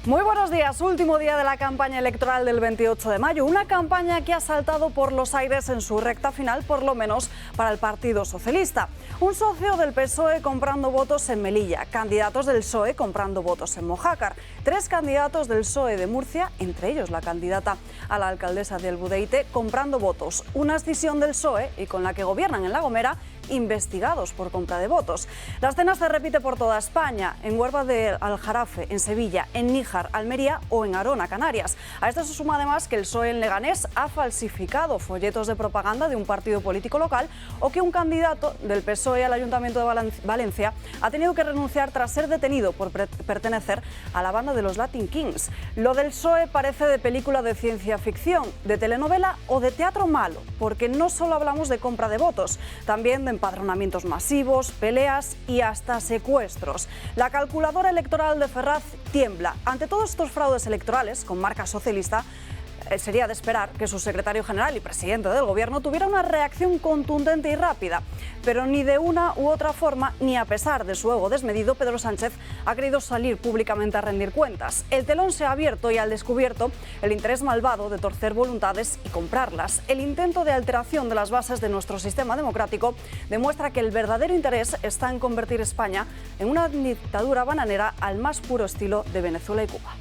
Muy buenos días, último día de la campaña electoral del 28 de mayo, una campaña que ha saltado por los aires en su recta final, por lo menos para el Partido Socialista. Un socio del PSOE comprando votos en Melilla, candidatos del PSOE comprando votos en Mojácar, 3 candidatos del PSOE de Murcia, entre ellos la candidata a la alcaldesa de Albudeite, comprando votos, una escisión del PSOE y con la que gobiernan en La Gomera, investigados por compra de votos. La escena se repite por toda España, en Huerva de Aljarafe, en Sevilla, en Níjar, Almería o en Arona, Canarias. A esto se suma además que el PSOE en Leganés ha falsificado folletos de propaganda de un partido político local o que un candidato del PSOE al Ayuntamiento de Valencia ha tenido que renunciar tras ser detenido por pertenecer a la banda de los Latin Kings. Lo del PSOE parece de película de ciencia ficción, de telenovela o de teatro malo, porque no solo hablamos de compra de votos, también de empadronamientos masivos, peleas y hasta secuestros. La calculadora electoral de Ferraz tiembla. Ante todos estos fraudes electorales con marca socialista, sería de esperar que su secretario general y presidente del gobierno tuviera una reacción contundente y rápida. Pero ni de una u otra forma, ni a pesar de su ego desmedido, Pedro Sánchez ha querido salir públicamente a rendir cuentas. El telón se ha abierto y al descubierto el interés malvado de torcer voluntades y comprarlas. El intento de alteración de las bases de nuestro sistema democrático demuestra que el verdadero interés está en convertir España en una dictadura bananera al más puro estilo de Venezuela y Cuba.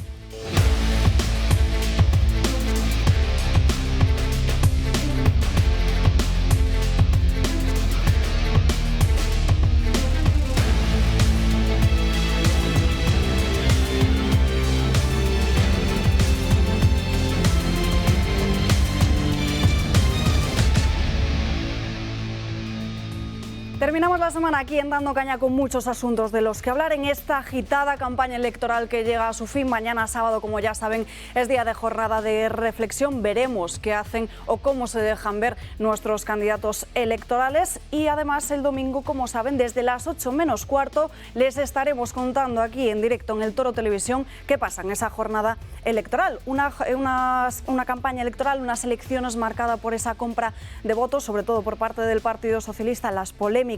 Terminamos la semana aquí en Dando Caña con muchos asuntos de los que hablar en esta agitada campaña electoral que llega a su fin. Mañana sábado, como ya saben, es día de jornada de reflexión. Veremos qué hacen o cómo se dejan ver nuestros candidatos electorales. Y además el domingo, como saben, desde las 8 menos cuarto les estaremos contando aquí en directo en el Toro Televisión qué pasa en esa jornada electoral. Una campaña electoral, unas elecciones marcadas por esa compra de votos, sobre todo por parte del Partido Socialista, las polémicas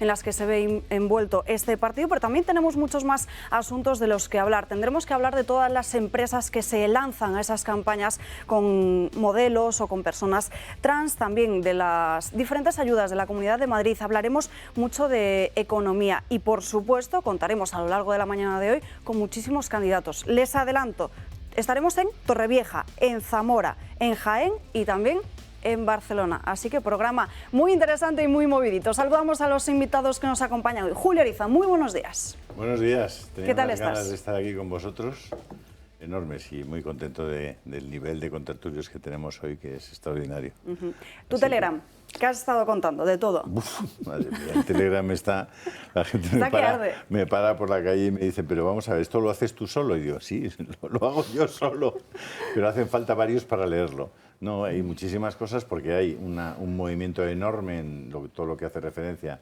en las que se ve envuelto este partido, pero también tenemos muchos más asuntos de los que hablar. Tendremos que hablar de todas las empresas que se lanzan a esas campañas con modelos o con personas trans, también de las diferentes ayudas de la Comunidad de Madrid. Hablaremos mucho de economía y, por supuesto, contaremos a lo largo de la mañana de hoy con muchísimos candidatos. Les adelanto, estaremos en Torrevieja, en Zamora, en Jaén y también en Barcelona. Así que programa muy interesante y muy movidito. Saludamos a los invitados que nos acompañan hoy. Julio Ariza, muy buenos días. Buenos días. ¿Qué tal estás? Ganas de estar aquí con vosotros. Enormes y muy contento del nivel de contertulios que tenemos hoy, que es extraordinario. Tu Telegram, ¿qué has estado contando? De todo. Madre mía, el Telegram está... La gente me para por la calle y me dice, pero vamos a ver, ¿esto lo haces tú solo? Y digo, sí, lo hago yo solo, pero hacen falta varios para leerlo. No, hay muchísimas cosas porque hay un movimiento enorme en todo lo que hace referencia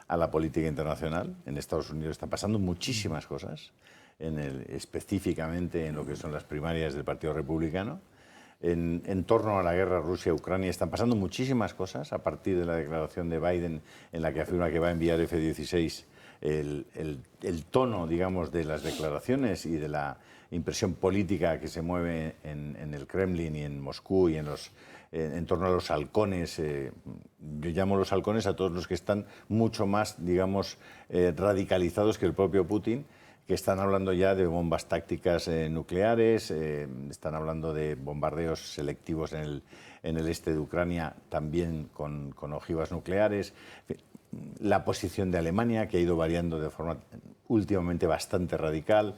a la política internacional. En Estados Unidos están pasando muchísimas cosas, específicamente en lo que son las primarias del Partido Republicano. En torno a la guerra Rusia-Ucrania están pasando muchísimas cosas a partir de la declaración de Biden en la que afirma que va a enviar F-16. El tono, digamos, de las declaraciones y de la impresión política que se mueve en el Kremlin y en Moscú y en torno a los halcones. Yo llamo los halcones a todos los que están mucho más, digamos, radicalizados que el propio Putin, que están hablando ya de bombas tácticas nucleares, están hablando de bombardeos selectivos en el este de Ucrania, también con ojivas nucleares. La posición de Alemania, que ha ido variando de forma últimamente bastante radical.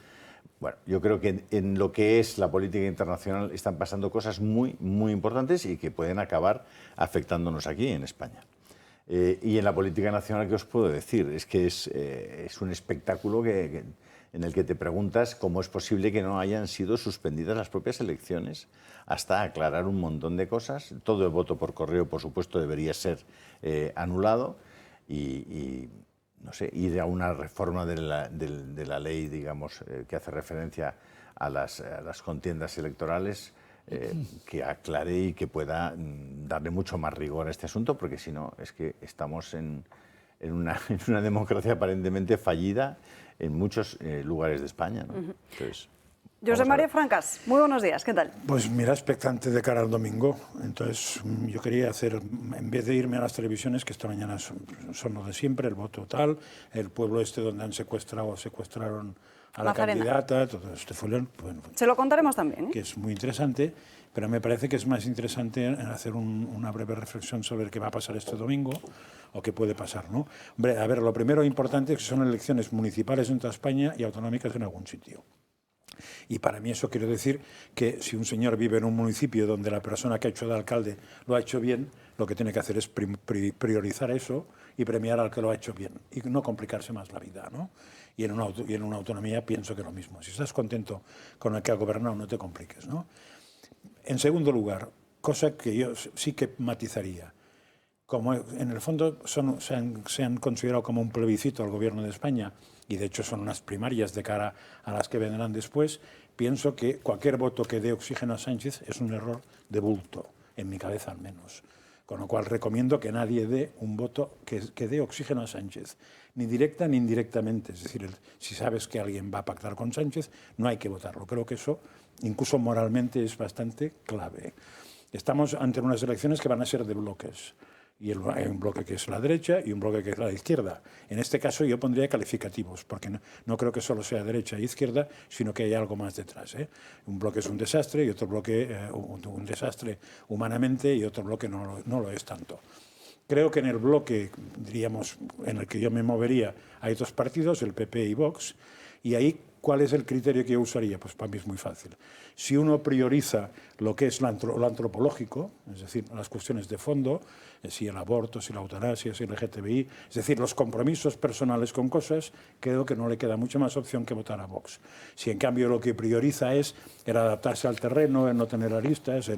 Bueno, yo creo que en lo que es la política internacional están pasando cosas muy, muy importantes y que pueden acabar afectándonos aquí en España. Y en la política nacional, ¿qué os puedo decir? Es que es un espectáculo en el que te preguntas cómo es posible que no hayan sido suspendidas las propias elecciones hasta aclarar un montón de cosas. Todo el voto por correo, por supuesto, debería ser anulado y no sé, ir a una reforma de la ley, digamos, que hace referencia a las contiendas electorales, que aclare y que pueda darle mucho más rigor a este asunto, porque si no, es que estamos en una democracia aparentemente fallida en muchos lugares de España, ¿no? Entonces, José María Francas, muy buenos días, ¿qué tal? Pues mira, expectante de cara al domingo. Entonces yo quería hacer, en vez de irme a las televisiones, que esta mañana son lo de siempre, el voto tal, el pueblo este donde han secuestraron a la candidata, todo este follón. Bueno, se lo contaremos también, ¿eh? Que es muy interesante, pero me parece que es más interesante hacer una breve reflexión sobre qué va a pasar este domingo o qué puede pasar, ¿no? Hombre, a ver, lo primero importante es que son elecciones municipales en toda España y autonómicas en algún sitio. Y para mí eso quiere decir que si un señor vive en un municipio donde la persona que ha hecho de alcalde lo ha hecho bien, lo que tiene que hacer es priorizar eso y premiar al que lo ha hecho bien y no complicarse más la vida, ¿no? Y en una autonomía pienso que lo mismo. Si estás contento con el que ha gobernado, no te compliques, ¿no? En segundo lugar, cosa que yo sí que matizaría, como en el fondo se han considerado como un plebiscito al gobierno de España, y de hecho son unas primarias de cara a las que vendrán después, pienso que cualquier voto que dé oxígeno a Sánchez es un error de bulto, en mi cabeza al menos. Con lo cual recomiendo que nadie dé un voto que dé oxígeno a Sánchez, ni directa ni indirectamente. Es decir, si sabes que alguien va a pactar con Sánchez, no hay que votarlo. Creo que eso, incluso moralmente, es bastante clave. Estamos ante unas elecciones que van a ser de bloques. Y hay un bloque que es la derecha y un bloque que es la izquierda. En este caso yo pondría calificativos, porque no creo que solo sea derecha e izquierda, sino que hay algo más detrás, ¿eh? Un bloque es un desastre y otro bloque un desastre humanamente y otro bloque no lo es tanto. Creo que en el bloque, diríamos, en el que yo me movería, hay dos partidos, el PP y Vox, y ahí, ¿cuál es el criterio que yo usaría? Pues para mí es muy fácil. Si uno prioriza lo que es lo antropológico, es decir, las cuestiones de fondo, si el aborto, si la eutanasia, si el LGTBI, es decir, los compromisos personales con cosas, creo que no le queda mucha más opción que votar a Vox. Si en cambio lo que prioriza es el adaptarse al terreno, el no tener aristas,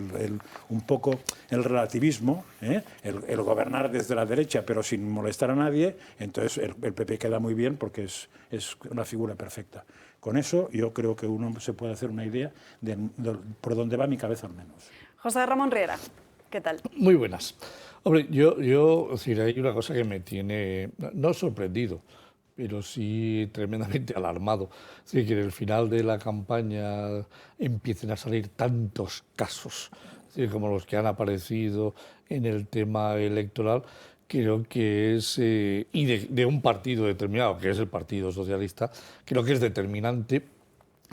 un poco el relativismo, el gobernar desde la derecha pero sin molestar a nadie, entonces el PP queda muy bien porque es una figura perfecta. Con eso yo creo que uno se puede hacer una idea de por dónde va mi cabeza al menos. José Ramón Riera, ¿qué tal? Muy buenas. Hombre, es decir, hay una cosa que me tiene, no sorprendido, pero sí tremendamente alarmado. Es decir, que en el final de la campaña empiecen a salir tantos casos, es decir, como los que han aparecido en el tema electoral. Creo que es, y de un partido determinado, que es el Partido Socialista, creo que es determinante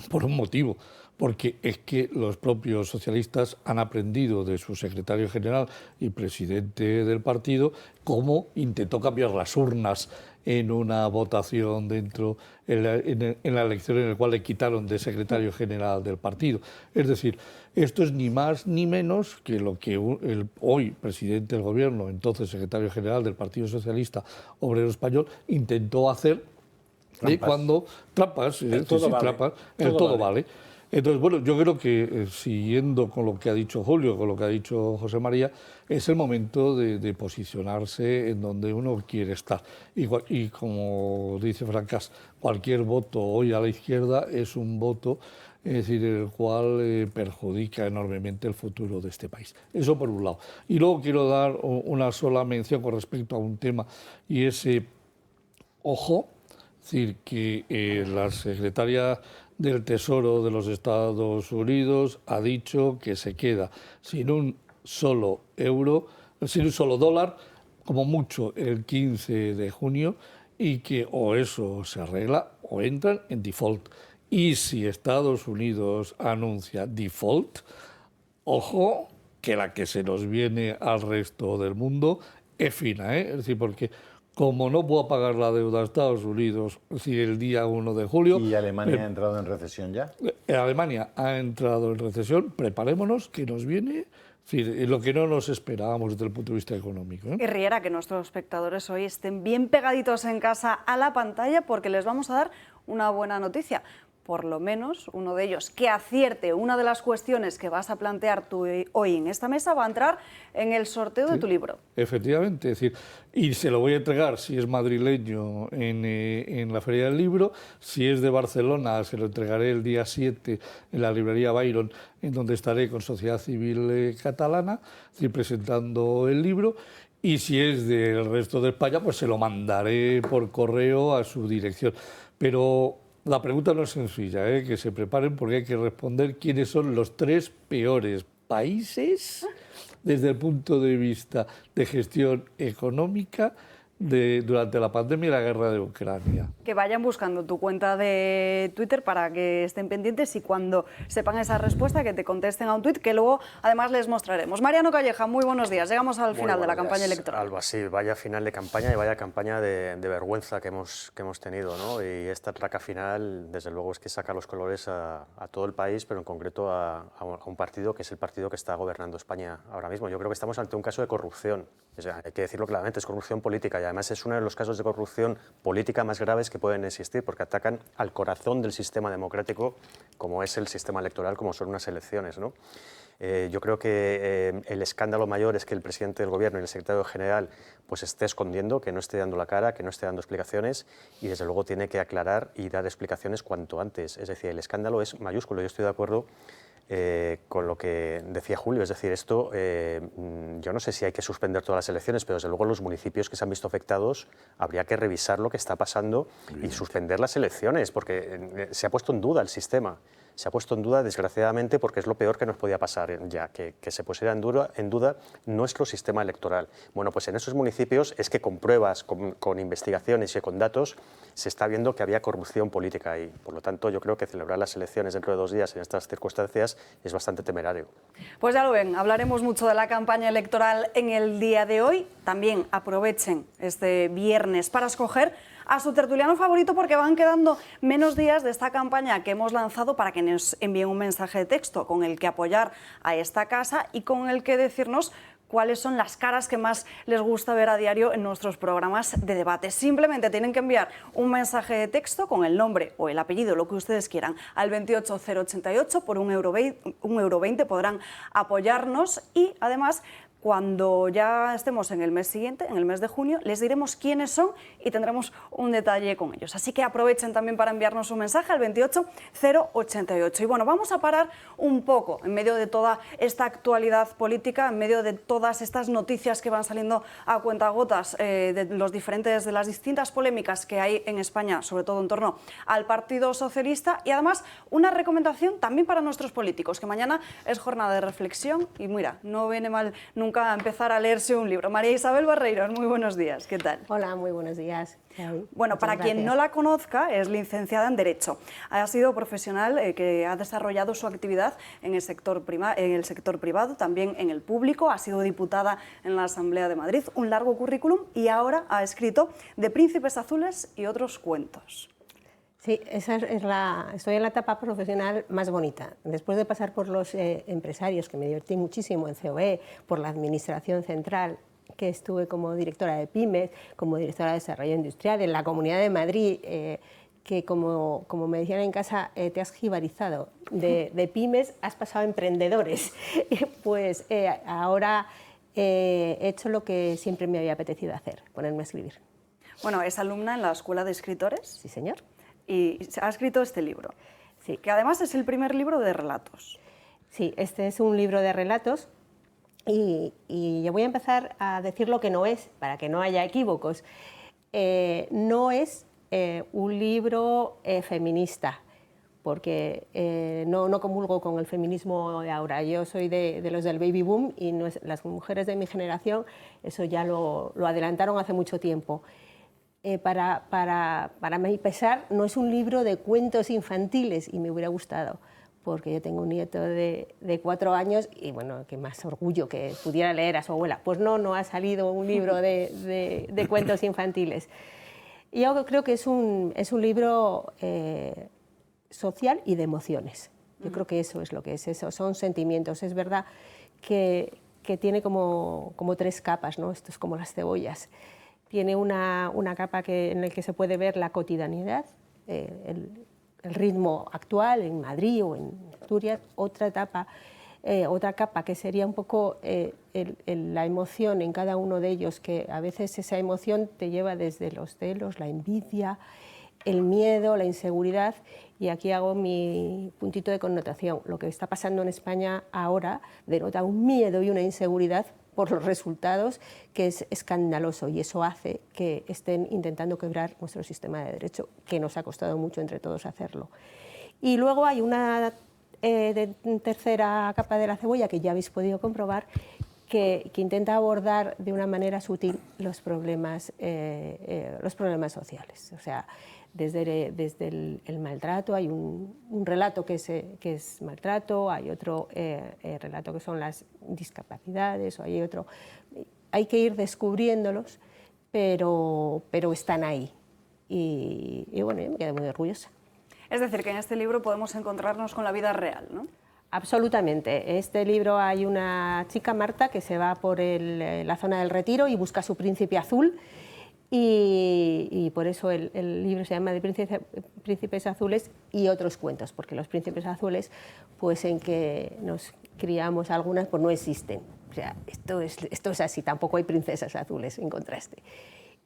por un motivo, porque es que los propios socialistas han aprendido de su secretario general y presidente del partido cómo intentó cambiar las urnas en una votación en la elección en la cual le quitaron de secretario general del partido. Es decir, esto es ni más ni menos que lo que el hoy presidente del gobierno, entonces secretario general del Partido Socialista Obrero Español, intentó hacer cuando trampas, todo vale. Entonces, bueno, yo creo que siguiendo con lo que ha dicho Julio, con lo que ha dicho José María, es el momento de posicionarse en donde uno quiere estar. Y como dice Francas, cualquier voto hoy a la izquierda es un voto, es decir, el cual perjudica enormemente el futuro de este país. Eso por un lado. Y luego quiero dar una sola mención con respecto a un tema, y ese ojo, es decir, que la secretaria del Tesoro de los Estados Unidos ha dicho que se queda sin un solo euro, sin un solo dólar, como mucho el 15 de junio, y que o eso se arregla o entran en default. Y si Estados Unidos anuncia default, ojo, que la que se nos viene al resto del mundo es fina, ¿eh? Es decir, porque como no puedo pagar la deuda a Estados Unidos, es decir, el día 1 de julio... ¿Y Alemania ha entrado en recesión ya? Alemania ha entrado en recesión, preparémonos que nos viene... Es decir, lo que no nos esperábamos desde el punto de vista económico, ¿eh? Y Riera, que nuestros espectadores hoy estén bien pegaditos en casa a la pantalla porque les vamos a dar una buena noticia. Por lo menos uno de ellos que acierte una de las cuestiones que vas a plantear tú hoy en esta mesa va a entrar en el sorteo de tu libro. Efectivamente, es decir, y se lo voy a entregar si es madrileño en la Feria del Libro, si es de Barcelona se lo entregaré el día 7 en la librería Byron, en donde estaré con Sociedad Civil Catalana, es decir, presentando el libro. Y si es del resto de España, pues se lo mandaré por correo a su dirección. Pero La pregunta no es sencilla, que se preparen porque hay que responder quiénes son los 3 peores países desde el punto de vista de gestión económica durante la pandemia y la guerra de Ucrania. Que vayan buscando tu cuenta de Twitter para que estén pendientes y cuando sepan esa respuesta que te contesten a un tuit que luego además les mostraremos. Mariano Calleja, muy buenos días. Llegamos al final de la campaña electoral. Algo así, vaya final de campaña y vaya campaña de vergüenza que hemos tenido, ¿no? Y esta traca final, desde luego, es que saca los colores a todo el país, pero en concreto a un partido que es el partido que está gobernando España ahora mismo. Yo creo que estamos ante un caso de corrupción. O sea, hay que decirlo claramente, es corrupción política y además es uno de los casos de corrupción política más graves que pueden existir porque atacan al corazón del sistema democrático como es el sistema electoral, como son unas elecciones, ¿no? Yo creo que el escándalo mayor es que el presidente del gobierno y el secretario general pues esté escondiendo, que no esté dando la cara, que no esté dando explicaciones y desde luego tiene que aclarar y dar explicaciones cuanto antes. Es decir, el escándalo es mayúsculo, yo estoy de acuerdo con lo que decía Julio, es decir, esto, yo no sé si hay que suspender todas las elecciones, pero desde luego los municipios que se han visto afectados habría que revisar lo que está pasando y suspender las elecciones, porque se ha puesto en duda el sistema. Se ha puesto en duda, desgraciadamente, porque es lo peor que nos podía pasar ya, que se pusiera en duda nuestro sistema electoral. Bueno, pues en esos municipios es que con pruebas, con investigaciones y con datos, se está viendo que había corrupción política ahí. Por lo tanto, yo creo que celebrar las elecciones dentro de 2 días en estas circunstancias es bastante temerario. Pues ya lo ven, hablaremos mucho de la campaña electoral en el día de hoy. También aprovechen este viernes para escoger a su tertuliano favorito porque van quedando menos días de esta campaña que hemos lanzado para que nos envíen un mensaje de texto con el que apoyar a esta casa y con el que decirnos cuáles son las caras que más les gusta ver a diario en nuestros programas de debate. Simplemente tienen que enviar un mensaje de texto con el nombre o el apellido, lo que ustedes quieran, al 28088 por €1,20 podrán apoyarnos y además cuando ya estemos en el mes siguiente, en el mes de junio, les diremos quiénes son y tendremos un detalle con ellos. Así que aprovechen también para enviarnos un mensaje al 28088. Y bueno, vamos a parar un poco en medio de toda esta actualidad política, en medio de todas estas noticias que van saliendo a cuentagotas de las distintas polémicas que hay en España, sobre todo en torno al Partido Socialista. Y además, una recomendación también para nuestros políticos, que mañana es jornada de reflexión y mira, no viene mal nunca a empezar a leerse un libro. María Isabel Barreiros, muy buenos días, ¿qué tal? Hola, muy buenos días. Bueno, para quien no la conozca, es licenciada en Derecho. Ha sido profesional que ha desarrollado su actividad en el sector privado, también en el público, ha sido diputada en la Asamblea de Madrid, un largo currículum y ahora ha escrito De Príncipes Azules y otros cuentos. Sí, estoy en la etapa profesional más bonita. Después de pasar por los empresarios, que me divertí muchísimo en COE, por la Administración Central, que estuve como directora de Pymes, como directora de Desarrollo Industrial, en la Comunidad de Madrid, que como me decían en casa, te has jibarizado. De Pymes has pasado a emprendedores. Pues ahora he hecho lo que siempre me había apetecido hacer, ponerme a escribir. Bueno, es alumna en la Escuela de Escritores. Sí, señor. Y ha escrito este libro, sí, que además es el primer libro de relatos. Sí, este es un libro de relatos y yo voy a empezar a decir lo que no es, para que no haya equívocos. No es un libro feminista, porque no comulgo con el feminismo de ahora. Yo soy de los del baby boom y las mujeres de mi generación eso ya lo adelantaron hace mucho tiempo. Para mi pesar, no es un libro de cuentos infantiles y me hubiera gustado, porque yo tengo un nieto de 4 años y bueno, qué más orgullo que pudiera leer a su abuela. Pues no ha salido un libro de cuentos infantiles. Y yo creo que es un libro social y de emociones. Yo creo que eso es lo que es eso, son sentimientos. Es verdad que tiene como 3 capas, ¿no? Esto es como las cebollas. Tiene una capa en la que se puede ver la cotidianidad, el ritmo actual en Madrid o en Asturias, otra capa que sería un poco la emoción en cada uno de ellos, que a veces esa emoción te lleva desde los celos, la envidia, el miedo, la inseguridad, y aquí hago mi puntito de connotación. Lo que está pasando en España ahora denota un miedo y una inseguridad por los resultados, que es escandaloso, y eso hace que estén intentando quebrar nuestro sistema de derecho, que nos ha costado mucho entre todos hacerlo. Y luego hay una tercera capa de la cebolla que ya habéis podido comprobar, que intenta abordar de una manera sutil los problemas sociales. O sea, desde el maltrato, hay un relato que es maltrato, hay otro relato que son las discapacidades, o hay otro. Hay que ir descubriéndolos, pero están ahí. Y bueno, yo me quedé muy orgullosa. Es decir, que en este libro podemos encontrarnos con la vida real, ¿no? Absolutamente. En este libro hay una chica, Marta, que se va por la zona del Retiro y busca a su príncipe azul, y por eso el libro se llama de Príncipes Azules y otros cuentos, porque los príncipes azules, pues en que nos criamos algunas, pues no existen. O sea, esto es así, tampoco hay princesas azules, en contraste.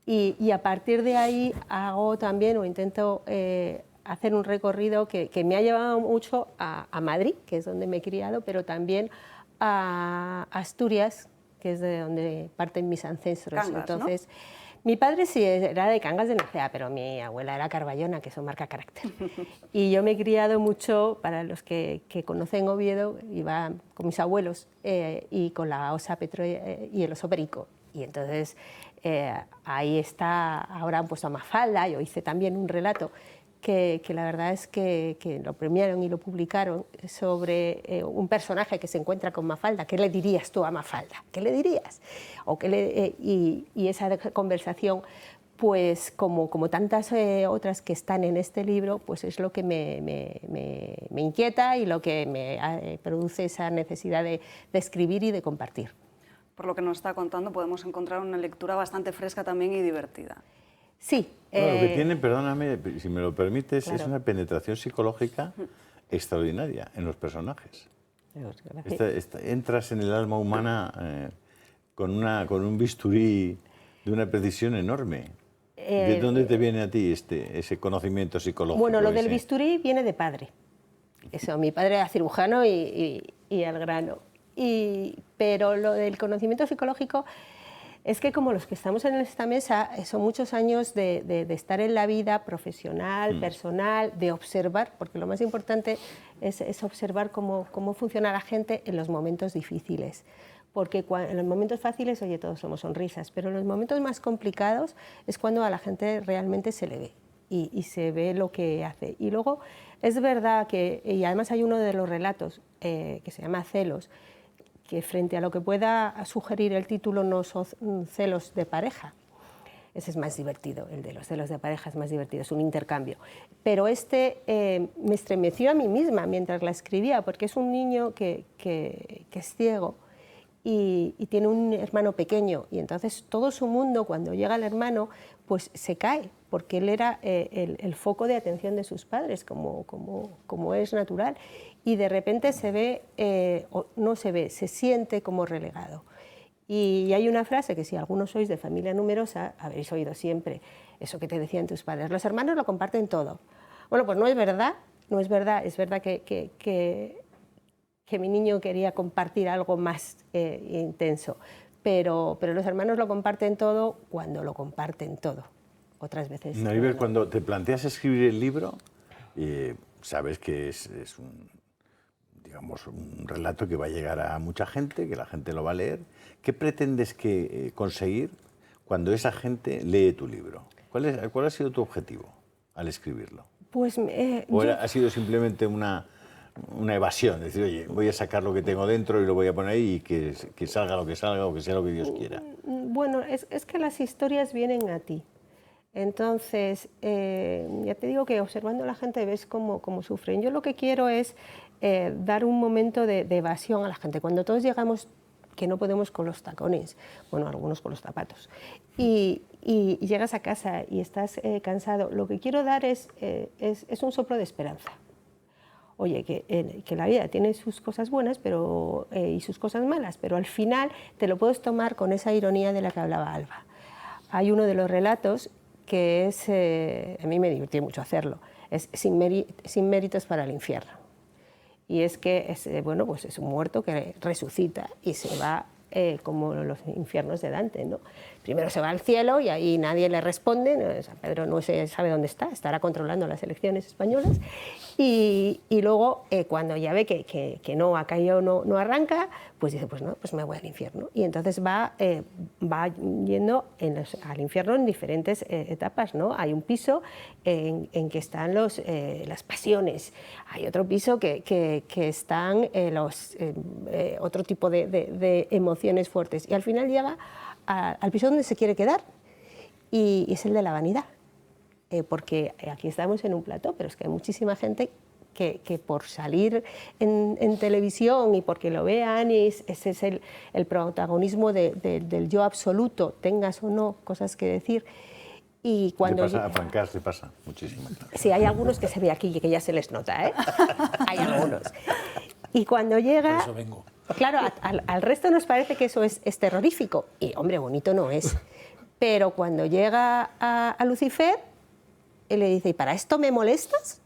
Y a partir de ahí hago también, o intento hacer un recorrido que me ha llevado mucho a Madrid, que es donde me he criado, pero también a Asturias, que es de donde parten mis ancestros. Cangas, entonces, ¿no? Mi padre sí era de Cangas de Narcea, pero mi abuela era carballona, que eso marca carácter. Y yo me he criado mucho, para los que conocen Oviedo, iba con mis abuelos y con la osa Petro y el oso Perico. Y entonces ahí está, ahora han puesto a Mafalda, yo hice también un relato que la verdad es que lo premiaron y lo publicaron, sobre un personaje que se encuentra con Mafalda. ¿Qué le dirías tú a Mafalda? ¿Qué le dirías? Y esa conversación, pues como tantas otras que están en este libro, pues es lo que me inquieta y lo que me produce esa necesidad de escribir y de compartir. Por lo que nos está contando, podemos encontrar una lectura bastante fresca también y divertida. Sí. Bueno, lo que tiene, perdóname, si me lo permites, claro, es una penetración psicológica extraordinaria en los personajes. Entras en el alma humana con un bisturí de una precisión enorme. ¿De dónde te viene a ti ese conocimiento psicológico? Bueno, lo del bisturí viene de padre. Eso, mi padre era cirujano y al grano. Pero lo del conocimiento psicológico es que, como los que estamos en esta mesa, son muchos años de estar en la vida profesional, personal, de observar, porque lo más importante es observar cómo funciona la gente en los momentos difíciles. Porque en los momentos fáciles, oye, todos somos sonrisas, pero en los momentos más complicados es cuando a la gente realmente se le ve y se ve lo que hace. Y luego es verdad que, y además hay uno de los relatos que se llama Celos, que frente a lo que pueda sugerir el título no son celos de pareja. Ese es más divertido, el de los celos de pareja es más divertido, es un intercambio. Pero me estremeció a mí misma mientras la escribía, porque es un niño que es ciego y tiene un hermano pequeño, y entonces todo su mundo, cuando llega el hermano, pues se cae, porque él era el foco de atención de sus padres, como es natural. Y de repente se ve, o no se ve, se siente como relegado. Y hay una frase que, si algunos sois de familia numerosa, habréis oído siempre, eso que te decían tus padres: los hermanos lo comparten todo. Bueno, pues no es verdad, no es verdad. Es verdad que mi niño quería compartir algo más intenso, pero los hermanos lo comparten todo cuando lo comparten todo. Otras veces... Maribel, cuando te planteas escribir el libro, sabes que es un relato que va a llegar a mucha gente, que la gente lo va a leer. ¿Qué pretendes conseguir cuando esa gente lee tu libro? ¿Cuál ha sido tu objetivo al escribirlo? Pues, ¿O ha sido simplemente una evasión? Es decir, oye, voy a sacar lo que tengo dentro y lo voy a poner ahí y que salga lo que salga, o que sea lo que Dios quiera. Bueno, es que las historias vienen a ti. Entonces, ya te digo que observando a la gente ves cómo sufren. Yo lo que quiero es dar un momento de evasión a la gente. Cuando todos llegamos, que no podemos con los tacones, bueno, algunos con los zapatos, y llegas a casa y estás cansado, lo que quiero dar es un soplo de esperanza. Oye, que la vida tiene sus cosas buenas y sus cosas malas, pero al final te lo puedes tomar con esa ironía de la que hablaba Alba. Hay uno de los relatos que a mí me divirtió mucho hacerlo, es sin méritos para el infierno. Y es que pues es un muerto que resucita y se va como los infiernos de Dante, ¿no? Primero se va al cielo y ahí nadie le responde, San Pedro no se sabe dónde está, estará controlando las elecciones españolas, y luego cuando ya ve que no, aquello no arranca, pues dice, pues no, pues me voy al infierno. Y entonces va yendo al infierno en diferentes etapas, ¿no? Hay un piso en que están las pasiones, hay otro piso que están otro tipo de emociones fuertes, y al final llega al piso donde se quiere quedar, y es el de la vanidad, porque aquí estamos en un plató, pero es que hay muchísima gente que por salir en televisión y porque lo vean, ese es el protagonismo del yo absoluto, tengas o no cosas que decir. Y cuando a Francás le pasa muchísimo. Sí, hay algunos que se ve aquí y que ya se les nota, ¿eh? Hay algunos. Y cuando llega... Por eso vengo. Claro, al resto nos parece que eso es terrorífico. Y, hombre, bonito no es. Pero cuando llega a Lucifer, él le dice, ¿y para esto me molestas?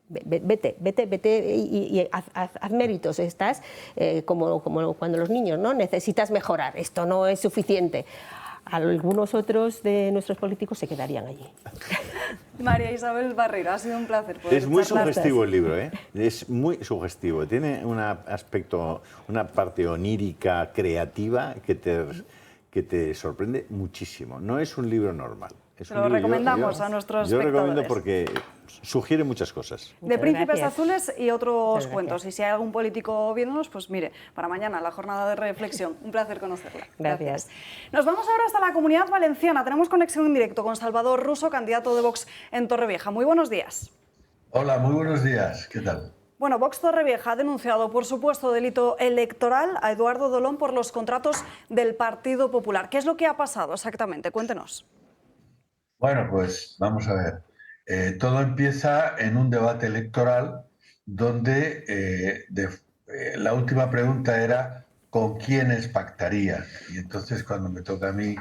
Vete y haz méritos. Estás como cuando los niños, ¿no? Necesitas mejorar, esto no es suficiente. Algunos otros de nuestros políticos se quedarían allí. María Isabel Barreiro, ha sido un placer poder Es muy charlar. sugestivo el libro, ¿eh? Es muy sugestivo. Tiene un aspecto, una parte onírica, creativa, que te sorprende muchísimo. No es un libro normal. Lo recomendamos a nuestros Yo espectadores. recomiendo porque sugiere muchas cosas. De Príncipes gracias. Azules y otros Muchas cuentos. gracias. Y si hay algún político viéndonos, pues mire, para mañana la jornada de reflexión. Un placer conocerla. Gracias. Nos vamos ahora hasta la Comunidad Valenciana. Tenemos conexión en directo con Salvador Russo, candidato de Vox en Torrevieja. Muy buenos días. Hola, muy buenos días. ¿Qué tal? Bueno, Vox Torrevieja ha denunciado por supuesto delito electoral a Eduardo Dolón por los contratos del Partido Popular. ¿Qué es lo que ha pasado exactamente? Cuéntenos. Bueno, pues vamos a ver. Todo empieza en un debate electoral donde la última pregunta era ¿con quiénes pactarían? Y entonces cuando me toca a mí,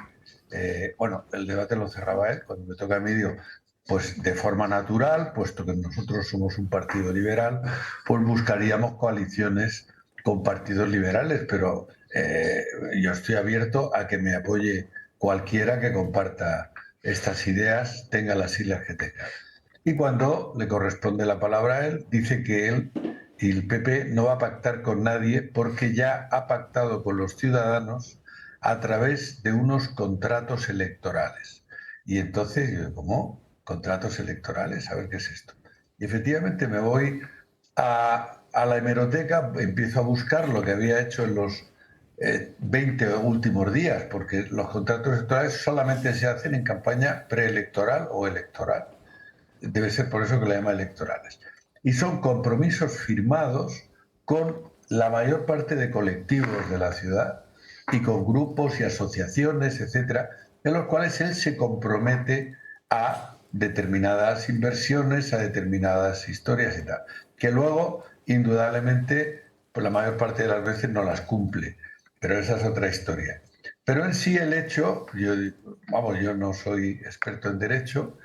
bueno, el debate lo cerraba él, cuando me toca a mí digo, pues de forma natural, puesto que nosotros somos un partido liberal, pues buscaríamos coaliciones con partidos liberales, pero yo estoy abierto a que me apoye cualquiera que comparta estas ideas, tenga las siglas que tenga. Y cuando le corresponde la palabra a él, dice que él y el PP no va a pactar con nadie porque ya ha pactado con los ciudadanos a través de unos contratos electorales. Y entonces yo digo, ¿cómo? ¿Contratos electorales? A ver qué es esto. Y efectivamente me voy a la hemeroteca, empiezo a buscar lo que había hecho en los 20 últimos días, porque los contratos electorales solamente se hacen en campaña preelectoral o electoral. Debe ser por eso que le llama electorales. Y son compromisos firmados con la mayor parte de colectivos de la ciudad y con grupos y asociaciones, etcétera, en los cuales él se compromete a determinadas inversiones, a determinadas historias y tal, que luego, indudablemente, pues la mayor parte de las veces no las cumple. Pero esa es otra historia. Pero en sí el hecho, yo no soy experto en derecho,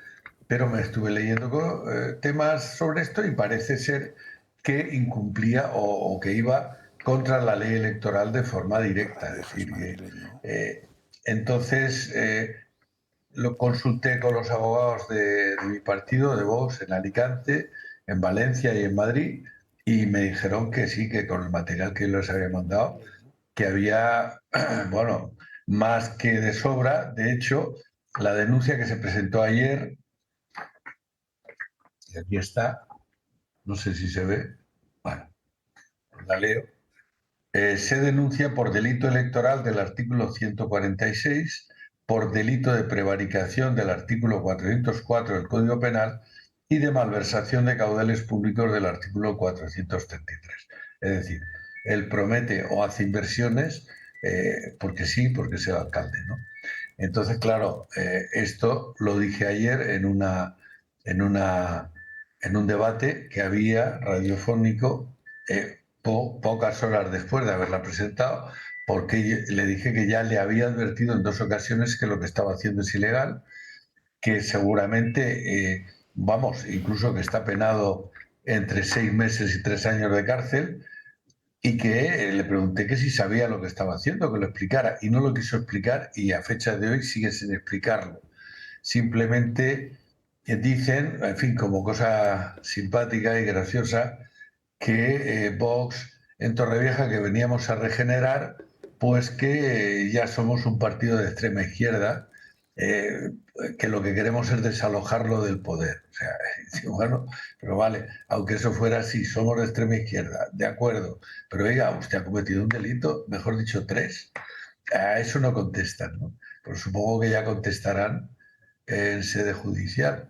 pero me estuve leyendo temas sobre esto y parece ser que incumplía o que iba contra la ley electoral de forma directa. Es decir, entonces lo consulté con los abogados de mi partido, de Vox, en Alicante, en Valencia y en Madrid, y me dijeron que sí, que con el material que les había mandado, que había, bueno, más que de sobra. De hecho, la denuncia que se presentó ayer, y aquí está, no sé si se ve, bueno, la leo, se denuncia por delito electoral del artículo 146, por delito de prevaricación del artículo 404 del Código Penal y de malversación de caudales públicos del artículo 433. Es decir, él promete o hace inversiones porque sí, porque es el alcalde, ¿no? Entonces, claro, esto lo dije ayer en un debate que había radiofónico pocas horas después de haberla presentado, porque le dije que ya le había advertido en 2 ocasiones que lo que estaba haciendo es ilegal, que seguramente, incluso que está penado entre 6 meses y 3 años de cárcel, y que le pregunté que si sabía lo que estaba haciendo, que lo explicara, y no lo quiso explicar y a fecha de hoy sigue sin explicarlo. Simplemente dicen, en fin, como cosa simpática y graciosa, que Vox en Torrevieja, que veníamos a regenerar, pues que ya somos un partido de extrema izquierda, que lo que queremos es desalojarlo del poder. O sea, bueno, pero vale, aunque eso fuera así, somos de extrema izquierda, de acuerdo, pero oiga, usted ha cometido un delito, mejor dicho 3. A eso no contestan, ¿no? Pero supongo que ya contestarán en sede judicial.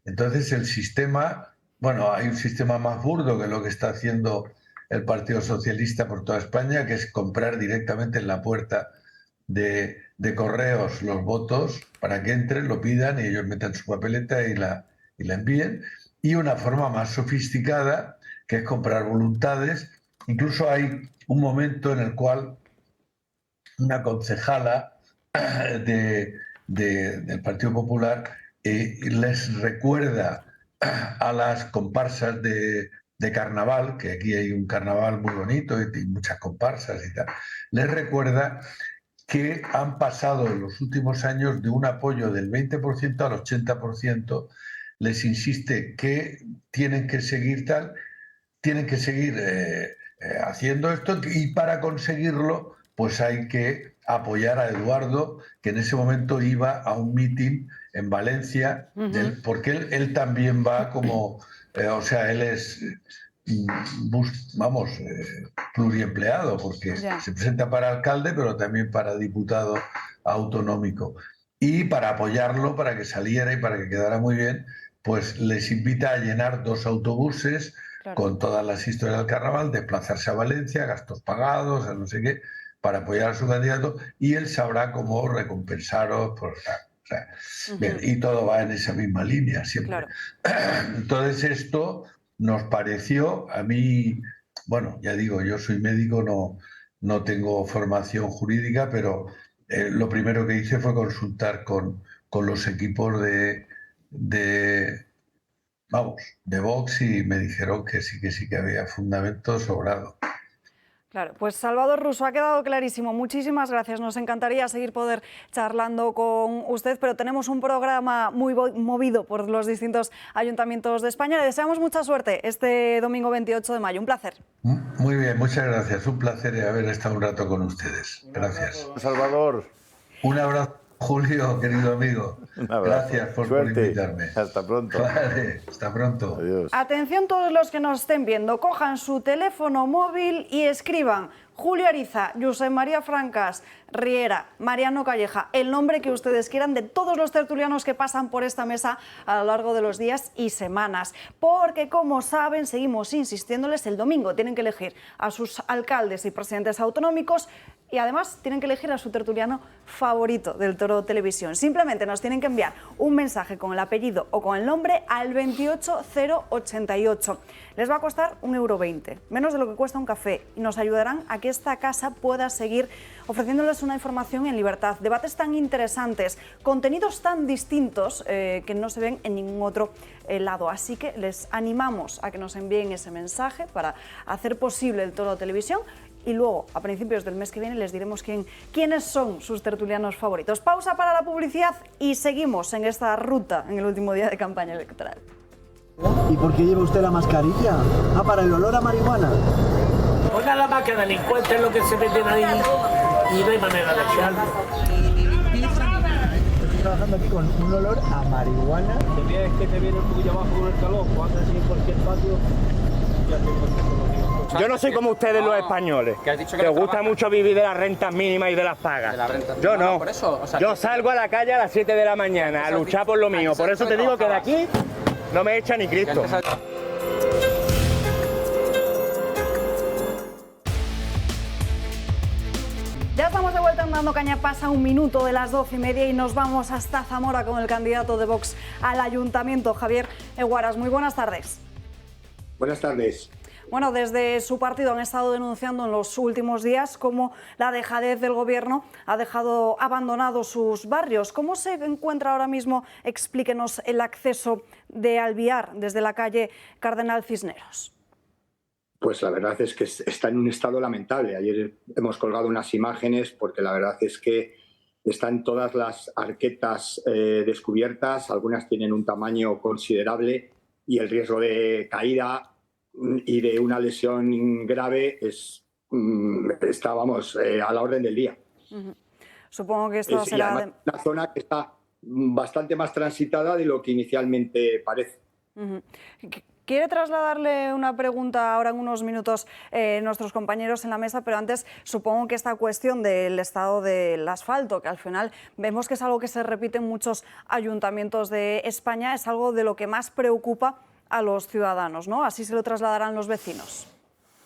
Entonces el sistema, bueno, hay un sistema más burdo que lo que está haciendo el Partido Socialista por toda España, que es comprar directamente en la puerta de correos los votos para que entren, lo pidan y ellos metan su papeleta y la envíen. Y una forma más sofisticada, que es comprar voluntades. Incluso hay un momento en el cual una concejala del Partido Popular les recuerda a las comparsas de carnaval, que aquí hay un carnaval muy bonito y muchas comparsas y tal, les recuerda que han pasado en los últimos años de un apoyo del 20% al 80%, les insiste que tienen que seguir haciendo esto, y para conseguirlo pues hay que apoyar a Eduardo, que en ese momento iba a un mitin en Valencia, porque él también va como, o sea, él es, pluriempleado, porque se presenta para alcalde, pero también para diputado autonómico. Y para apoyarlo, para que saliera y para que quedara muy bien, pues les invita a llenar 2 autobuses con todas las historias del carnaval, desplazarse a Valencia, gastos pagados, a no sé qué, para apoyar a su candidato, y él sabrá cómo recompensaros por tal. O sea, bien, y todo va en esa misma línea siempre. Entonces esto nos pareció, a mí, bueno, ya digo, yo soy médico, no tengo formación jurídica, pero lo primero que hice fue consultar con los equipos de Vox, y me dijeron que sí que había fundamento sobrado. Claro, pues Salvador Russo, ha quedado clarísimo. Muchísimas gracias. Nos encantaría seguir poder charlando con usted, pero tenemos un programa muy movido por los distintos ayuntamientos de España. Le deseamos mucha suerte este domingo 28 de mayo. Un placer. Muy bien, muchas gracias. Un placer haber estado un rato con ustedes. Gracias. Salvador. Un abrazo, Julio, querido amigo. Gracias por invitarme. Hasta pronto. Vale, hasta pronto. Adiós. Atención todos los que nos estén viendo, cojan su teléfono móvil y escriban Julio Ariza, Josep María Francas, Riera, Mariano Calleja, el nombre que ustedes quieran de todos los tertulianos que pasan por esta mesa a lo largo de los días y semanas. Porque, como saben, seguimos insistiéndoles, el domingo tienen que elegir a sus alcaldes y presidentes autonómicos, y además tienen que elegir a su tertuliano favorito del Toro Televisión. Simplemente nos tienen que enviar un mensaje con el apellido o con el nombre al 28088. Les va a costar 1,20 €, menos de lo que cuesta un café, y nos ayudarán a que esta casa pueda seguir ofreciéndoles una información en libertad, debates tan interesantes, contenidos tan distintos que no se ven en ningún otro lado. Así que les animamos a que nos envíen ese mensaje para hacer posible el Toro Televisión. Y luego, a principios del mes que viene, les diremos quiénes son sus tertulianos favoritos. Pausa para la publicidad y seguimos en esta ruta en el último día de campaña electoral. ¿Y por qué lleva usted la mascarilla? Ah, para el olor a marihuana. Pues nada más que delincuente es lo que se meten ahí y no hay manera de echarlo. Estoy trabajando aquí con un olor a marihuana. Si ves que te viene un poquillo abajo con el calor, pues andas así en cualquier patio, ya tengo que hacer lo mío. Yo no soy como ustedes los españoles, que os gusta mucho vivir de las rentas mínimas y de las pagas. Yo no. Por eso, o sea, yo salgo a la calle a las 7 de la mañana a luchar por lo mío. Por eso te digo que de aquí no me echa ni Cristo. Ya estamos de vuelta en Dando Caña, pasa un minuto de las 12:30 y nos vamos hasta Zamora con el candidato de Vox al Ayuntamiento, Javier Eguaras. Muy buenas tardes. Buenas tardes. Bueno, desde su partido han estado denunciando en los últimos días cómo la dejadez del Gobierno ha dejado abandonados sus barrios. ¿Cómo se encuentra ahora mismo? Explíquenos el acceso de Albiar desde la calle Cardenal Cisneros. Pues la verdad es que está en un estado lamentable. Ayer hemos colgado unas imágenes porque la verdad es que están todas las arquetas descubiertas, algunas tienen un tamaño considerable y el riesgo de caída y de una lesión grave está, vamos, a la orden del día. Supongo que esto será... una zona que está bastante más transitada de lo que inicialmente parece. Quiere trasladarle una pregunta ahora en unos minutos nuestros compañeros en la mesa, pero antes supongo que esta cuestión del estado del asfalto, que al final vemos que es algo que se repite en muchos ayuntamientos de España, es algo de lo que más preocupa a los ciudadanos, ¿no? Así se lo trasladarán los vecinos.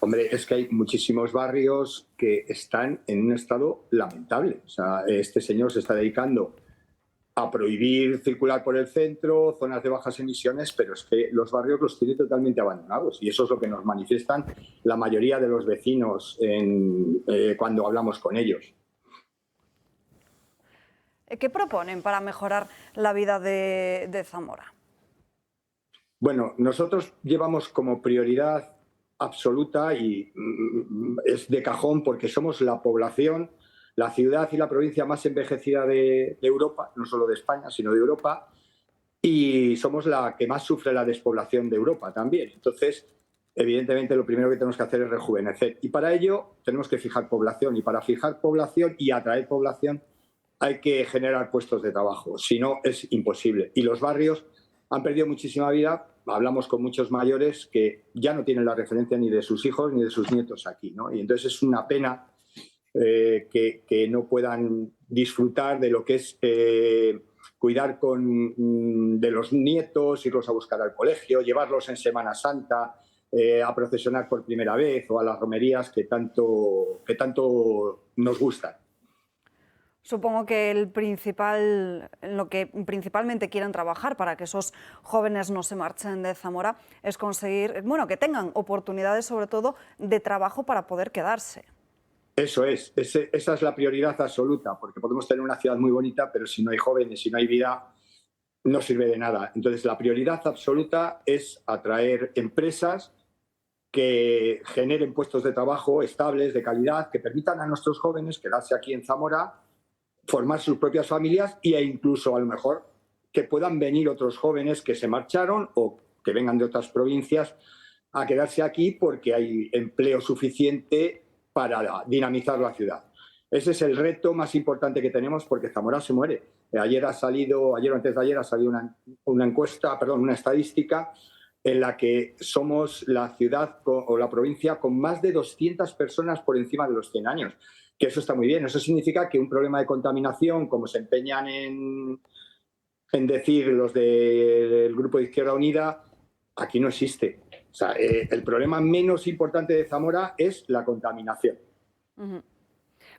Hombre, es que hay muchísimos barrios que están en un estado lamentable. O sea, este señor se está dedicando a prohibir circular por el centro, zonas de bajas emisiones, pero es que los barrios los tiene totalmente abandonados y eso es lo que nos manifiestan la mayoría de los vecinos cuando hablamos con ellos. ¿Qué proponen para mejorar la vida de Zamora? Bueno, nosotros llevamos como prioridad absoluta y es de cajón porque somos la población, la ciudad y la provincia más envejecida de Europa, no solo de España, sino de Europa, y somos la que más sufre la despoblación de Europa también. Entonces, evidentemente, lo primero que tenemos que hacer es rejuvenecer. Y para ello tenemos que fijar población. Y para fijar población y atraer población hay que generar puestos de trabajo. Si no, es imposible. Y los barrios han perdido muchísima vida. Hablamos con muchos mayores que ya no tienen la referencia ni de sus hijos ni de sus nietos aquí, ¿no? Y entonces es una pena que no puedan disfrutar de lo que es cuidar de los nietos, irlos a buscar al colegio, llevarlos en Semana Santa a procesionar por primera vez o a las romerías que tanto nos gustan. Supongo que en lo que principalmente quieren trabajar para que esos jóvenes no se marchen de Zamora es conseguir, bueno, que tengan oportunidades sobre todo de trabajo para poder quedarse. Eso es, esa es la prioridad absoluta, porque podemos tener una ciudad muy bonita, pero si no hay jóvenes, si no hay vida, no sirve de nada. Entonces, la prioridad absoluta es atraer empresas que generen puestos de trabajo estables, de calidad, que permitan a nuestros jóvenes quedarse aquí en Zamora, formar sus propias familias e incluso, a lo mejor, que puedan venir otros jóvenes que se marcharon o que vengan de otras provincias a quedarse aquí porque hay empleo suficiente para dinamizar la ciudad. Ese es el reto más importante que tenemos porque Zamora se muere. Ayer o antes de ayer ha salido una estadística en la que somos la ciudad o la provincia con más de 200 personas por encima de los 100 años. Que eso está muy bien. Eso significa que un problema de contaminación, como se empeñan en decir los del Grupo de Izquierda Unida, aquí no existe. O sea, el problema menos importante de Zamora es la contaminación.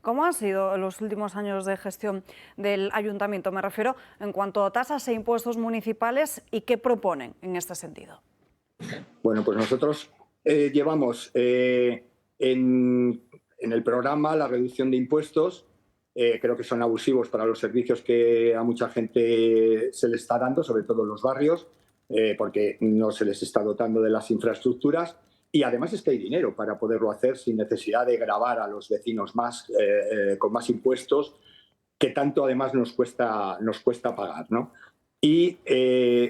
¿Cómo han sido los últimos años de gestión del ayuntamiento? Me refiero en cuanto a tasas e impuestos municipales y qué proponen en este sentido. Bueno, pues nosotros llevamos en el programa la reducción de impuestos. Creo que son abusivos para los servicios que a mucha gente se les está dando, sobre todo en los barrios, porque no se les está dotando de las infraestructuras y además es que hay dinero para poderlo hacer sin necesidad de gravar a los vecinos más con más impuestos que tanto además nos cuesta pagar, ¿no? Y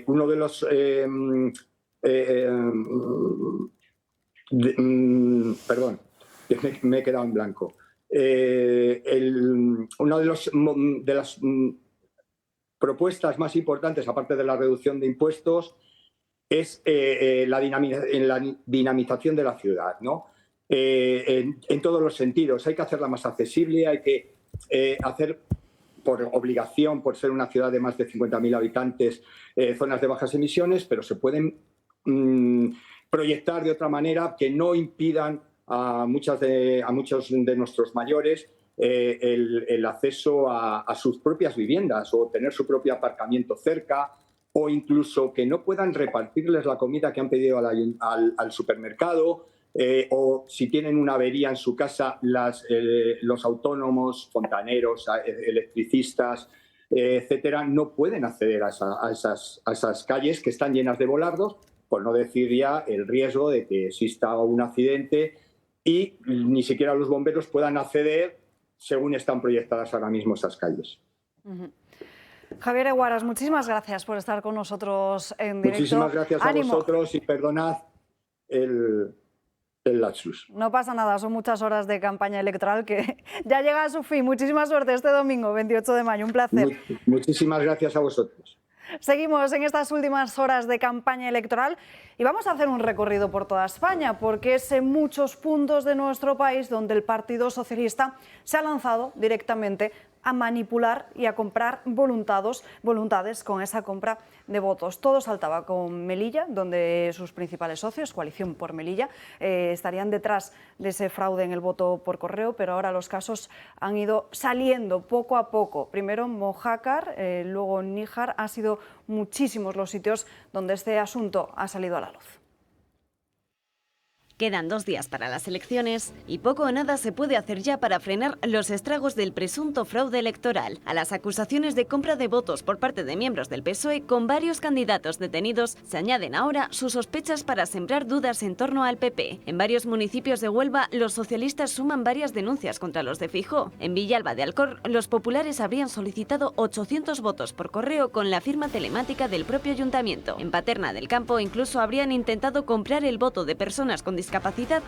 uno de los perdón, me he quedado en blanco. Una de las propuestas más importantes, aparte de la reducción de impuestos, es la dinamización de la ciudad, ¿no? En todos los sentidos. Hay que hacerla más accesible, hay que hacer por obligación, por ser una ciudad de más de 50.000 habitantes, zonas de bajas emisiones, pero se pueden proyectar de otra manera que no impidan a muchos de nuestros mayores el acceso a sus propias viviendas o tener su propio aparcamiento cerca o incluso que no puedan repartirles la comida que han pedido al supermercado o si tienen una avería en su casa los autónomos, fontaneros, electricistas, etcétera, no pueden acceder a esas calles que están llenas de volardos por no decir ya el riesgo de que exista un accidente y ni siquiera los bomberos puedan acceder según están proyectadas ahora mismo esas calles. Javier Eguaras, muchísimas gracias por estar con nosotros en directo. Muchísimas gracias a ¡Ánimo! vosotros y perdonad el lapsus. No pasa nada, son muchas horas de campaña electoral que ya llega a su fin. Muchísima suerte este domingo, 28 de mayo. Un placer. Muchísimas gracias a vosotros. Seguimos en estas últimas horas de campaña electoral y vamos a hacer un recorrido por toda España porque es en muchos puntos de nuestro país donde el Partido Socialista se ha lanzado directamente a manipular y a comprar voluntades con esa compra de votos. Todo saltaba con Melilla, donde sus principales socios, Coalición por Melilla, estarían detrás de ese fraude en el voto por correo, pero ahora los casos han ido saliendo poco a poco. Primero Mojácar, luego Níjar, han sido muchísimos los sitios donde este asunto ha salido a la luz. Quedan 2 días para las elecciones y poco o nada se puede hacer ya para frenar los estragos del presunto fraude electoral. A las acusaciones de compra de votos por parte de miembros del PSOE con varios candidatos detenidos se añaden ahora sus sospechas para sembrar dudas en torno al PP. En varios municipios de Huelva, los socialistas suman varias denuncias contra los de Feijóo. En Villalba de Alcor, los populares habrían solicitado 800 votos por correo con la firma telemática del propio ayuntamiento. En Paterna del Campo incluso habrían intentado comprar el voto de personas con discapacidad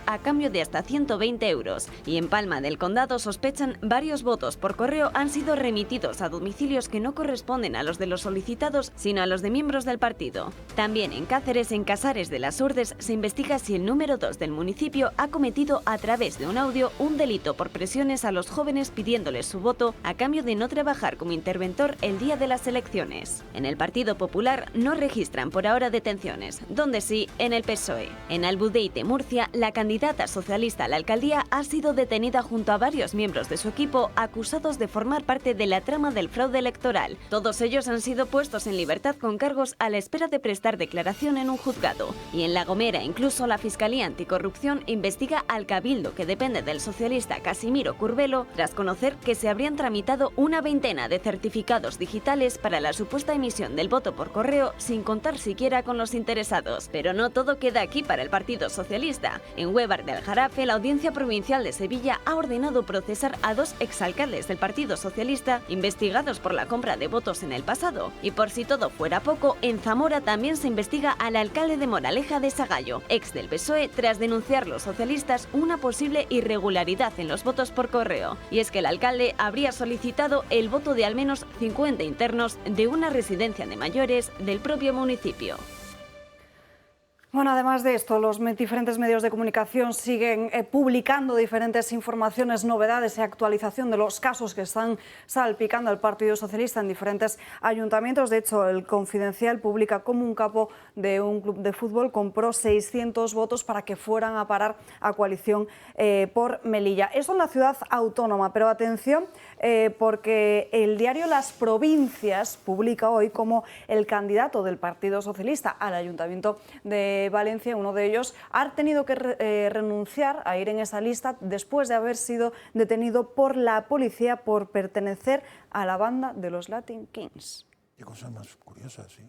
a cambio de hasta 120 euros. Y en Palma del Condado sospechan varios votos por correo han sido remitidos a domicilios que no corresponden a los de los solicitados, sino a los de miembros del partido. También en Cáceres, en Casares de las Urdes, se investiga si el número 2 del municipio ha cometido a través de un audio un delito por presiones a los jóvenes pidiéndoles su voto a cambio de no trabajar como interventor el día de las elecciones. En el Partido Popular no registran por ahora detenciones, donde sí en el PSOE. En Albudeite, Murcia, la candidata socialista a la alcaldía ha sido detenida junto a varios miembros de su equipo acusados de formar parte de la trama del fraude electoral. Todos ellos han sido puestos en libertad con cargos a la espera de prestar declaración en un juzgado. Y en La Gomera, incluso la Fiscalía Anticorrupción investiga al Cabildo, que depende del socialista Casimiro Curbelo, tras conocer que se habrían tramitado una veintena de certificados digitales para la supuesta emisión del voto por correo sin contar siquiera con los interesados. Pero no todo queda aquí para el Partido Socialista. En Huévar de Aljarafe, la Audiencia Provincial de Sevilla ha ordenado procesar a 2 exalcaldes del Partido Socialista investigados por la compra de votos en el pasado. Y por si todo fuera poco, en Zamora también se investiga al alcalde de Moraleja de Sagallo, ex del PSOE, tras denunciar los socialistas una posible irregularidad en los votos por correo. Y es que el alcalde habría solicitado el voto de al menos 50 internos de una residencia de mayores del propio municipio. Bueno, además de esto, los diferentes medios de comunicación siguen publicando diferentes informaciones, novedades y actualización de los casos que están salpicando al Partido Socialista en diferentes ayuntamientos. De hecho, el Confidencial publica cómo un capo de un club de fútbol compró 600 votos para que fueran a parar a Coalición por Melilla. Eso en la ciudad autónoma, pero atención, porque el diario Las Provincias publica hoy cómo el candidato del Partido Socialista al Ayuntamiento de Valencia, uno de ellos, ha tenido que renunciar a ir en esa lista después de haber sido detenido por la policía por pertenecer a la banda de los Latin Kings. Qué cosa más curiosa, sí.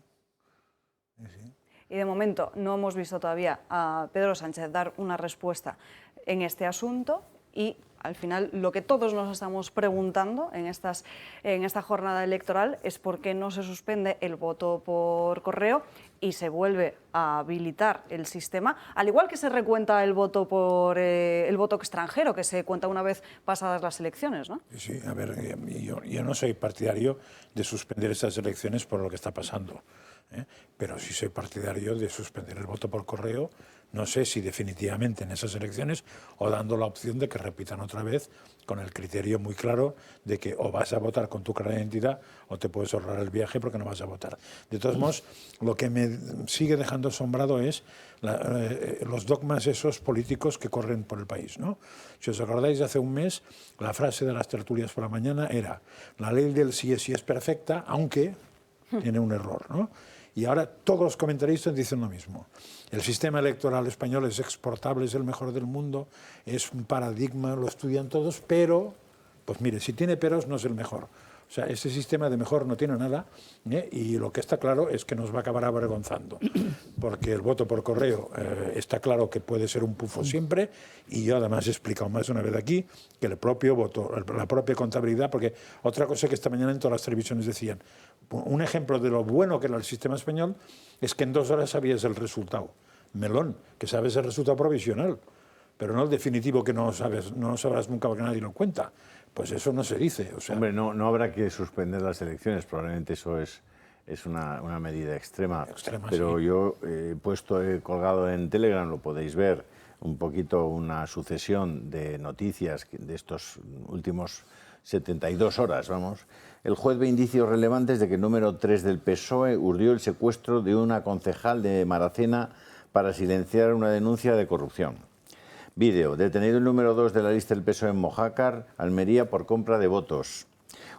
Sí. Y de momento no hemos visto todavía a Pedro Sánchez dar una respuesta en este asunto y al final lo que todos nos estamos preguntando en esta jornada electoral es por qué no se suspende el voto por correo y se vuelve a habilitar el sistema, al igual que se recuenta el voto por el voto extranjero, que se cuenta una vez pasadas las elecciones, ¿no? Sí, a ver, yo no soy partidario de suspender esas elecciones por lo que está pasando, pero sí soy partidario de suspender el voto por correo. No sé si definitivamente en esas elecciones o dando la opción de que repitan otra vez con el criterio muy claro de que o vas a votar con tu carta de identidad o te puedes ahorrar el viaje porque no vas a votar. De todos modos, lo que me sigue dejando asombrado es los dogmas esos políticos que corren por el país, ¿no? Si os acordáis, hace un mes la frase de las tertulias por la mañana era: la ley del sí es perfecta, aunque tiene un error, ¿no? Y ahora todos los comentaristas dicen lo mismo. El sistema electoral español es exportable, es el mejor del mundo, es un paradigma, lo estudian todos, pero, pues mire, si tiene peros no es el mejor. O sea, ese sistema de mejor no tiene nada, y lo que está claro es que nos va a acabar avergonzando. porque el voto por correo está claro que puede ser un pufo siempre, y yo además he explicado más de una vez aquí que el propio voto, la propia contabilidad, porque otra cosa que esta mañana en todas las televisiones decían, un ejemplo de lo bueno que era el sistema español es que en 2 horas sabías el resultado. Melón, que sabes el resultado provisional, pero no el definitivo, que no sabrás nunca porque nadie lo cuenta. Pues eso no se dice. O sea, hombre, no habrá que suspender las elecciones, probablemente eso es una medida extrema, pero sí. yo he colgado en Telegram, lo podéis ver, un poquito una sucesión de noticias de estos últimos 72 horas, vamos. El juez ve indicios relevantes de que el número 3 del PSOE urdió el secuestro de una concejal de Maracena para silenciar una denuncia de corrupción. Vídeo. Detenido el número 2 de la lista del PSOE en Mojácar, Almería, por compra de votos.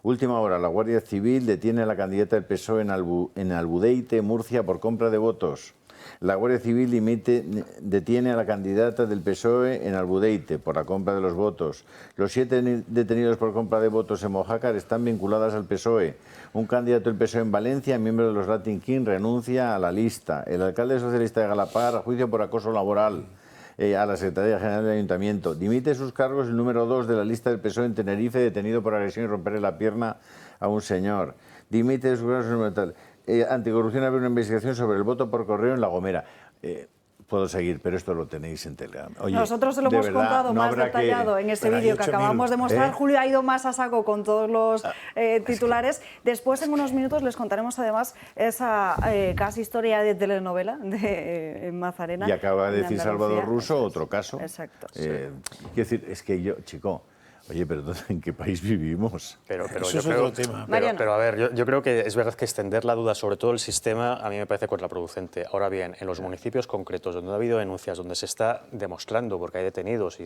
Última hora. La Guardia Civil detiene a la candidata del PSOE en Albudeite, Murcia, por compra de votos. La Guardia Civil detiene a la candidata del PSOE en Albudeite por la compra de los votos. Los 7 detenidos por compra de votos en Mojácar están vinculados al PSOE. Un candidato del PSOE en Valencia, miembro de los Latin King, renuncia a la lista. El alcalde socialista de Galapagar a juicio por acoso laboral. A la Secretaría General del Ayuntamiento. Dimite sus cargos el número 2 de la lista del PSOE en Tenerife, detenido por agresión y romperle la pierna a un señor. Dimite sus cargos el número tal. Anticorrupción abre una investigación sobre el voto por correo en La Gomera. Puedo seguir, pero esto lo tenéis en Telegram. Oye, nosotros se lo hemos contado más detallado en ese vídeo que acabamos de mostrar. Julio ha ido más a saco con todos los titulares. Después, en unos minutos, les contaremos además esa casi historia de telenovela de Mazarena. Y acaba de decir Salvador Russo, otro caso. Exacto. Quiero decir, es que yo, chico... Oye, pero ¿en qué país vivimos? Pero eso yo es creo, otro tema. Pero a ver, yo creo que es verdad que extender la duda sobre todo el sistema a mí me parece contraproducente. Ahora bien, en los municipios concretos donde ha habido denuncias, donde se está demostrando, porque hay detenidos y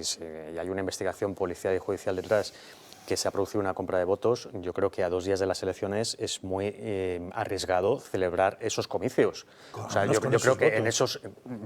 hay una investigación policial y judicial detrás, que se ha producido una compra de votos, yo creo que a 2 días de las elecciones es muy arriesgado celebrar esos comicios. O sea, yo creo que en esos,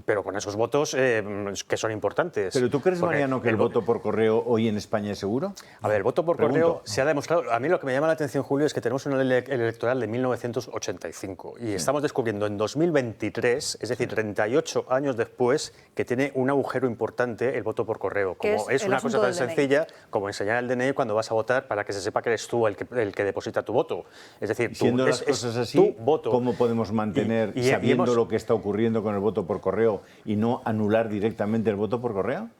pero con esos votos que son importantes. ¿Pero tú crees, Mariano, que el voto por correo hoy en España es seguro? A ver, el voto por correo se ha demostrado. A mí lo que me llama la atención, Julio, es que tenemos una ley electoral de 1985 y estamos descubriendo en 2023, es decir, 38 años después, que tiene un agujero importante el voto por correo. Como es una cosa tan sencilla como enseñar el DNI cuando vas a votar para que se sepa que eres tú el que deposita tu voto. Es decir, siendo las cosas así, ¿cómo podemos mantener, sabiendo lo que está ocurriendo con el voto por correo, y no anular directamente el voto por correo?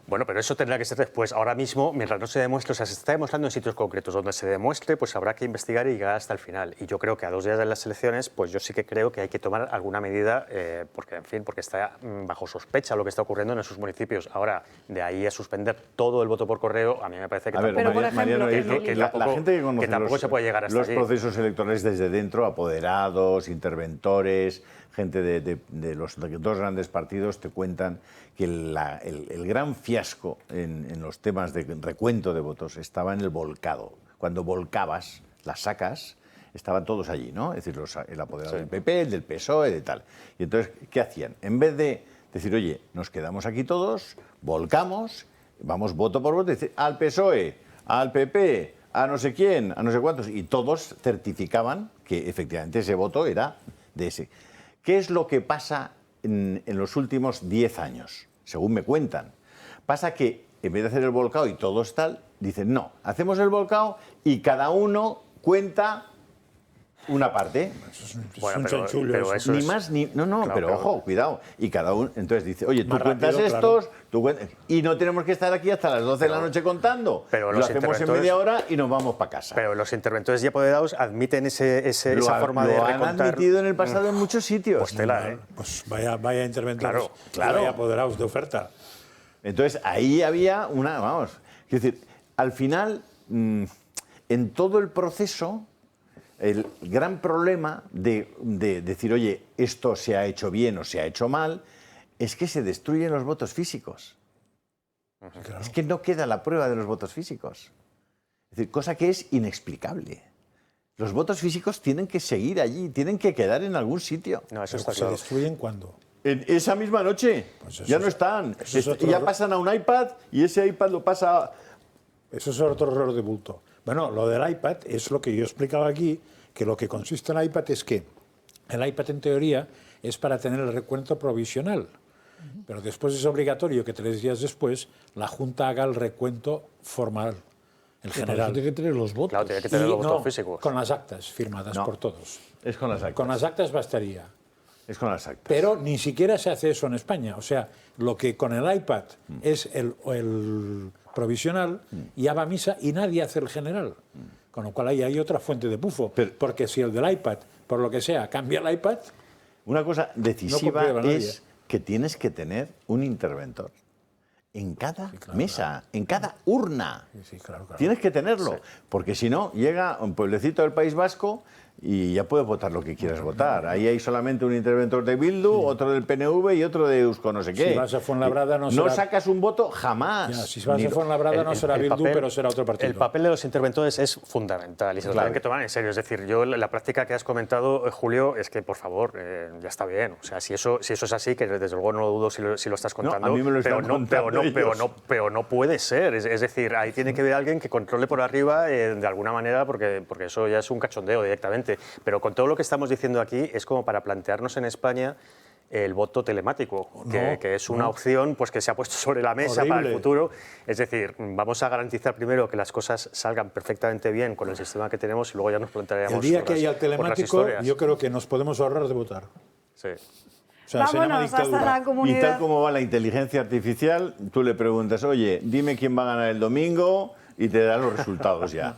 Bueno, pero eso tendrá que ser después. Ahora mismo, mientras no se demuestre, o sea, se está demostrando en sitios concretos. Donde se demuestre, pues habrá que investigar y llegar hasta el final. Y yo creo que a 2 días de las elecciones, pues yo sí que creo que hay que tomar alguna medida, porque, en fin, porque está bajo sospecha lo que está ocurriendo en esos municipios. Ahora, de ahí a suspender todo el voto por correo, a mí me parece que la gente que conoce tampoco se puede llegar hasta los procesos electorales desde dentro, apoderados, interventores, gente de los 2 grandes partidos, te cuentan que el gran fiasco en los temas de recuento de votos estaba en el volcado. Cuando volcabas, las sacas, estaban todos allí, ¿no? Es decir, el apoderado del PP, el del PSOE, de tal. Y entonces, ¿qué hacían? En vez de decir, oye, nos quedamos aquí todos, volcamos, vamos voto por voto, decir, al PSOE, al PP, a no sé quién, a no sé cuántos, y todos certificaban que efectivamente ese voto era de ese. ¿Qué es lo que pasa en los últimos 10 años? Según me cuentan. Pasa que en vez de hacer el volcado y todos tal, dicen, no, hacemos el volcado y cada uno cuenta una parte. Bueno, pero eso ni más ni... No, claro, pero ojo, cuidado. Y cada uno... Entonces dice, oye, tú cuentas estos, claro. Tú cuentas, y no tenemos que estar aquí hasta las 12 de la noche contando. Pero lo hacemos en media hora y nos vamos para casa. Pero los interventores ya apoderados admiten esa forma de recontar. Lo han admitido en el pasado en muchos sitios. Pues tela, Pues vaya interventores. Claro. Vaya apoderados de oferta. Entonces, ahí había una... Vamos, es decir, al final, en todo el proceso... El gran problema de decir, oye, esto se ha hecho bien o se ha hecho mal, es que se destruyen los votos físicos. Claro. Es que no queda la prueba de los votos físicos. Es decir, cosa que es inexplicable. Los votos físicos tienen que seguir allí, tienen que quedar en algún sitio. No, eso está claro. ¿Se destruyen cuándo? En esa misma noche. Pues ya no están. Ya pasan a un iPad y ese iPad lo pasa... Eso es otro error de bulto. Bueno, lo del iPad es lo que yo explicaba aquí, que lo que consiste en el iPad es que el iPad en teoría es para tener el recuento provisional. Pero después es obligatorio que 3 días después la Junta haga el recuento formal, el general. Tiene que tener los votos. Claro, tiene que tener los votos físicos. Con las actas firmadas por todos. Es con las actas. Con las actas bastaría. Es con las actas. Pero ni siquiera se hace eso en España. O sea, lo que con el iPad es el provisional, ya va a misa y nadie hace el general. Con lo cual ahí hay otra fuente de bufo. Porque si el del iPad, por lo que sea, cambia el iPad... Una cosa decisiva es que tienes que tener un interventor en cada mesa, en cada urna. Claro. Tienes que tenerlo, porque si no, llega un pueblecito del País Vasco y ya puedes votar lo que quieras votar. Ahí hay solamente un interventor de Bildu, otro del PNV y otro de Eusko no sé qué. Si vas a Fuenlabrada no será... No sacas un voto jamás. Ya, si vas a Fuenlabrada no será Bildu, pero será otro partido. El papel de los interventores es fundamental y se lo tienen que tomar en serio. Es decir, yo la práctica que has comentado, Julio, es que, por favor, ya está bien. O sea, si eso es así, que desde luego no lo dudo si lo estás contando, a mí me lo están contando pero no puede ser. Es decir, ahí tiene que haber alguien que controle por arriba de alguna manera, porque eso ya es un cachondeo directamente. Pero con todo lo que estamos diciendo aquí es como para plantearnos en España el voto telemático, que es una opción pues, que se ha puesto sobre la mesa para el futuro. Es decir, vamos a garantizar primero que las cosas salgan perfectamente bien con el sistema que tenemos y luego ya nos plantearemos el día que haya el telemático, yo creo que nos podemos ahorrar de votar. Sí. O sea, vámonos hasta la comunidad. Y tal como va la inteligencia artificial, tú le preguntas, oye, dime quién va a ganar el domingo y te da los resultados ya.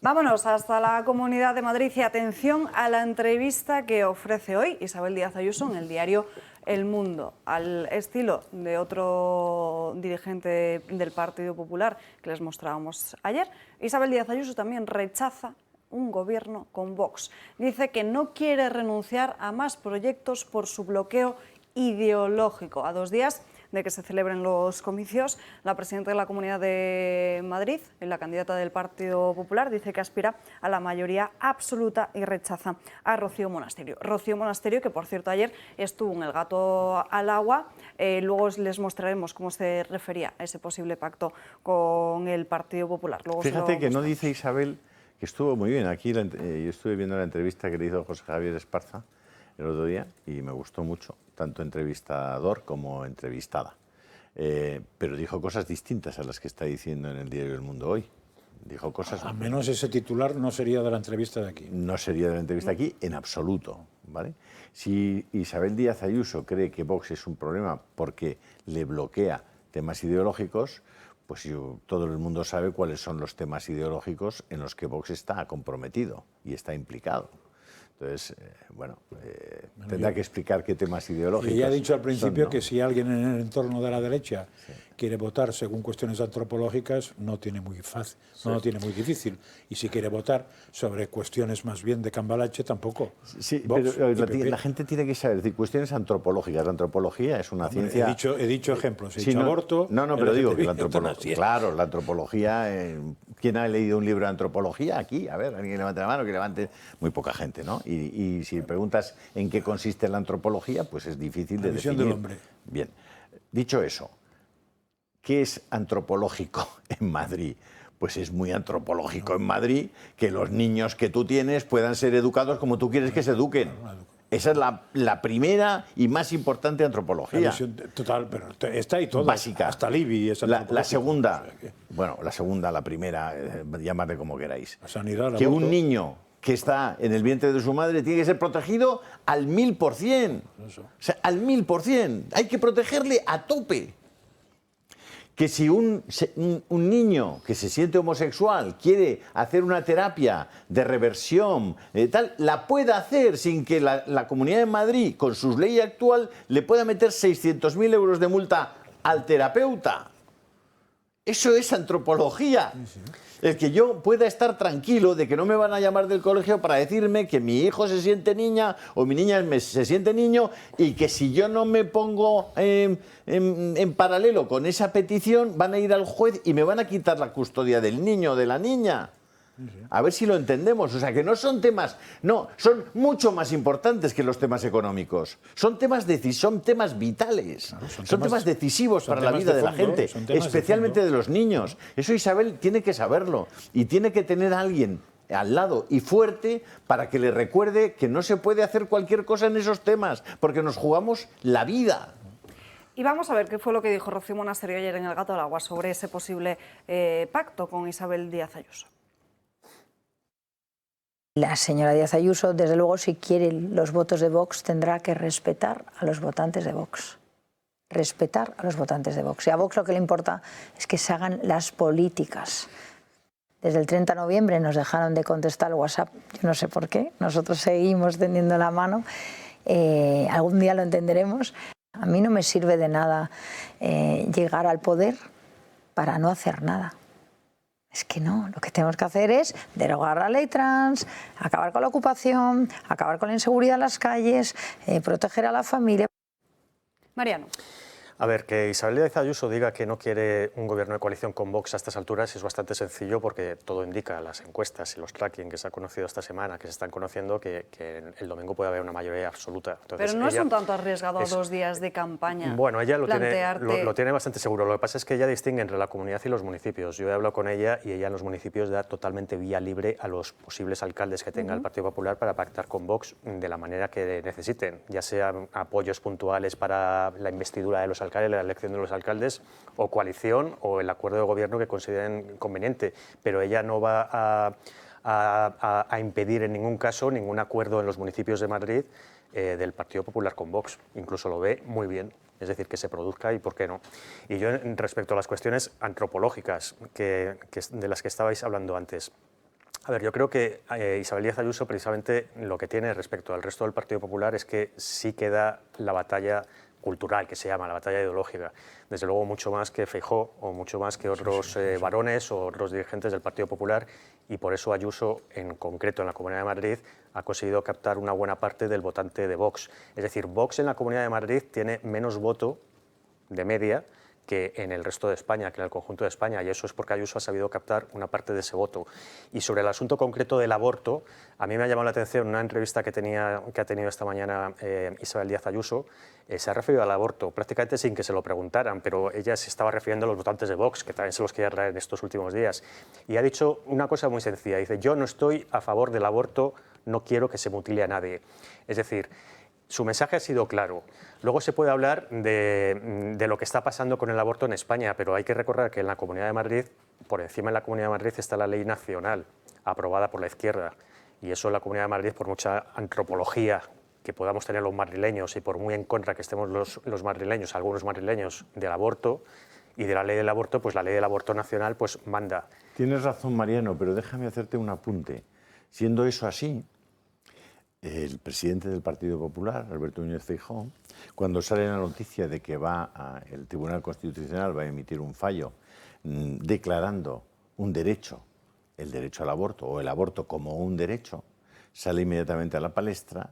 Vámonos hasta la Comunidad de Madrid y atención a la entrevista que ofrece hoy Isabel Díaz Ayuso en el diario El Mundo, al estilo de otro dirigente del Partido Popular que les mostrábamos ayer. Isabel Díaz Ayuso también rechaza un gobierno con Vox. Dice que no quiere renunciar a más proyectos por su bloqueo ideológico. A 2 días de que se celebren los comicios, la presidenta de la Comunidad de Madrid, la candidata del Partido Popular, dice que aspira a la mayoría absoluta y rechaza a Rocío Monasterio. Rocío Monasterio, que por cierto ayer estuvo en El Gato al Agua, luego les mostraremos cómo se refería a ese posible pacto con el Partido Popular. Luego fíjate que no dice Isabel, que estuvo muy bien. Aquí yo estuve viendo la entrevista que le hizo José Javier Esparza el otro día y me gustó mucho, tanto entrevistador como entrevistada. Pero dijo cosas distintas a las que está diciendo en el diario El Mundo hoy. Dijo cosas... A menos ese titular no sería de la entrevista de aquí. No sería de la entrevista aquí en absoluto, ¿vale? Si Isabel Díaz Ayuso cree que Vox es un problema porque le bloquea temas ideológicos, pues todo el mundo sabe cuáles son los temas ideológicos en los que Vox está comprometido y está implicado. Entonces, tendrá que explicar qué temas ideológicos. Y ya he dicho al principio que si alguien en el entorno de la derecha quiere votar según cuestiones antropológicas, no tiene muy fácil, no lo tiene muy difícil. Y si quiere votar sobre cuestiones más bien de cambalache, tampoco. Sí, Vox, pero la gente tiene que saber, decir, cuestiones antropológicas. La antropología es una ciencia... He dicho ejemplos, he dicho aborto... No, pero digo que la antropología... Claro, la antropología... ¿Quién ha leído un libro de antropología aquí? A ver, alguien levante la mano, que levante... Muy poca gente, ¿no? Y si preguntas en qué consiste la antropología, pues es difícil de definir. Del hombre. Bien, dicho eso, ¿qué es antropológico en Madrid? Pues es muy antropológico en Madrid que los niños que tú tienes puedan ser educados como tú quieres que se eduquen. Esa es la primera y más importante antropología. Total, pero está ahí todo. Básica. Hasta Libby es la segunda, la primera, llamadle como queráis. La sanidad, que un niño que está en el vientre de su madre tiene que ser protegido al 1000%. O sea, al 1000%. Hay que protegerle a tope. Que si un niño que se siente homosexual quiere hacer una terapia de reversión, la pueda hacer sin que la Comunidad de Madrid, con su ley actual, le pueda meter 600.000 euros de multa al terapeuta. Eso es antropología. Sí. El que yo pueda estar tranquilo de que no me van a llamar del colegio para decirme que mi hijo se siente niña o mi niña se siente niño y que si yo no me pongo en paralelo con esa petición van a ir al juez y me van a quitar la custodia del niño o de la niña. A ver si lo entendemos. O sea, que no son temas... No, son mucho más importantes que los temas económicos. Son temas vitales. Claro, son temas decisivos para la vida de la gente, especialmente de los niños. Eso Isabel tiene que saberlo. Y tiene que tener a alguien al lado y fuerte para que le recuerde que no se puede hacer cualquier cosa en esos temas, porque nos jugamos la vida. Y vamos a ver qué fue lo que dijo Rocío Monasterio ayer en El Gato al Agua sobre ese posible pacto con Isabel Díaz Ayuso. La señora Díaz Ayuso, desde luego, si quiere los votos de Vox, tendrá que respetar a los votantes de Vox. Respetar a los votantes de Vox. Y a Vox lo que le importa es que se hagan las políticas. Desde el 30 de noviembre nos dejaron de contestar el WhatsApp, yo no sé por qué, nosotros seguimos tendiendo la mano, algún día lo entenderemos. A mí no me sirve de nada llegar al poder para no hacer nada. Es que no, lo que tenemos que hacer es derogar la ley trans, acabar con la ocupación, acabar con la inseguridad en las calles, proteger a la familia. Mariano. A ver, que Isabel Díaz Ayuso diga que no quiere un gobierno de coalición con Vox a estas alturas es bastante sencillo porque todo indica, las encuestas y los tracking que se ha conocido esta semana, que se están conociendo, que el domingo puede haber una mayoría absoluta. Entonces, pero no es un tanto arriesgado a 2 días de campaña. Bueno, ella lo tiene bastante seguro. Lo que pasa es que ella distingue entre la comunidad y los municipios. Yo he hablado con ella y ella en los municipios da totalmente vía libre a los posibles alcaldes que tenga el Partido Popular para pactar con Vox de la manera que necesiten, ya sean apoyos puntuales para la investidura de los alcaldes, la elección de los alcaldes, o coalición, o el acuerdo de gobierno que consideren conveniente, pero ella no va a impedir en ningún caso ningún acuerdo en los municipios de Madrid del Partido Popular con Vox. Incluso lo ve muy bien, es decir, que se produzca y por qué no. Y yo, respecto a las cuestiones antropológicas de las que estabais hablando antes, a ver, yo creo que Isabel Díaz Ayuso precisamente lo que tiene respecto al resto del Partido Popular es que sí queda la batalla cultural, que se llama la batalla ideológica, desde luego mucho más que Feijóo o mucho más que otros varones o otros dirigentes del Partido Popular, y por eso Ayuso, en concreto en la Comunidad de Madrid, ha conseguido captar una buena parte del votante de Vox. Es decir, Vox en la Comunidad de Madrid tiene menos voto de media que en el resto de España, que en el conjunto de España, y eso es porque Ayuso ha sabido captar una parte de ese voto. Y sobre el asunto concreto del aborto, a mí me ha llamado la atención una entrevista que ha tenido esta mañana Isabel Díaz Ayuso. Se ha referido al aborto prácticamente sin que se lo preguntaran, pero ella se estaba refiriendo a los votantes de Vox, que también se los quería traer en estos últimos días. Y ha dicho una cosa muy sencilla, dice: yo no estoy a favor del aborto, no quiero que se mutile a nadie. Es decir, su mensaje ha sido claro. Luego se puede hablar de lo que está pasando con el aborto en España, pero hay que recordar que en la Comunidad de Madrid, por encima de la Comunidad de Madrid, está la ley nacional, aprobada por la izquierda. Y eso en la Comunidad de Madrid, por mucha antropología que podamos tener los madrileños y por muy en contra que estemos los madrileños, algunos madrileños, del aborto y de la ley del aborto, pues la ley del aborto nacional pues manda. Tienes razón, Mariano, pero déjame hacerte un apunte. Siendo eso así, el presidente del Partido Popular, Alberto Núñez Feijóo, cuando sale la noticia de que el Tribunal Constitucional va a emitir un fallo declarando un derecho, el derecho al aborto o el aborto como un derecho, sale inmediatamente a la palestra,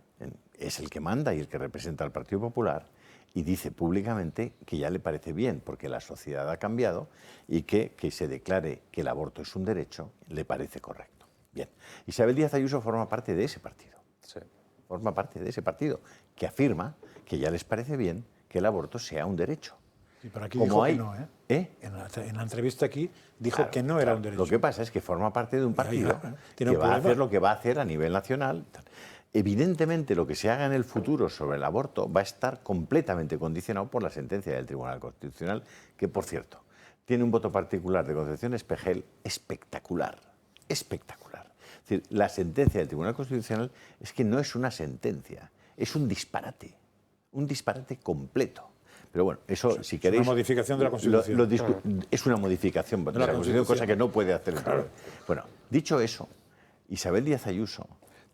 es el que manda y el que representa al Partido Popular, y dice públicamente que ya le parece bien porque la sociedad ha cambiado y que se declare que el aborto es un derecho le parece correcto. Bien, Isabel Díaz Ayuso forma parte de ese partido. Sí. Forma parte de ese partido que afirma que ya les parece bien que el aborto sea un derecho. Sí, pero aquí dijo que no, ¿eh? En la entrevista aquí dijo que no era un derecho. Lo que pasa es que forma parte de un partido que va a hacer lo que va a hacer a nivel nacional. Evidentemente, lo que se haga en el futuro sobre el aborto va a estar completamente condicionado por la sentencia del Tribunal Constitucional, que, por cierto, tiene un voto particular de Concepción Espejel espectacular, espectacular. Es decir, la sentencia del Tribunal Constitucional es que no es una sentencia, es un disparate completo. Pero bueno, eso, si queréis... Es una modificación de la Constitución. Es una modificación de la Constitución, cosa que no puede hacer el Tribunal. Bueno, dicho eso, Isabel Díaz Ayuso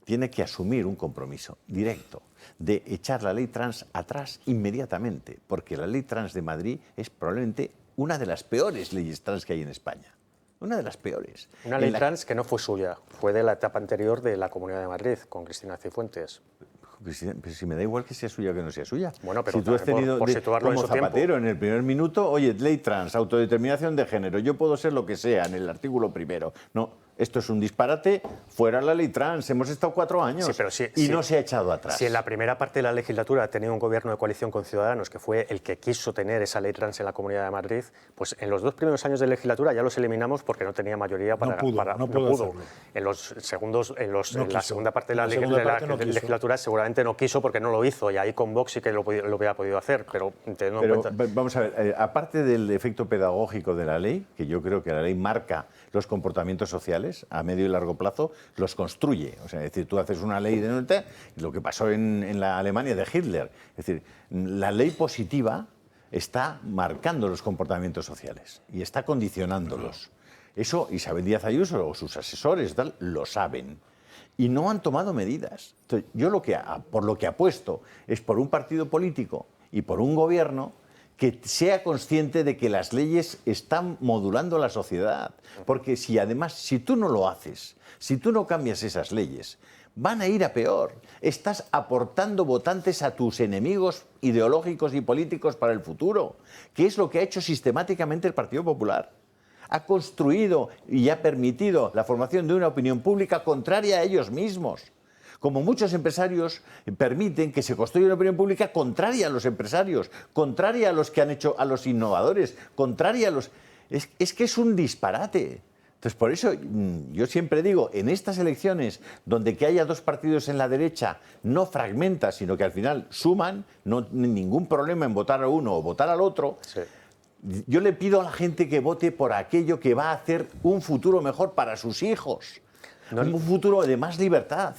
tiene que asumir un compromiso directo de echar la ley trans atrás inmediatamente, porque la ley trans de Madrid es probablemente una de las peores leyes trans que hay en España. Una de las peores. Una ley trans que no fue suya, fue de la etapa anterior de la Comunidad de Madrid, con Cristina Cifuentes. Pero si me da igual que sea suya o que no sea suya. Bueno, pero si tú has tenido por situarlo como en su Zapatero tiempo. En el primer minuto, oye, ley trans, autodeterminación de género, yo puedo ser lo que sea en el artículo primero. No, esto es un disparate, fuera la ley trans, hemos estado 4 años y no se ha echado atrás. Si en la primera parte de la legislatura ha tenido un gobierno de coalición con Ciudadanos, que fue el que quiso tener esa ley trans en la Comunidad de Madrid, pues en los 2 primeros años de legislatura ya los eliminamos porque no tenía mayoría para... No pudo. En la segunda parte de la legislatura seguramente no quiso porque no lo hizo, y ahí con Vox sí que lo hubiera podido hacer, pero teniendo en cuenta... Vamos a ver, aparte del efecto pedagógico de la ley, que yo creo que la ley marca los comportamientos sociales a medio y largo plazo, los construye. O sea, es decir, tú haces una ley de lo que pasó en la Alemania de Hitler. Es decir, la ley positiva está marcando los comportamientos sociales y está condicionándolos. Eso Isabel Díaz Ayuso o sus asesores tal, lo saben. Y no han tomado medidas. Entonces, yo por lo que apuesto es por un partido político y por un gobierno que sea consciente de que las leyes están modulando la sociedad. Porque si tú no lo haces, si tú no cambias esas leyes, van a ir a peor. Estás aportando votantes a tus enemigos ideológicos y políticos para el futuro, que es lo que ha hecho sistemáticamente el Partido Popular. Ha construido y ha permitido la formación de una opinión pública contraria a ellos mismos. Como muchos empresarios permiten que se construya una opinión pública contraria a los empresarios, contraria a los que han hecho, a los innovadores, contraria a los... Es que es un disparate. Entonces, por eso yo siempre digo, en estas elecciones, donde que haya 2 partidos en la derecha no fragmenta, sino que al final suman, no ningún problema en votar a uno o votar al otro, sí. Yo le pido a la gente que vote por aquello que va a hacer un futuro mejor para sus hijos, un futuro de más libertad.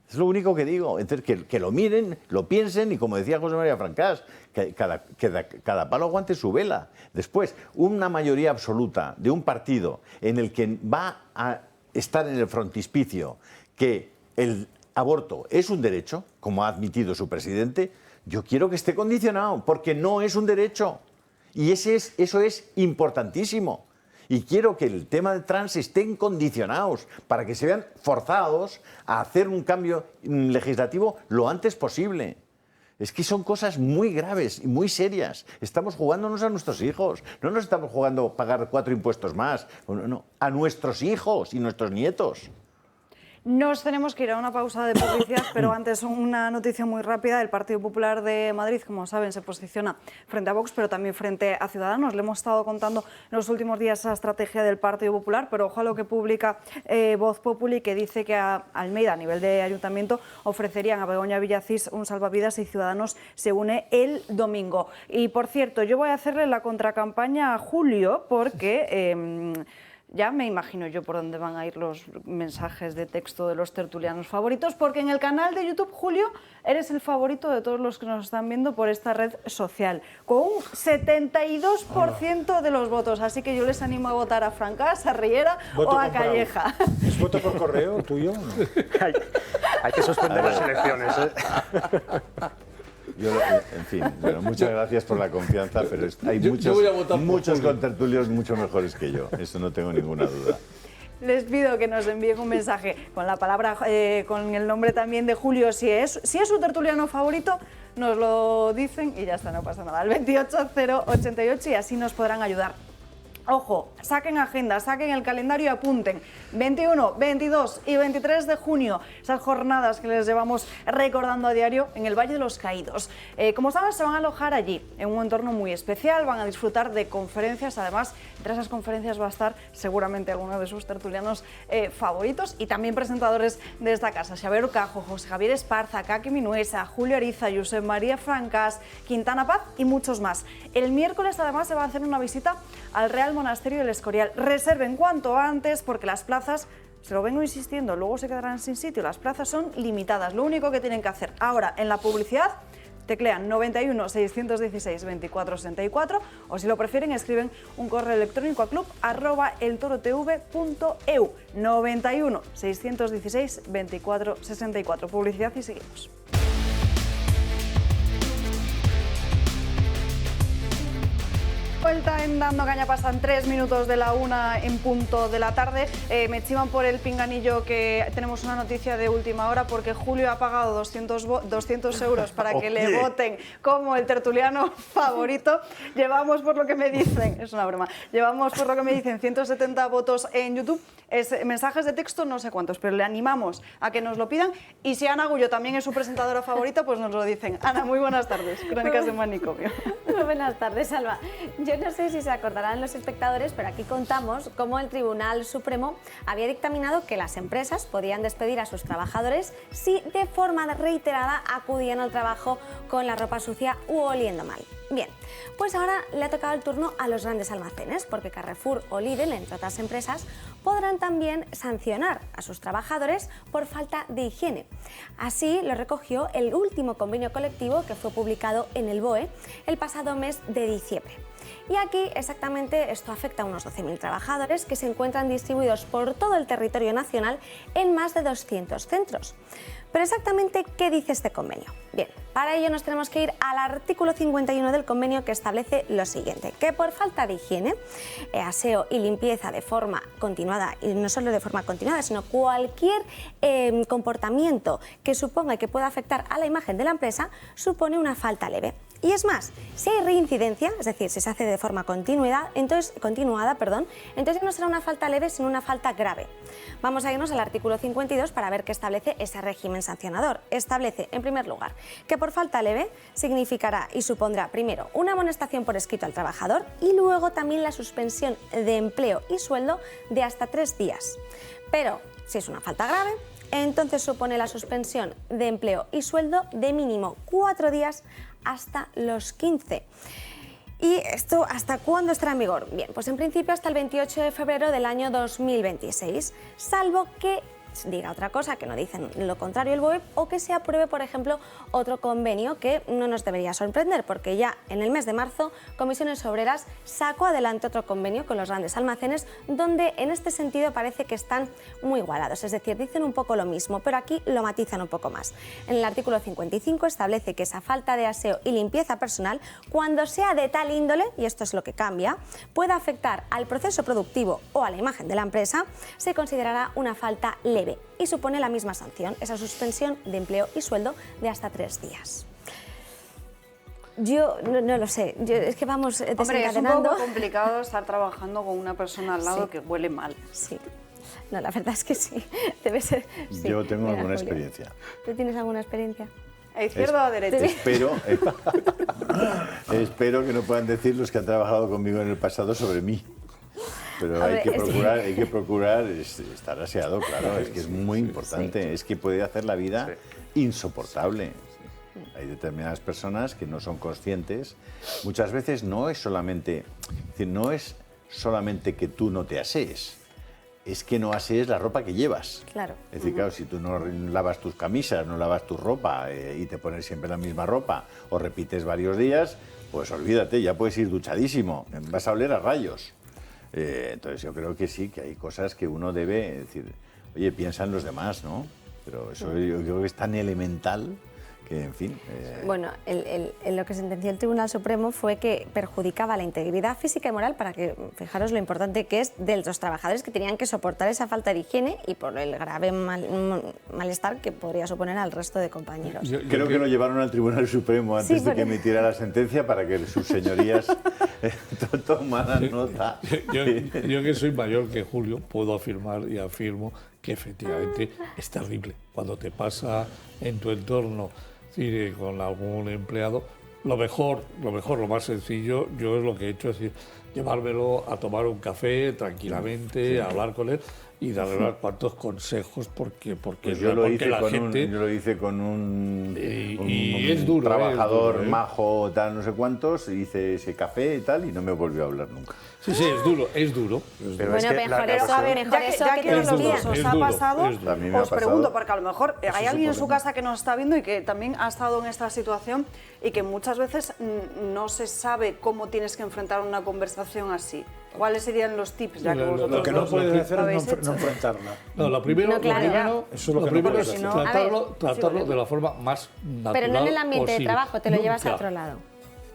Es lo único que digo. Entonces, que lo miren, lo piensen y, como decía José María Francás, que cada palo aguante su vela. Después, una mayoría absoluta de un partido en el que va a estar en el frontispicio que el aborto es un derecho, como ha admitido su presidente, yo quiero que esté condicionado, porque no es un derecho. Y eso es importantísimo. Y quiero que el tema de trans estén condicionados para que se vean forzados a hacer un cambio legislativo lo antes posible. Es que son cosas muy graves y muy serias. Estamos jugándonos a nuestros hijos. No nos estamos jugando a pagar 4 impuestos más. No, a nuestros hijos y nuestros nietos. Nos tenemos que ir a una pausa de publicidad, pero antes una noticia muy rápida. El Partido Popular de Madrid, como saben, se posiciona frente a Vox, pero también frente a Ciudadanos. Le hemos estado contando en los últimos días esa estrategia del Partido Popular, pero ojo a lo que publica Voz Populi, que dice que a Almeida, a nivel de ayuntamiento, ofrecerían a Begoña Villacís un salvavidas si Ciudadanos se une el domingo. Y, por cierto, yo voy a hacerle la contracampaña a Julio, porque... ya me imagino yo por dónde van a ir los mensajes de texto de los tertulianos favoritos, porque en el canal de YouTube, Julio, eres el favorito de todos los que nos están viendo por esta red social, con un 72% de los votos. Así que yo les animo a votar a Francás, a Riera o a Calleja. ¿Es voto por correo tuyo? Hay que suspender las elecciones. En fin, bueno, muchas gracias por la confianza, pero hay muchos contertulios mucho mejores que yo, eso no tengo ninguna duda. Les pido que nos envíen un mensaje con la palabra, con el nombre también de Julio, si es su tertuliano favorito, nos lo dicen y ya está, no pasa nada, al 28088, y así nos podrán ayudar. Ojo, saquen agenda, saquen el calendario y apunten. 21, 22 y 23 de junio, esas jornadas que les llevamos recordando a diario en el Valle de los Caídos. Como saben, se van a alojar allí, en un entorno muy especial, van a disfrutar de conferencias. Además, entre esas conferencias va a estar seguramente alguno de sus tertulianos favoritos y también presentadores de esta casa. Xavier Cajo, José Javier Esparza, Kaki Minuesa, Julio Ariza, Josep María Francás, Quintana Paz y muchos más. El miércoles, además, se va a hacer una visita al Real Monasterio del Escorial. Reserven cuanto antes, porque las plazas, se lo vengo insistiendo, luego se quedarán sin sitio. Las plazas son limitadas. Lo único que tienen que hacer ahora en la publicidad, teclean 91 616 24 64, o si lo prefieren escriben un correo electrónico a club@eltorotv.eu. 91 616 24 64. Publicidad y seguimos. Vuelta en Dando Caña, pasan 3 minutos de la 1 en punto de la tarde. Me chivan por el pinganillo que tenemos una noticia de última hora porque Julio ha pagado 200 euros para que le voten como el tertuliano favorito. Llevamos, por lo que me dicen, es una broma, llevamos por lo que me dicen 170 votos en YouTube. Mensajes de texto no sé cuántos, pero le animamos a que nos lo pidan. Y si Ana Gullo también es su presentadora favorita, pues nos lo dicen. Ana, muy buenas tardes. Crónicas de Manicomio. Muy buenas tardes, Alba. Yo no sé si se acordarán los espectadores, pero aquí contamos cómo el Tribunal Supremo había dictaminado que las empresas podían despedir a sus trabajadores si de forma reiterada acudían al trabajo con la ropa sucia u oliendo mal. Bien, pues ahora le ha tocado el turno a los grandes almacenes, porque Carrefour o Lidl, entre otras empresas, podrán también sancionar a sus trabajadores por falta de higiene. Así lo recogió el último convenio colectivo que fue publicado en el BOE el pasado mes de diciembre. Y aquí exactamente esto afecta a unos 12.000 trabajadores que se encuentran distribuidos por todo el territorio nacional en más de 200 centros. Pero exactamente, ¿qué dice este convenio? Bien, para ello nos tenemos que ir al artículo 51 del convenio, que establece lo siguiente: que por falta de higiene, aseo y limpieza de forma continuada, y no solo de forma continuada, sino cualquier comportamiento que suponga y que pueda afectar a la imagen de la empresa, supone una falta leve. Y es más, si hay reincidencia, es decir, si se hace de forma continuada, entonces ya no será una falta leve, sino una falta grave. Vamos a irnos al artículo 52 para ver qué establece ese régimen sancionador. Establece, en primer lugar, que por falta leve significará y supondrá, primero, una amonestación por escrito al trabajador y luego también la suspensión de empleo y sueldo de hasta 3 días. Pero, si es una falta grave, entonces supone la suspensión de empleo y sueldo de mínimo 4 días hasta los 15. ¿Y esto hasta cuándo estará en vigor? Bien, pues en principio hasta el 28 de febrero del año 2026, salvo que diga otra cosa, que no dicen lo contrario el BOE, o que se apruebe, por ejemplo, otro convenio que no nos debería sorprender, porque ya en el mes de marzo Comisiones Obreras sacó adelante otro convenio con los grandes almacenes, donde en este sentido parece que están muy igualados, es decir, dicen un poco lo mismo, pero aquí lo matizan un poco más. En el artículo 55 establece que esa falta de aseo y limpieza personal, cuando sea de tal índole, y esto es lo que cambia, pueda afectar al proceso productivo o a la imagen de la empresa, se considerará una falta leve y supone la misma sanción, esa suspensión de empleo y sueldo de hasta 3 días. Yo no lo sé, es que vamos desencadenando. Hombre, es un poco complicado estar trabajando con una persona al lado que huele mal. Sí, no, la verdad es que sí, debe ser. Sí. Yo tengo Mira, alguna Julio, experiencia. ¿Tú tienes alguna experiencia? ¿A izquierda o a derecha? Espero que no puedan decir los que han trabajado conmigo en el pasado sobre mí. Pero hay que procurar estar aseado, claro, es que es muy importante, es que puede hacer la vida insoportable. Hay determinadas personas que no son conscientes. Muchas veces no es solamente que tú no te asees, es que no asees la ropa que llevas. Claro. Es decir, claro, si tú no lavas tus camisas, no lavas tu ropa y te pones siempre la misma ropa o repites varios días, pues olvídate, ya puedes ir duchadísimo, vas a oler a rayos. Entonces yo creo que sí, que hay cosas que uno debe decir, oye, piensa en los demás, ¿no? Pero eso yo creo que es tan elemental que, en fin... Bueno, lo que sentenció el Tribunal Supremo fue que perjudicaba la integridad física y moral, para que, fijaros lo importante que es, de los trabajadores que tenían que soportar esa falta de higiene y por el grave malestar que podría suponer al resto de compañeros. Creo que lo llevaron al Tribunal Supremo antes de que emitiera la sentencia para que sus señorías tomaran nota. Yo que soy mayor que Julio, puedo afirmar y afirmo que efectivamente es terrible. Cuando te pasa en tu entorno con algún empleado, lo mejor, lo más sencillo, yo es lo que he hecho, es decir, llevármelo a tomar un café tranquilamente, a hablar con él y darle unos cuantos consejos porque yo lo hice con un es duro, trabajador es duro, majo, tal, no sé cuántos, hice ese café y tal y no me volvió a hablar nunca. Sí, es duro. Pero bueno, mejor eso que todos los días os ha pasado, os pregunto, porque a lo mejor hay alguien en su casa que nos está viendo y que también ha estado en esta situación y que muchas veces no se sabe cómo tienes que enfrentar una conversación así. ¿Cuáles serían los tips? Ya que vosotros lo que no puedes hacer es no enfrentarla. No, lo primero es tratarlo de la forma más natural. Pero no en el ambiente posible. de trabajo, te lo llevas a otro lado.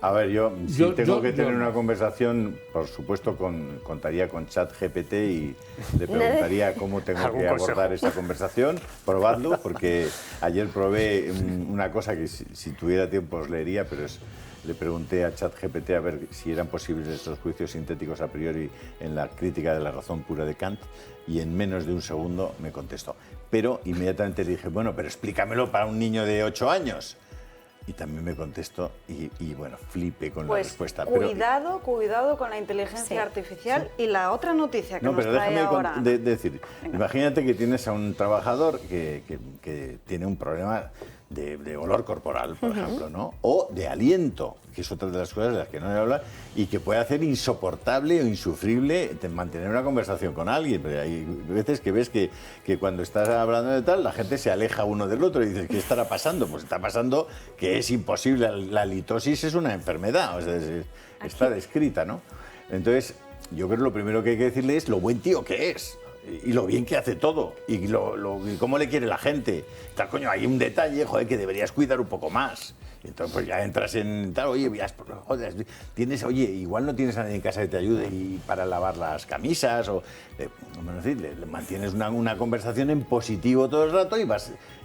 A ver, yo si tengo que tener una conversación, por supuesto, contaría con ChatGPT y le preguntaría cómo tengo que abordar esa conversación. Probadlo, porque ayer probé una cosa que si tuviera tiempo os leería, pero le pregunté a ChatGPT a ver si eran posibles estos juicios sintéticos a priori en la crítica de la razón pura de Kant, y en menos de un segundo me contestó. Pero inmediatamente le dije, bueno, pero explícamelo para un niño de 8 años. Y también me contestó y bueno, flipé con la respuesta. Cuidado con la inteligencia artificial. Y la otra noticia que nos trae ahora. Pero déjame decir, imagínate que tienes a un trabajador que tiene un problema de olor corporal, por ejemplo, ¿no? O de aliento, que es otra de las cosas de las que no se habla, y que puede hacer insoportable o insufrible mantener una conversación con alguien. Pero hay veces que ves que cuando estás hablando de tal, la gente se aleja uno del otro y dices, ¿qué estará pasando? Pues está pasando que es imposible. La halitosis es una enfermedad, o sea, está descrita, ¿no? Entonces, yo creo que lo primero que hay que decirle es lo buen tío que es. Y lo bien que hace todo, y cómo le quiere la gente. Tal, coño, hay un detalle, joder, que deberías cuidar un poco más. Y entonces pues ya entras en tal, oye, joder, igual no tienes a nadie en casa que te ayude para lavar las camisas, o le mantienes una conversación en positivo todo el rato, y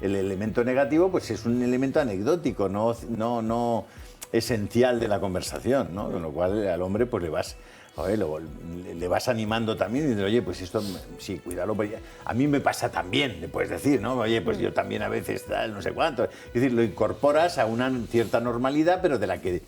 el elemento negativo pues es un elemento anecdótico, no esencial de la conversación, ¿no? Con lo cual al hombre pues le vas animando también y dices, oye, pues esto, sí, cuídalo, a mí me pasa también, le puedes decir, ¿no? Oye, pues yo también a veces tal, no sé cuánto. Es decir, lo incorporas a una cierta normalidad, pero de la que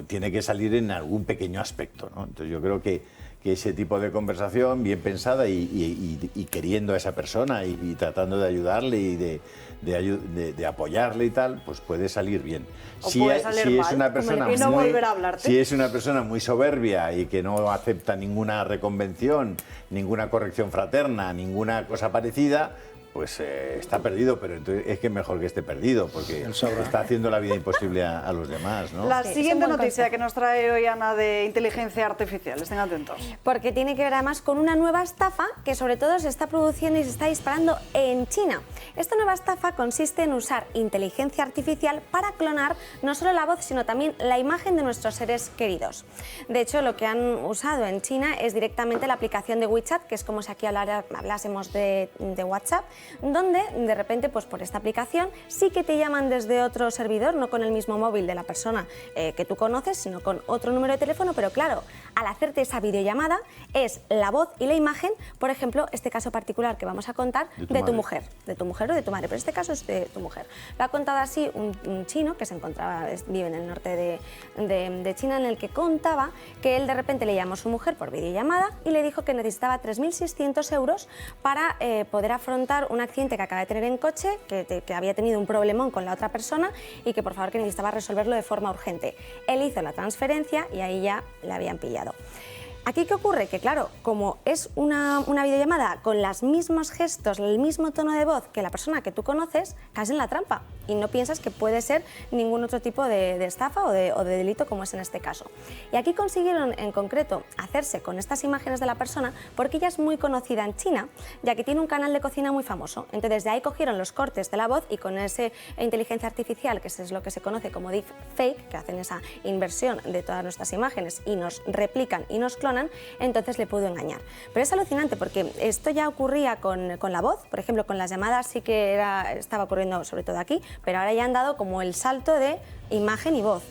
tiene que salir en algún pequeño aspecto, ¿no? Entonces yo creo que ese tipo de conversación bien pensada y queriendo a esa persona y tratando de ayudarle y de apoyarle y tal, pues puede salir bien. Si es una persona muy soberbia y que no acepta ninguna reconvención, ninguna corrección fraterna, ninguna cosa parecida, pues está perdido, pero entonces es que mejor que esté perdido, porque está haciendo la vida imposible a los demás, ¿no? La siguiente noticia que nos trae hoy Ana de inteligencia artificial, estén atentos. Porque tiene que ver además con una nueva estafa que sobre todo se está produciendo y se está disparando en China. Esta nueva estafa consiste en usar inteligencia artificial para clonar no solo la voz, sino también la imagen de nuestros seres queridos. De hecho, lo que han usado en China es directamente la aplicación de WeChat, que es como si aquí hablásemos de WhatsApp, donde de repente pues por esta aplicación sí que te llaman desde otro servidor, no con el mismo móvil de la persona que tú conoces, sino con otro número de teléfono, pero claro, al hacerte esa videollamada es la voz y la imagen, por ejemplo, este caso particular que vamos a contar de tu mujer o de tu madre, pero este caso es de tu mujer. Lo ha contado así un chino que vive en el norte de China, en el que contaba que él de repente le llamó a su mujer por videollamada y le dijo que necesitaba 3.600 euros para poder afrontar un accidente que acaba de tener en coche, que había tenido un problemón con la otra persona y que por favor que necesitaba resolverlo de forma urgente. Él hizo la transferencia y ahí ya la habían pillado. Aquí, ¿qué ocurre? Que claro, como es una videollamada con los mismos gestos, el mismo tono de voz que la persona que tú conoces, caes en la trampa y no piensas que puede ser ningún otro tipo de estafa o de delito como es en este caso. Y aquí consiguieron en concreto hacerse con estas imágenes de la persona porque ella es muy conocida en China, ya que tiene un canal de cocina muy famoso. Entonces de ahí cogieron los cortes de la voz y con esa inteligencia artificial, que es lo que se conoce como deepfake, que hacen esa inversión de todas nuestras imágenes y nos replican y nos clonan, entonces le puedo engañar. Pero es alucinante porque esto ya ocurría con la voz, por ejemplo, con las llamadas sí que estaba ocurriendo sobre todo aquí, pero ahora ya han dado como el salto de imagen y voz.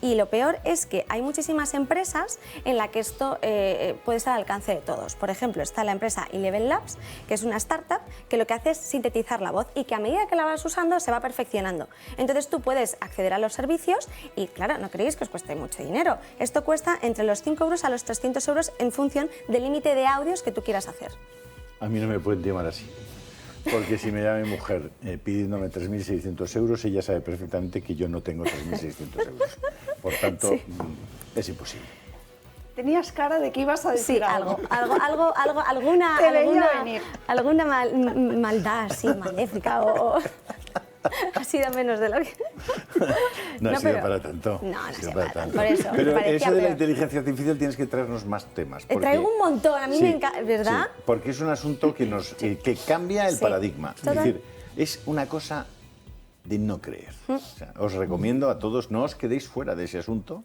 Y lo peor es que hay muchísimas empresas en las que esto puede estar al alcance de todos. Por ejemplo, está la empresa Eleven Labs, que es una startup que lo que hace es sintetizar la voz y que a medida que la vas usando se va perfeccionando. Entonces tú puedes acceder a los servicios y, claro, no creéis que os cueste mucho dinero. Esto cuesta entre los 5 euros a los 300 euros en función del límite de audios que tú quieras hacer. A mí no me pueden llamar así. Porque si me llama mi mujer pidiéndome 3.600 euros, ella sabe perfectamente que yo no tengo 3.600 euros. Por tanto, sí, es imposible. Tenías cara de que ibas a decir alguna maldad así maléfica o ha sido menos de lo que... No ha sido para tanto. No ha sido para tanto. Por eso, pero eso de la inteligencia artificial tienes que traernos más temas. Traigo un montón, a mí me encanta, ¿verdad? Sí, porque es un asunto que cambia el paradigma. Es decir, es una cosa de no creer. O sea, os recomiendo a todos, no os quedéis fuera de ese asunto,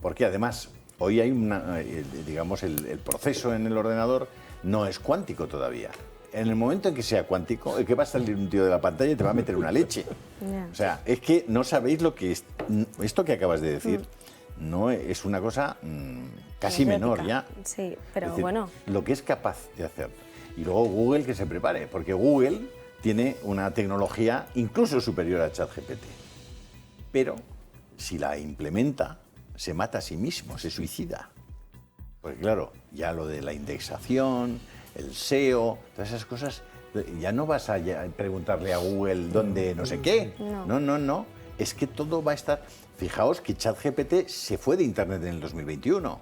porque además hoy hay digamos, el proceso en el ordenador no es cuántico todavía. En el momento en que sea cuántico, el que va a salir un tío de la pantalla y te va a meter una leche. O sea, es que no sabéis lo que es. Esto que acabas de decir no es una cosa casi menor ya. Sí, pero Es decir, bueno. lo que es capaz de hacer. Y luego Google que se prepare, porque Google tiene una tecnología incluso superior a ChatGPT. Pero si la implementa, se mata a sí mismo, se suicida. Porque claro, ya lo de la indexación, el SEO, todas esas cosas, ya no vas a preguntarle a Google dónde no sé qué. No. Es que todo va a estar... Fijaos que ChatGPT se fue de Internet en el 2021.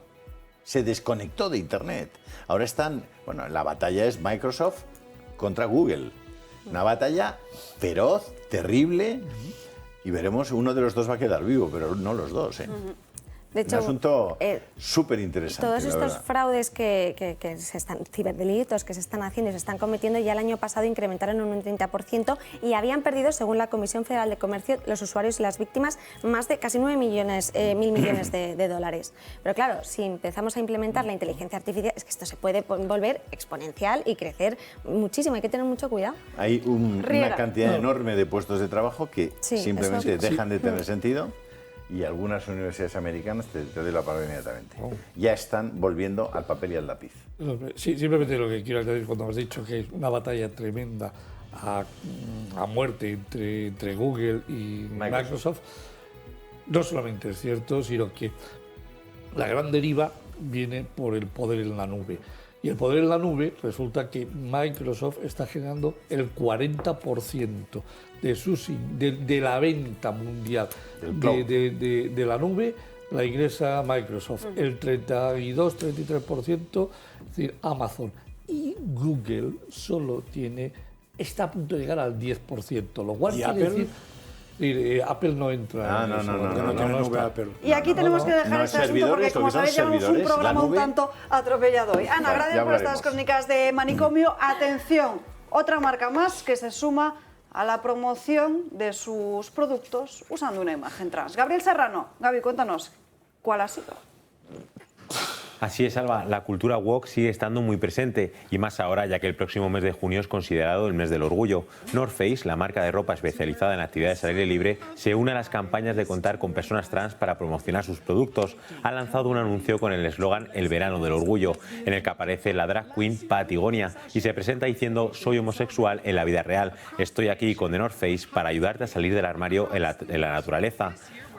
Se desconectó de Internet. Ahora la batalla es Microsoft contra Google. Una batalla feroz, terrible, y veremos, uno de los dos va a quedar vivo, pero no los dos, ¿eh? De hecho, un asunto súper interesante. todos estos fraudes que se están, ciberdelitos que se están haciendo y se están cometiendo, ya el año pasado incrementaron un 30% y habían perdido, según la Comisión Federal de Comercio, los usuarios y las víctimas más de casi 9 millones, mil millones de dólares. Pero claro, si empezamos a implementar la inteligencia artificial, es que esto se puede volver exponencial y crecer muchísimo. Hay que tener mucho cuidado. Hay una cantidad enorme de puestos de trabajo que simplemente dejan de tener sentido. Y algunas universidades americanas, te doy la palabra inmediatamente, ya están volviendo al papel y al lápiz. Sí, simplemente lo que quiero decir cuando has dicho que es una batalla tremenda a muerte entre Google y Microsoft, no solamente es cierto, sino que la gran deriva viene por el poder en la nube. Y el poder en la nube resulta que Microsoft está generando el 40% de la venta mundial de la nube, la ingresa Microsoft, el 32-33%, es decir, Amazon. Y Google solo está a punto de llegar al 10%, lo cual quiere decir... Apple no entra. Y aquí tenemos que dejar este asunto porque, como sabéis, llevamos un programa un tanto atropellado hoy. Ana, gracias por estas crónicas de Manicomio. Atención, otra marca más que se suma a la promoción de sus productos usando una imagen trans. Gabriel Serrano, Gaby, cuéntanos, ¿cuál ha sido? Así es, Alba, la cultura woke sigue estando muy presente y más ahora ya que el próximo mes de junio es considerado el mes del orgullo. North Face, la marca de ropa especializada en actividades al aire libre, se une a las campañas de contar con personas trans para promocionar sus productos. Ha lanzado un anuncio con el eslogan El verano del orgullo, en el que aparece la drag queen Patagonia y se presenta diciendo: soy homosexual en la vida real, estoy aquí con The North Face para ayudarte a salir del armario en la naturaleza.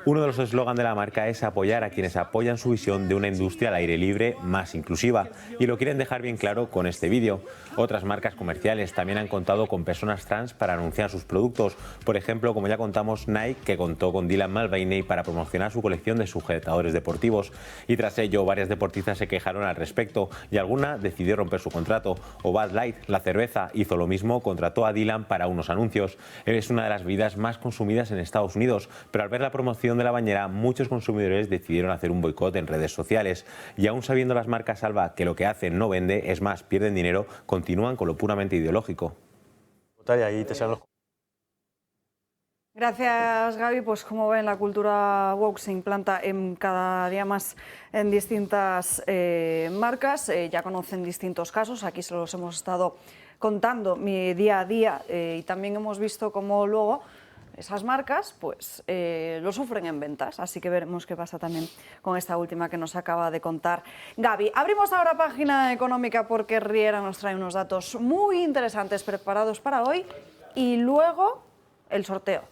Uno de los eslogans de la marca es apoyar a quienes apoyan su visión de una industria al aire libre más inclusiva, y lo quieren dejar bien claro con este vídeo. Otras marcas comerciales también han contado con personas trans para anunciar sus productos. Por ejemplo, como ya contamos, Nike, que contó con Dylan Mulvaney para promocionar su colección de sujetadores deportivos. Y tras ello, varias deportistas se quejaron al respecto y alguna decidió romper su contrato. O Bud Light, la cerveza, hizo lo mismo, contrató a Dylan para unos anuncios. Es una de las bebidas más consumidas en Estados Unidos, pero al ver la promoción de la bañera, muchos consumidores decidieron hacer un boicot en redes sociales. Y aún sabiendo las marcas, Alba, que lo que hacen no vende, es más, pierden dinero, continúan con lo puramente ideológico. Gracias, Gaby. Pues como ven, la cultura woke se implanta cada día más en distintas marcas. Ya conocen distintos casos, aquí se los hemos estado contando mi día a día y también hemos visto cómo luego esas marcas pues lo sufren en ventas, así que veremos qué pasa también con esta última que nos acaba de contar Gaby. Abrimos ahora página económica porque Riera nos trae unos datos muy interesantes preparados para hoy y luego el sorteo.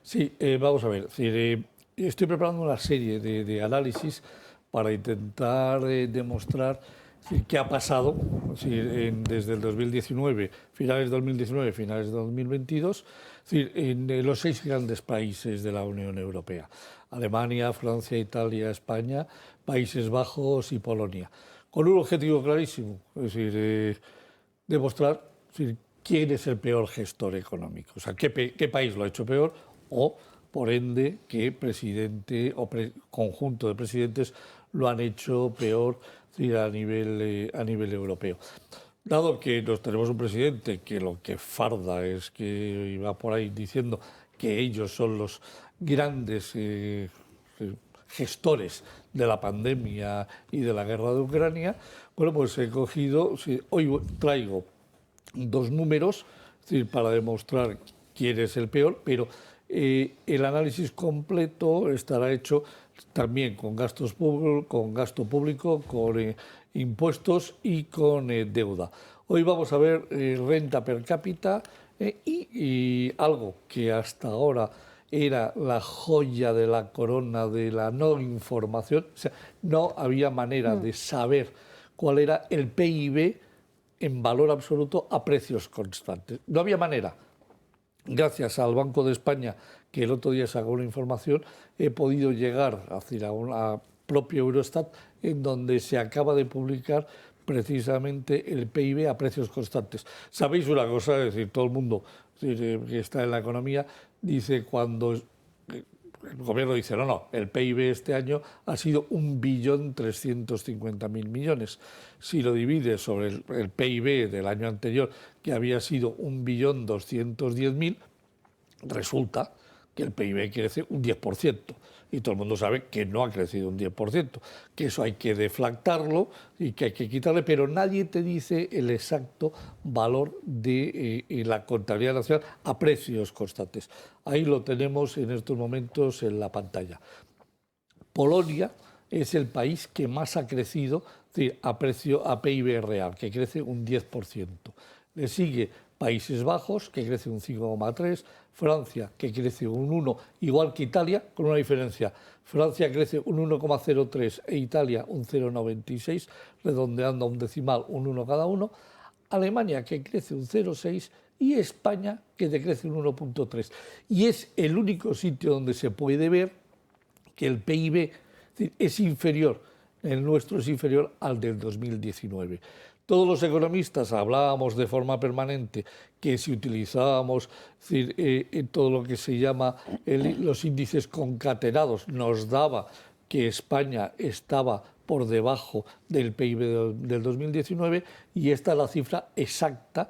Sí, vamos a ver, estoy preparando una serie de análisis para intentar demostrar qué ha pasado desde el 2019, finales de 2019, finales de 2022, en los 6 grandes países de la Unión Europea: Alemania, Francia, Italia, España, Países Bajos y Polonia, con un objetivo clarísimo, es decir, demostrar quién es el peor gestor económico, o sea, qué país lo ha hecho peor o, por ende, qué presidente o conjunto de presidentes lo han hecho peor a nivel europeo. Dado que tenemos un presidente que lo que farda es que iba por ahí diciendo que ellos son los grandes gestores de la pandemia y de la guerra de Ucrania, bueno, pues he cogido, hoy traigo dos números, es decir, para demostrar quién es el peor, pero el análisis completo estará hecho también con gasto público, con impuestos y con deuda. Hoy vamos a ver renta per cápita y algo que hasta ahora era la joya de la corona de la no información, o sea, no había manera de saber cuál era el PIB en valor absoluto a precios constantes. No había manera. Gracias al Banco de España, que el otro día sacó una información, he podido llegar a propio Eurostat, en donde se acaba de publicar precisamente el PIB a precios constantes. ¿Sabéis una cosa? Es decir, todo el mundo que está en la economía dice cuando el gobierno dice no, el PIB este año ha sido 1.350.000 millones. Si lo divides sobre el PIB del año anterior, que había sido 1.210.000, resulta que el PIB crece un 10%. Y todo el mundo sabe que no ha crecido un 10%, que eso hay que deflactarlo y que hay que quitarle, pero nadie te dice el exacto valor de la contabilidad nacional a precios constantes. Ahí lo tenemos en estos momentos en la pantalla. Polonia es el país que más ha crecido, es decir, a PIB real, que crece un 10%. Le sigue Países Bajos, que crece un 5,3%, Francia, que crece un 1%, igual que Italia, con una diferencia. Francia crece un 1,03% e Italia un 0,96%, redondeando a un decimal un 1 cada uno. Alemania, que crece un 0,6%, y España, que decrece un 1,3%. Y es el único sitio donde se puede ver que el PIB es inferior, el nuestro es inferior al del 2019. Todos los economistas hablábamos de forma permanente que si utilizábamos todo lo que se llama los índices concatenados, nos daba que España estaba por debajo del PIB del 2019, y esta es la cifra exacta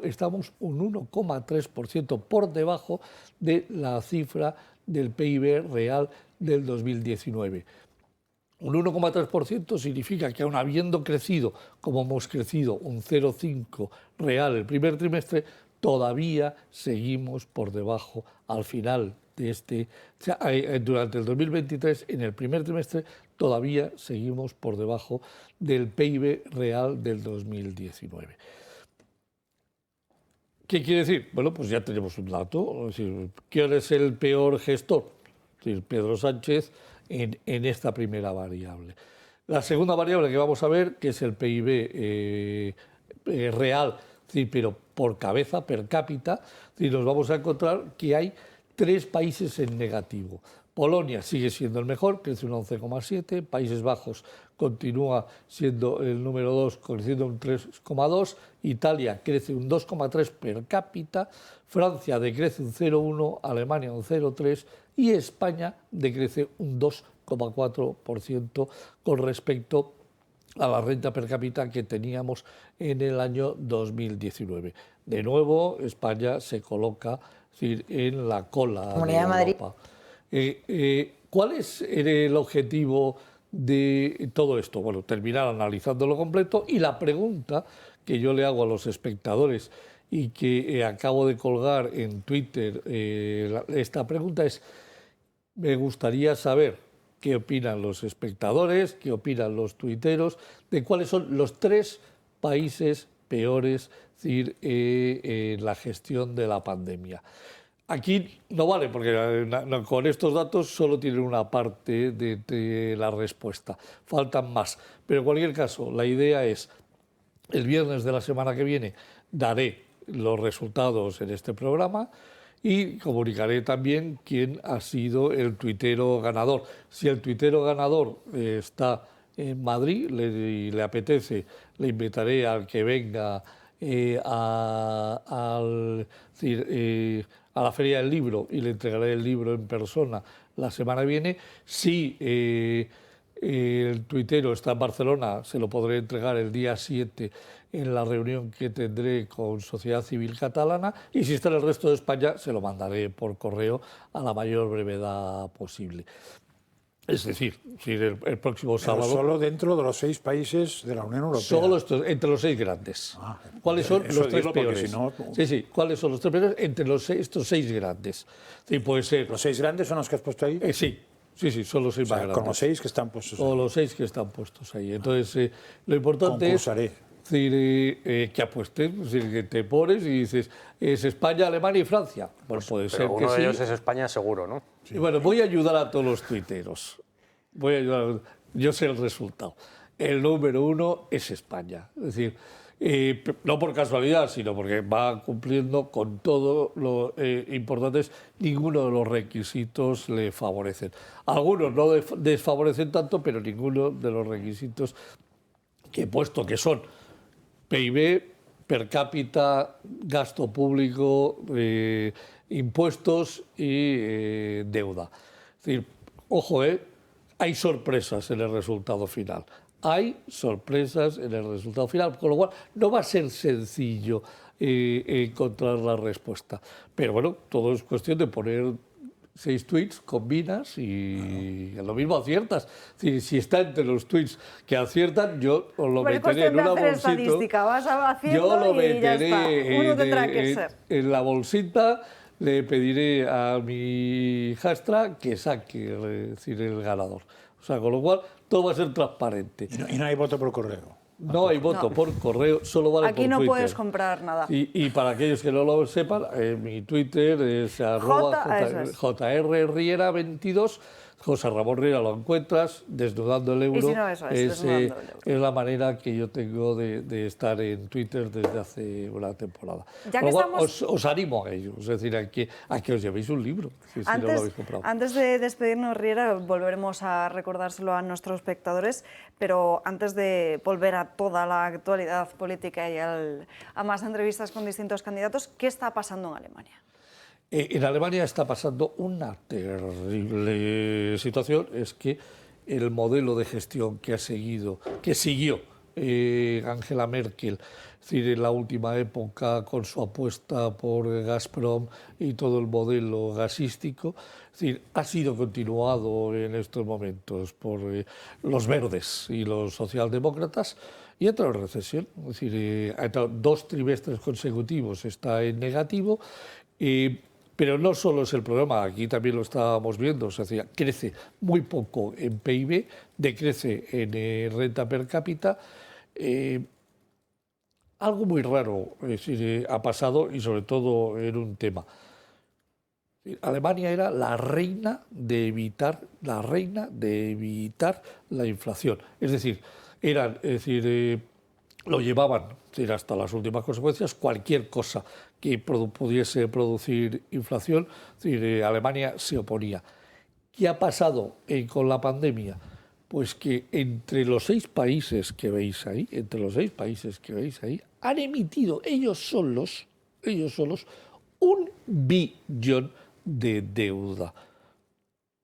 estamos un 1,3% por debajo de la cifra del PIB real del 2019. Un 1,3% significa que aun habiendo crecido, como hemos crecido, un 0,5% real el primer trimestre, todavía seguimos por debajo al final de durante el 2023, en el primer trimestre, todavía seguimos por debajo del PIB real del 2019. ¿Qué quiere decir? Bueno, pues ya tenemos un dato. Es decir, ¿quién es el peor gestor? Es decir, Pedro Sánchez en esta primera variable. La segunda variable que vamos a ver, que es el PIB real, pero por cabeza, per cápita, nos vamos a encontrar que hay 3 países en negativo. Polonia sigue siendo el mejor, crece un 11,7%, Países Bajos continúa siendo el número 2, creciendo un 3,2%, Italia crece un 2,3% per cápita, Francia decrece un 0,1%, Alemania un 0,3% y España decrece un 2,4% con respecto a la renta per cápita que teníamos en el año 2019. De nuevo, España se coloca en la cola Comunidad de Europa. ¿Cuál es el objetivo de todo esto? Bueno, terminar analizándolo completo, y la pregunta que yo le hago a los espectadores y que acabo de colgar en Twitter, esta pregunta es: me gustaría saber qué opinan los espectadores, qué opinan los tuiteros, de cuáles son los 3 países peores en la gestión de la pandemia. Aquí no vale, porque con estos datos solo tienen una parte de la respuesta, faltan más. Pero en cualquier caso, la idea es, el viernes de la semana que viene daré los resultados en este programa y comunicaré también quién ha sido el tuitero ganador. Si el tuitero ganador está en Madrid y le apetece, le invitaré al que venga a la Feria del Libro y le entregaré el libro en persona la semana que viene. Si el tuitero está en Barcelona, se lo podré entregar el día 7 en la reunión que tendré con Sociedad Civil Catalana, y si está en el resto de España se lo mandaré por correo a la mayor brevedad posible. Es decir, el próximo sábado... Pero solo dentro de los 6 países de la Unión Europea. Solo entre los 6 grandes. ¿Cuáles son los 3 peores? Si no... Sí, ¿cuáles son los 3 peores entre estos 6 grandes? Sí, puede ser... ¿Los 6 grandes son los que has puesto ahí? Sí, son los 6 más grandes. Con los 6 que están puestos ahí. O los 6 que están puestos ahí. Entonces, lo importante es que apuestes, es decir, que te pones y dices, es España, Alemania y Francia. Bueno, puede ser que sí. Uno de ellos es España seguro, ¿no? Sí. Y bueno, voy a ayudar a todos los tuiteros. Yo sé el resultado. El número 1 es España. Es decir, no por casualidad, sino porque va cumpliendo con todo lo importante. Ninguno de los requisitos le favorecen. Algunos no desfavorecen tanto, pero ninguno de los requisitos que he puesto, que son PIB, per cápita, gasto público, impuestos y deuda. Es decir, ojo, hay sorpresas en el resultado final. Hay sorpresas en el resultado final, con lo cual no va a ser sencillo encontrar la respuesta. Pero bueno, todo es cuestión de poner 6 tweets, combinas y lo mismo aciertas. Si está entre los tweets que aciertan, yo os lo meteré en una bolsita. Vas haciendo yo lo y ya está. meteré Uno tendrá que ser. En la bolsita. Le pediré a mi hijastra que saque el ganador. O sea, con lo cual todo va a ser transparente. Y no hay voto por correo. No hay voto por correro, solo vale por Aquí Twitter. no puedes comprar nada. Y para aquellos que no lo sepan, mi Twitter es @jrriera22. José Ramón Riera lo encuentras, Desnudando el Euro. Y si no, eso es la manera que yo tengo de estar en Twitter desde hace una temporada. Ya que estamos... os animo a ello, es decir, a que os llevéis un libro, si no lo habéis comprado. Antes de despedirnos, Riera, volveremos a recordárselo a nuestros espectadores, pero antes de volver a toda la actualidad política y a más entrevistas con distintos candidatos, ¿qué está pasando en Alemania? En Alemania está pasando una terrible situación, es que el modelo de gestión que siguió Angela Merkel, es decir, en la última época con su apuesta por Gazprom y todo el modelo gasístico, es decir, ha sido continuado en estos momentos por los verdes y los socialdemócratas y entra en recesión, es decir, ha entrado 2 trimestres consecutivos, está en negativo. Pero no solo es el problema, aquí también lo estábamos viendo, o sea, crece muy poco en PIB, decrece en renta per cápita. Algo muy raro ha pasado y sobre todo en un tema. Alemania era la reina de evitar la inflación. Es decir, lo llevaban hasta las últimas consecuencias, cualquier cosa que pudiese producir inflación, Alemania se oponía. ¿Qué ha pasado con la pandemia? Pues que entre los 6 países que veis ahí, han emitido ellos solos 1 billón de deuda.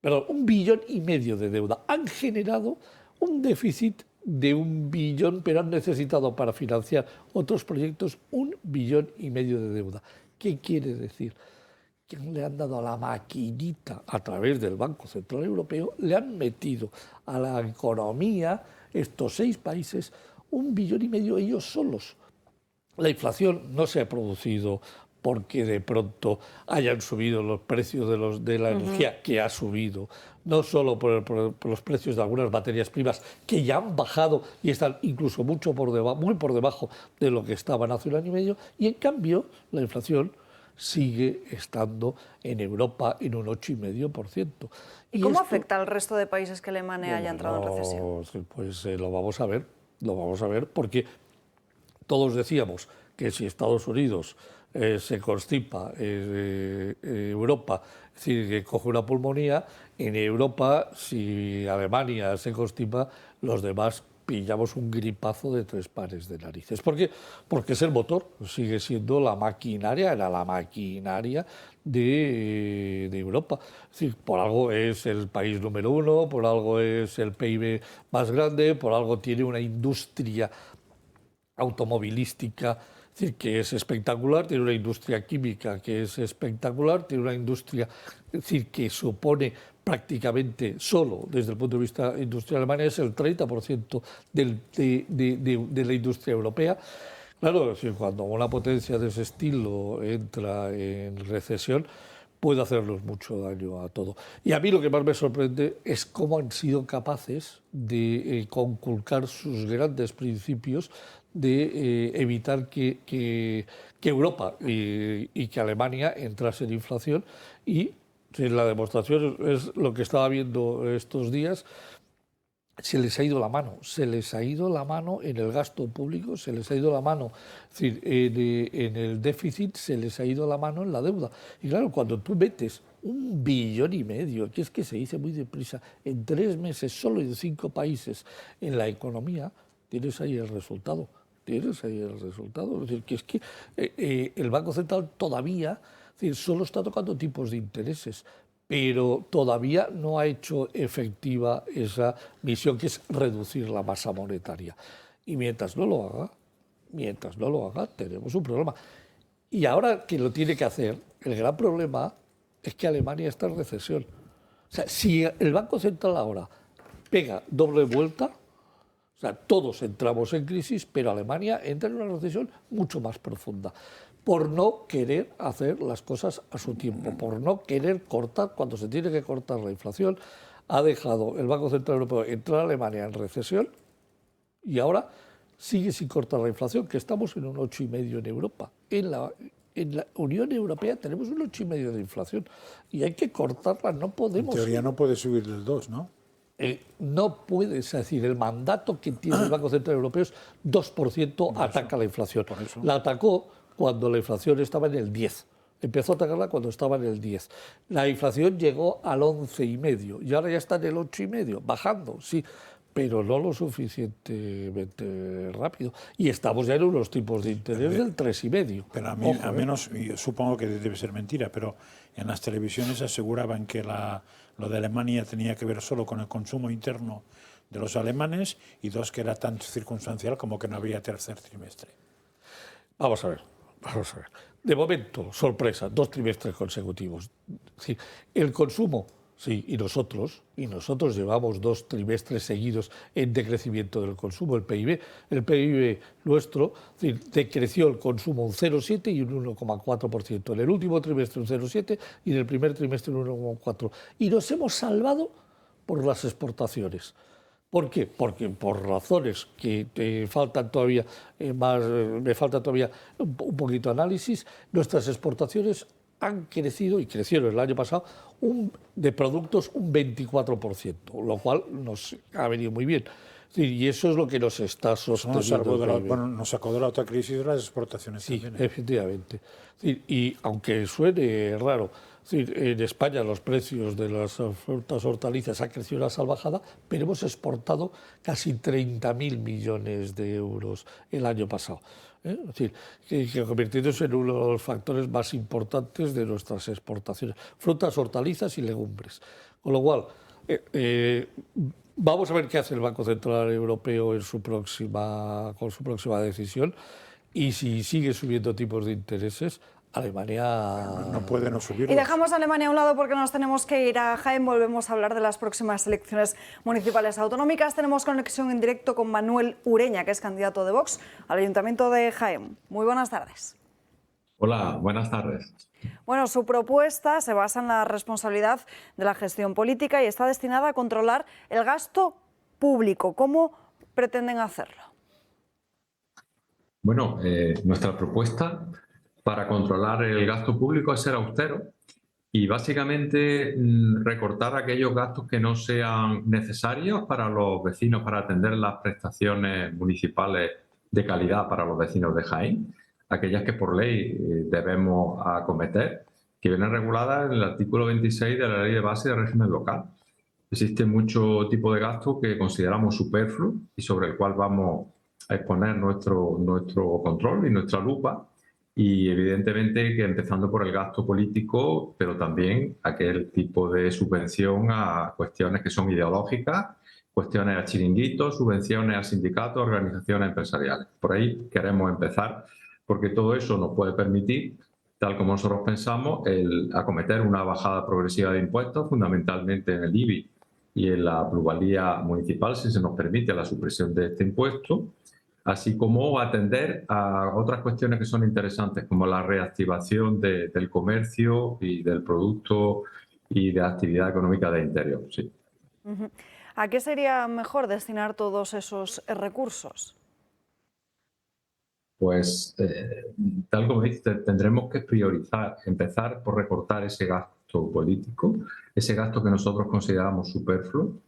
Perdón, 1,5 billones de deuda. Han generado un déficit de 1 billón, pero han necesitado para financiar otros proyectos 1,5 billones de deuda. ¿Qué quiere decir? Que le han dado a la maquinita a través del Banco Central Europeo, le han metido a la economía estos 6 países 1,5 billones ellos solos. La inflación no se ha producido porque de pronto hayan subido los precios de la energía, que ha subido, no solo por los precios de algunas materias primas, que ya han bajado y están incluso muy por debajo de lo que estaban hace 1 año y medio, y en cambio la inflación sigue estando en Europa en un 8,5%. ¿Y cómo afecta al resto de países que Alemania haya entrado en recesión? Pues lo vamos a ver porque todos decíamos que si Estados Unidos se constipa, Europa, es decir, que coge una pulmonía, en Europa, si Alemania se constipa, los demás pillamos un gripazo de 3 pares de narices. ¿Por qué? Porque es el motor, sigue siendo la maquinaria, era la maquinaria de Europa. Es decir, por algo es el país número 1, por algo es el PIB más grande, por algo tiene una industria automovilística, es decir, que es espectacular, tiene una industria química que es espectacular, tiene una industria, es decir, que supone prácticamente solo desde el punto de vista industrial Alemania es el 30% de la industria europea. Claro, es decir, cuando una potencia de ese estilo entra en recesión, puede hacernos mucho daño a todo. Y a mí lo que más me sorprende es cómo han sido capaces de conculcar sus grandes principios de evitar que Europa y que Alemania entrase en inflación. Y la demostración es lo que estaba viendo estos días. Se les ha ido la mano, en el gasto público, se les ha ido la mano, es decir, en el déficit, se les ha ido la mano en la deuda. Y claro, cuando tú metes 1,5 billones, que es que se dice muy deprisa, en 3 meses, solo en 5 países, en la economía, tienes ahí el resultado. Es decir, que es que el Banco Central todavía, es decir, solo está tocando tipos de intereses, pero todavía no ha hecho efectiva esa misión que es reducir la masa monetaria. Y mientras no lo haga, tenemos un problema. Y ahora que lo tiene que hacer, el gran problema es que Alemania está en recesión. O sea, si el Banco Central ahora pega doble vuelta, o sea, todos entramos en crisis, pero Alemania entra en una recesión mucho más profunda, por no querer hacer las cosas a su tiempo, por no querer cortar cuando se tiene que cortar la inflación. Ha dejado el Banco Central Europeo entrar a Alemania en recesión y ahora sigue sin cortar la inflación, que estamos en un 8,5 en Europa. En la Unión Europea tenemos un 8,5 de inflación y hay que cortarla, no podemos... En teoría no puede subir del 2, ¿no? No puede, es decir, el mandato que tiene el Banco Central Europeo es 2%, ataca la inflación. La atacó cuando la inflación estaba en el 10. Empezó a atacarla cuando estaba en el 10. La inflación llegó al 11,5 y ahora ya está en el 8,5, bajando, sí, pero no lo suficientemente rápido. Y estamos ya en unos tipos de interés del 3,5. Pero a menos, yo supongo que debe ser mentira, pero en las televisiones aseguraban que lo de Alemania tenía que ver solo con el consumo interno de los alemanes y 2, que era tan circunstancial como que no había tercer trimestre. Vamos a ver. De momento, sorpresa, 2 trimestres consecutivos. Sí, el consumo, sí, y nosotros llevamos 2 trimestres seguidos en decrecimiento del consumo, el PIB nuestro, decreció el consumo un 0,7 y un 1,4%. En el último trimestre un 0,7 y en el primer trimestre un 1,4%. Y nos hemos salvado por las exportaciones. ¿Por qué? Porque por razones que me falta todavía un poquito de análisis, nuestras exportaciones han crecido, y crecieron el año pasado, de productos un 24%, lo cual nos ha venido muy bien. Y eso es lo que nos está sosteniendo. Nos sacó de la otra crisis de las exportaciones también. Sí, efectivamente. Y aunque suene raro, en España los precios de las frutas hortalizas han crecido a salvajada, pero hemos exportado casi 30.000 millones de euros el año pasado. Es decir, que convirtiéndose en uno de los factores más importantes de nuestras exportaciones. Frutas, hortalizas y legumbres. Con lo cual, vamos a ver qué hace el Banco Central Europeo con su próxima decisión, y si sigue subiendo tipos de intereses, Alemania no puede no subir. Y dejamos a Alemania a un lado porque nos tenemos que ir a Jaén. Volvemos a hablar de las próximas elecciones municipales autonómicas. Tenemos conexión en directo con Manuel Ureña, que es candidato de Vox al Ayuntamiento de Jaén. Muy buenas tardes. Hola, buenas tardes. Bueno, su propuesta se basa en la responsabilidad de la gestión política y está destinada a controlar el gasto público. ¿Cómo pretenden hacerlo? Bueno, nuestra propuesta para controlar el gasto público es ser austero y básicamente recortar aquellos gastos que no sean necesarios para los vecinos para atender las prestaciones municipales de calidad para los vecinos de Jaén, aquellas que por ley debemos acometer, que vienen reguladas en el artículo 26 de la Ley de Base del Régimen Local. Existe mucho tipo de gasto que consideramos superfluo y sobre el cual vamos a exponer nuestro control y nuestra lupa. Y evidentemente que empezando por el gasto político, pero también aquel tipo de subvención a cuestiones que son ideológicas, cuestiones a chiringuitos, subvenciones a sindicatos, organizaciones empresariales. Por ahí queremos empezar, porque todo eso nos puede permitir, tal como nosotros pensamos, el acometer una bajada progresiva de impuestos, fundamentalmente en el IBI y en la plusvalía municipal, si se nos permite la supresión de este impuesto, así como atender a otras cuestiones que son interesantes, como la reactivación del comercio y del producto y de actividad económica de interior. Sí. ¿A qué sería mejor destinar todos esos recursos? Pues, tal como dice, tendremos que priorizar, empezar por recortar ese gasto político, ese gasto que nosotros consideramos superfluo.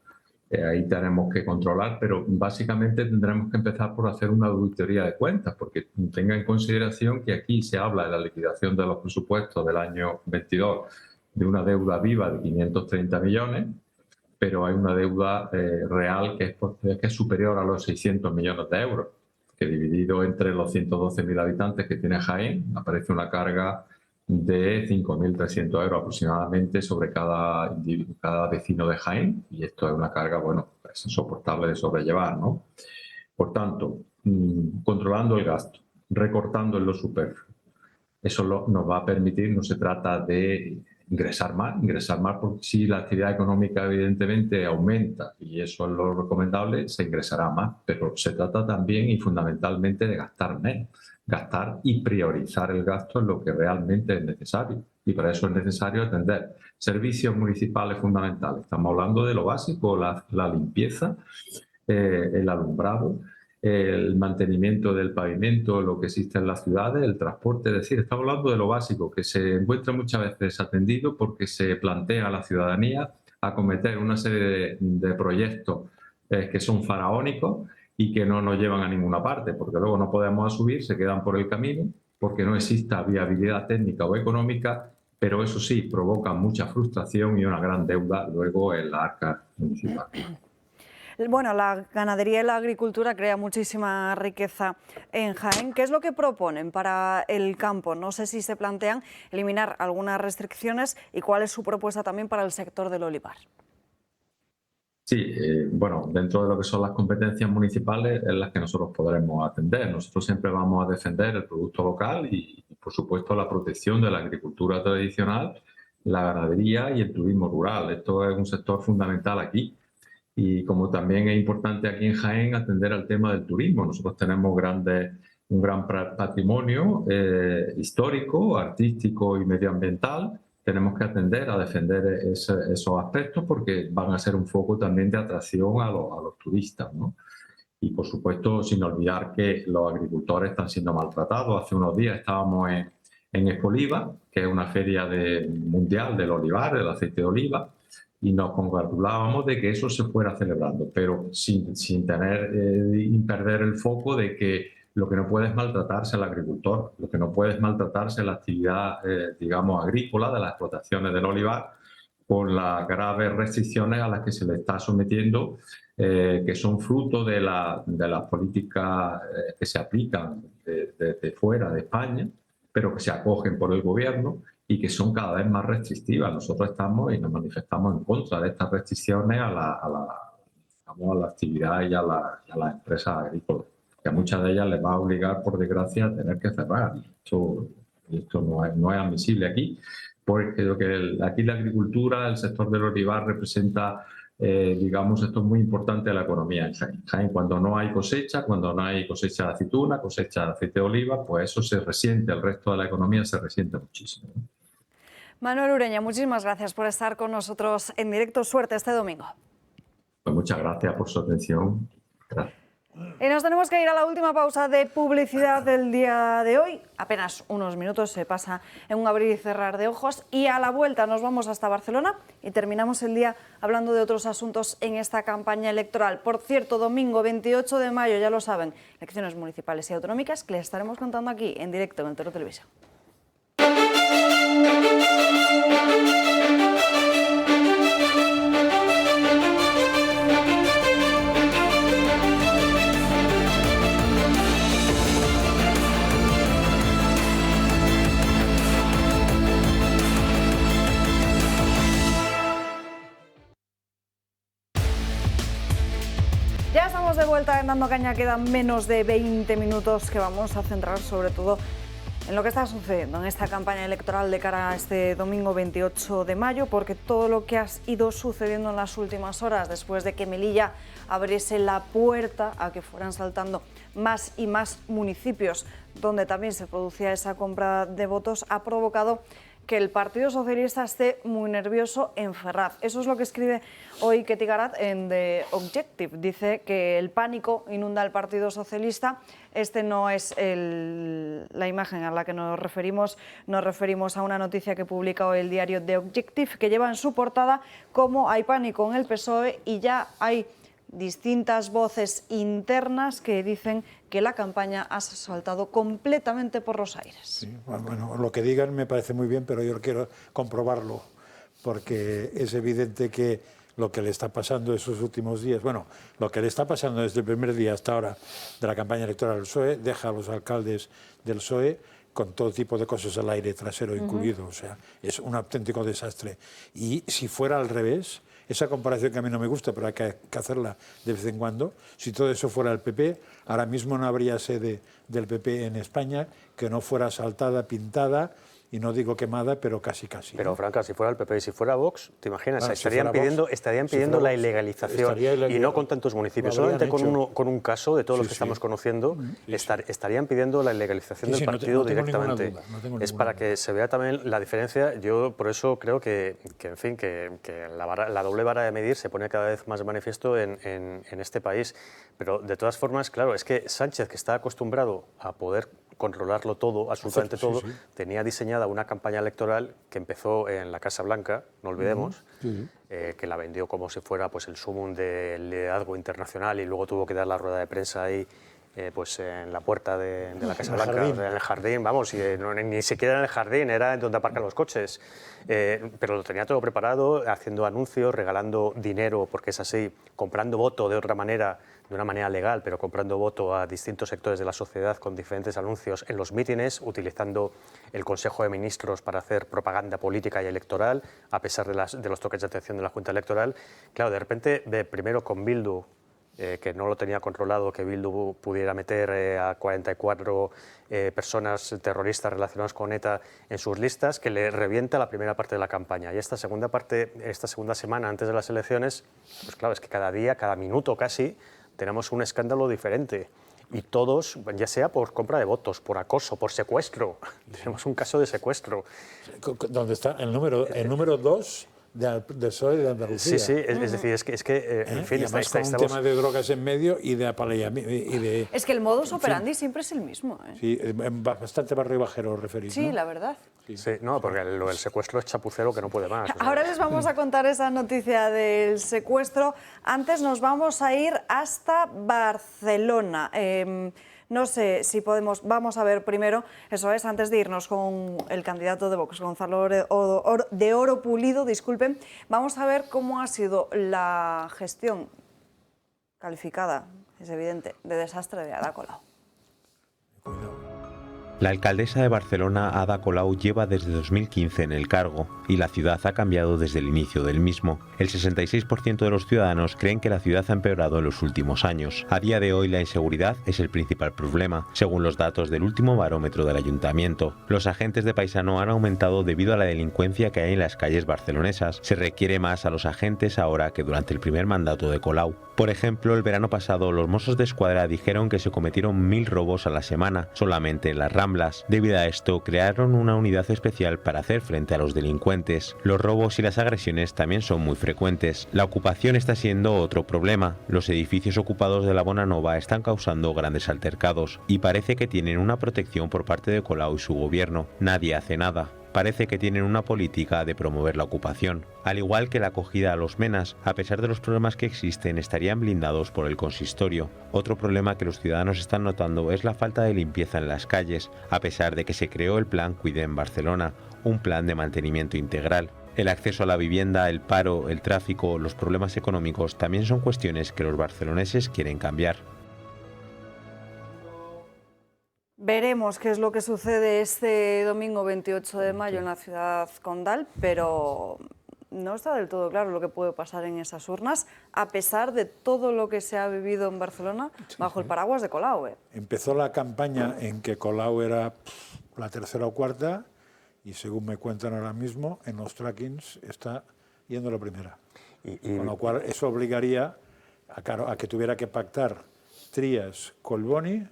Ahí tenemos que controlar, pero básicamente tendremos que empezar por hacer una auditoría de cuentas, porque tenga en consideración que aquí se habla de la liquidación de los presupuestos del año 22 de una deuda viva de 530 millones, pero hay una deuda real que es superior a los 600 millones de euros, que dividido entre los 112.000 habitantes que tiene Jaén, aparece una carga de 5.300 euros aproximadamente sobre cada vecino de Jaén, y esto es una carga, bueno, es insoportable de sobrellevar, ¿no? Por tanto, controlando el gasto, recortando en lo superfluo, eso nos va a permitir, no se trata de ingresar más porque si la actividad económica evidentemente aumenta y eso es lo recomendable, se ingresará más, pero se trata también y fundamentalmente de gastar menos, gastar y priorizar el gasto en lo que realmente es necesario, y para eso es necesario atender servicios municipales fundamentales. Estamos hablando de lo básico, la limpieza, el alumbrado, el mantenimiento del pavimento, lo que existe en las ciudades, el transporte, es decir, estamos hablando de lo básico que se encuentra muchas veces desatendido porque se plantea a la ciudadanía acometer una serie de proyectos que son faraónicos y que no nos llevan a ninguna parte, porque luego no podemos subir, se quedan por el camino, porque no exista viabilidad técnica o económica, pero eso sí, provoca mucha frustración y una gran deuda luego en la arca municipal. Bueno, la ganadería y la agricultura crea muchísima riqueza en Jaén. ¿Qué es lo que proponen para el campo? No sé si se plantean eliminar algunas restricciones y cuál es su propuesta también para el sector del olivar. Sí, bueno, dentro de lo que son las competencias municipales es las que nosotros podremos atender. Nosotros siempre vamos a defender el producto local y, por supuesto, la protección de la agricultura tradicional, la ganadería y el turismo rural. Esto es un sector fundamental aquí. Y como también es importante aquí en Jaén atender al tema del turismo. Nosotros tenemos un gran patrimonio histórico, artístico y medioambiental. Tenemos que atender a defender esos aspectos porque van a ser un foco también de atracción a los turistas, ¿no? Y por supuesto, sin olvidar que los agricultores están siendo maltratados. Hace unos días estábamos en Expoliva, que es una feria mundial del olivar, del aceite de oliva, y nos congratulábamos de que eso se fuera celebrando, pero sin perder el foco de que lo que no puede es maltratarse al agricultor, lo que no puede es maltratarse la actividad, digamos, agrícola de las explotaciones del olivar por las graves restricciones a las que se le está sometiendo, que son fruto de las políticas que se aplican desde fuera de España, pero que se acogen por el gobierno y que son cada vez más restrictivas. Nosotros estamos y nos manifestamos en contra de estas restricciones a la actividad y a las empresas agrícolas, que a muchas de ellas les va a obligar, por desgracia, a tener que cerrar. Esto no es admisible aquí, porque creo que aquí la agricultura, el sector del olivar representa, digamos, esto es muy importante de la economía en Jaén. Jaén, cuando no hay cosecha de aceituna, cosecha de aceite de oliva, pues eso se resiente, el resto de la economía se resiente muchísimo. Manuel Ureña, muchísimas gracias por estar con nosotros en directo. Suerte este domingo. Pues muchas gracias por su atención. Gracias. Y nos tenemos que ir a la última pausa de publicidad del día de hoy. Apenas unos minutos, se pasa en un abrir y cerrar de ojos. Y a la vuelta nos vamos hasta Barcelona y terminamos el día hablando de otros asuntos en esta campaña electoral. Por cierto, domingo 28 de mayo, ya lo saben, elecciones municipales y autonómicas que les estaremos contando aquí en directo en el Toro Televisión. vuelta en Dando Caña quedan menos de 20 minutos que vamos a centrar sobre todo en lo que está sucediendo en esta campaña electoral de cara a este domingo 28 de mayo, porque todo lo que ha ido sucediendo en las últimas horas, después de que Melilla abriese la puerta a que fueran saltando más y más municipios donde también se producía esa compra de votos, ha provocado que el Partido Socialista esté muy nervioso en Ferraz. Eso es lo que escribe hoy Ketty Garat en The Objective. Dice que el pánico inunda al Partido Socialista. Este no es la imagen a la que nos referimos a una noticia que publica hoy el diario The Objective, que lleva en su portada cómo hay pánico en el PSOE y ya hay distintas voces internas que dicen que la campaña ha saltado completamente por los aires. Sí, bueno, lo que digan me parece muy bien, pero yo quiero comprobarlo, porque es evidente que lo que le está pasando esos últimos días, bueno, lo que le está pasando desde el primer día hasta ahora de la campaña electoral del PSOE, deja a los alcaldes del PSOE con todo tipo de cosas al aire trasero incluido, o sea, es un auténtico desastre. Y si fuera al revés, esa comparación que a mí no me gusta, pero hay que hacerla de vez en cuando, si todo eso fuera el PP, ahora mismo no habría sede del PP en España que no fuera asaltada, pintada, y no digo quemada, pero casi. Pero, Franca, si fuera el PP y si fuera Vox, ¿te imaginas? Bueno, estarían pidiendo la ilegalización, y no con tantos municipios, solamente con un caso de todos los que estamos conociendo, estarían pidiendo la ilegalización del partido directamente. Es para que se vea también la diferencia. Yo por eso creo que la doble vara de medir se pone cada vez más de manifiesto en este país. Pero de todas formas, claro, es que Sánchez, que está acostumbrado a poder controlarlo todo, absolutamente todo, tenía diseñada una campaña electoral que empezó en la Casa Blanca, no olvidemos, que la vendió como si fuera pues el sumum del liderazgo internacional, y luego tuvo que dar la rueda de prensa ahí pues en la puerta de la Casa Blanca, en el jardín, vamos, ni siquiera en el jardín, era donde aparcan los coches, pero lo tenía todo preparado, haciendo anuncios, regalando dinero, porque es así, comprando voto de otra manera, de una manera legal, pero comprando voto a distintos sectores de la sociedad con diferentes anuncios en los mítines, utilizando el Consejo de Ministros para hacer propaganda política y electoral, a pesar de los toques de atención de la Junta Electoral. Claro, de repente, primero con Bildu, que no lo tenía controlado, que Bildu pudiera meter a 44 personas terroristas relacionadas con ETA en sus listas, que le revienta la primera parte de la campaña. Y esta segunda semana antes de las elecciones, pues claro, es que cada día, cada minuto casi, tenemos un escándalo diferente. Y todos, ya sea por compra de votos, por acoso, por secuestro. Tenemos un caso de secuestro. ¿Dónde está el número 2 del PSOE de Andalucía? Sí, es decir, es que en fin, con un tema de drogas en medio y de apaleamiento. Es que el modus operandi siempre es el mismo. Sí, bastante barrio bajero referís, sí, ¿no? la verdad. Sí, no, porque el secuestro es chapucero que no puede más. Ahora les vamos a contar esa noticia del secuestro. Antes nos vamos a ir hasta Barcelona. No sé si podemos, vamos a ver primero, eso es, antes de irnos con el candidato de Vox, Gonzalo de Oro Pulido, disculpen, vamos a ver cómo ha sido la gestión calificada, es evidente, de desastre de Ada Colau. La alcaldesa de Barcelona, Ada Colau, lleva desde 2015 en el cargo y la ciudad ha cambiado desde el inicio del mismo. El 66% de los ciudadanos creen que la ciudad ha empeorado en los últimos años. A día de hoy la inseguridad es el principal problema, según los datos del último barómetro del ayuntamiento. Los agentes de paisano han aumentado debido a la delincuencia que hay en las calles barcelonesas. Se requiere más a los agentes ahora que durante el primer mandato de Colau. Por ejemplo, el verano pasado los Mossos de Escuadra dijeron que se cometieron 1000 robos a la semana, solamente en las Ramblas. Debido a esto, crearon una unidad especial para hacer frente a los delincuentes. Los robos y las agresiones también son muy frecuentes. La ocupación está siendo otro problema. Los edificios ocupados de la Bonanova están causando grandes altercados y parece que tienen una protección por parte de Colau y su gobierno. Nadie hace nada. Parece que tienen una política de promover la ocupación. Al igual que la acogida a los menas, a pesar de los problemas que existen, estarían blindados por el consistorio. Otro problema que los ciudadanos están notando es la falta de limpieza en las calles, a pesar de que se creó el Plan Cuide en Barcelona, un plan de mantenimiento integral. El acceso a la vivienda, el paro, el tráfico, los problemas económicos también son cuestiones que los barceloneses quieren cambiar. Veremos qué es lo que sucede este domingo 28 de mayo en la ciudad condal, pero no está del todo claro lo que puede pasar en esas urnas, a pesar de todo lo que se ha vivido en Barcelona bajo el paraguas de Colau. Empezó la campaña en que Colau era la tercera o cuarta y, según me cuentan ahora mismo, en los trackings está yendo la primera. Con lo cual eso obligaría a que tuviera que pactar Trias, Collboni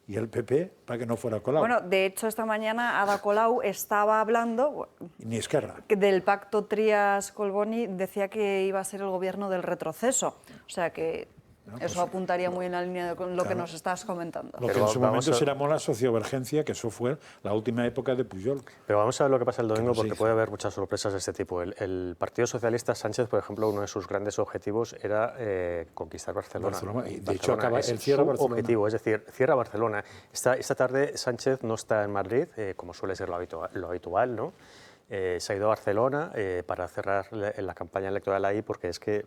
y el PP para que no fuera Colau. Bueno, de hecho, esta mañana Ada Colau estaba hablando Ni Esquerra. del pacto Trias-Collboni, decía que iba a ser el gobierno del retroceso. O sea que eso apuntaría muy en la línea de lo que nos estás comentando. Lo que en su momento se llamó la sociovergencia, que eso fue la última época de Pujol. Pero vamos a ver lo que pasa el domingo, porque puede haber muchas sorpresas de este tipo. El Partido Socialista, Sánchez, por ejemplo, uno de sus grandes objetivos era conquistar Barcelona. Y de hecho, acaba el cierre su Barcelona. objetivo, es decir, cierra Barcelona. Esta tarde Sánchez no está en Madrid, como suele ser lo habitual, ¿no? Se ha ido a Barcelona para cerrar la campaña electoral ahí, porque es que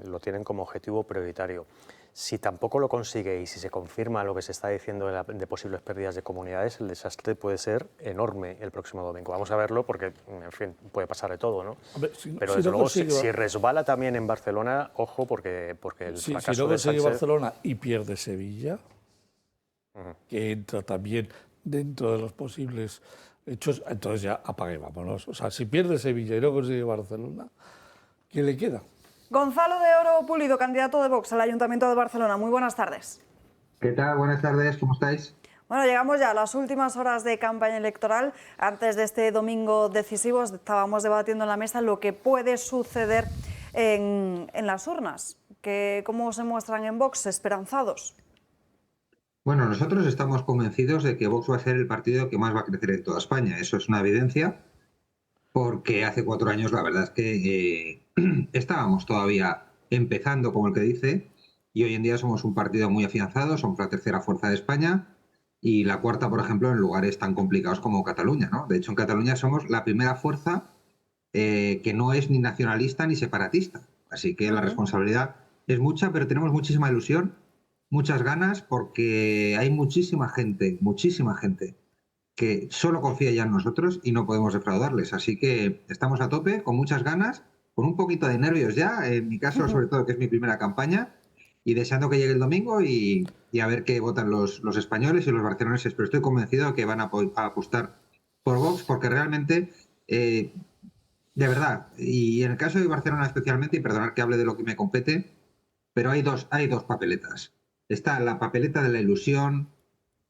lo tienen como objetivo prioritario. Si tampoco lo consigue y si se confirma lo que se está diciendo de posibles pérdidas de comunidades, el desastre puede ser enorme el próximo domingo. Vamos a verlo porque, en fin, puede pasar de todo, ¿no? Hombre, pero desde luego, si resbala también en Barcelona, ojo, porque el fracaso si no de Sánchez... consigue Barcelona y pierde Sevilla, que entra también dentro de los posibles hechos, entonces ya apague, vámonos. O sea, si pierde Sevilla y no consigue Barcelona, ¿qué le queda? Gonzalo de Oro Pulido, candidato de Vox al Ayuntamiento de Barcelona. Muy buenas tardes. ¿Qué tal? Buenas tardes, ¿cómo estáis? Bueno, llegamos ya a las últimas horas de campaña electoral. Antes de este domingo decisivo estábamos debatiendo en la mesa lo que puede suceder en las urnas. ¿Cómo se muestran en Vox? ¿Esperanzados? Bueno, nosotros estamos convencidos de que Vox va a ser el partido que más va a crecer en toda España. Eso es una evidencia, porque hace 4 años la verdad es que estábamos todavía empezando, como el que dice, y hoy en día somos un partido muy afianzado, somos la tercera fuerza de España y la cuarta, por ejemplo, en lugares tan complicados como Cataluña, ¿no? De hecho, en Cataluña somos la primera fuerza que no es ni nacionalista ni separatista. Así que la responsabilidad es mucha, pero tenemos muchísima ilusión, muchas ganas, porque hay muchísima gente que solo confía ya en nosotros y no podemos defraudarles. Así que estamos a tope, con muchas ganas, con un poquito de nervios ya, en mi caso sobre todo, que es mi primera campaña, y deseando que llegue el domingo y a ver qué votan los españoles y los barceloneses. Pero estoy convencido de que van a apostar por Vox, porque realmente, de verdad, y en el caso de Barcelona especialmente, y perdonad que hable de lo que me compete, pero hay dos papeletas. Está la papeleta de la ilusión,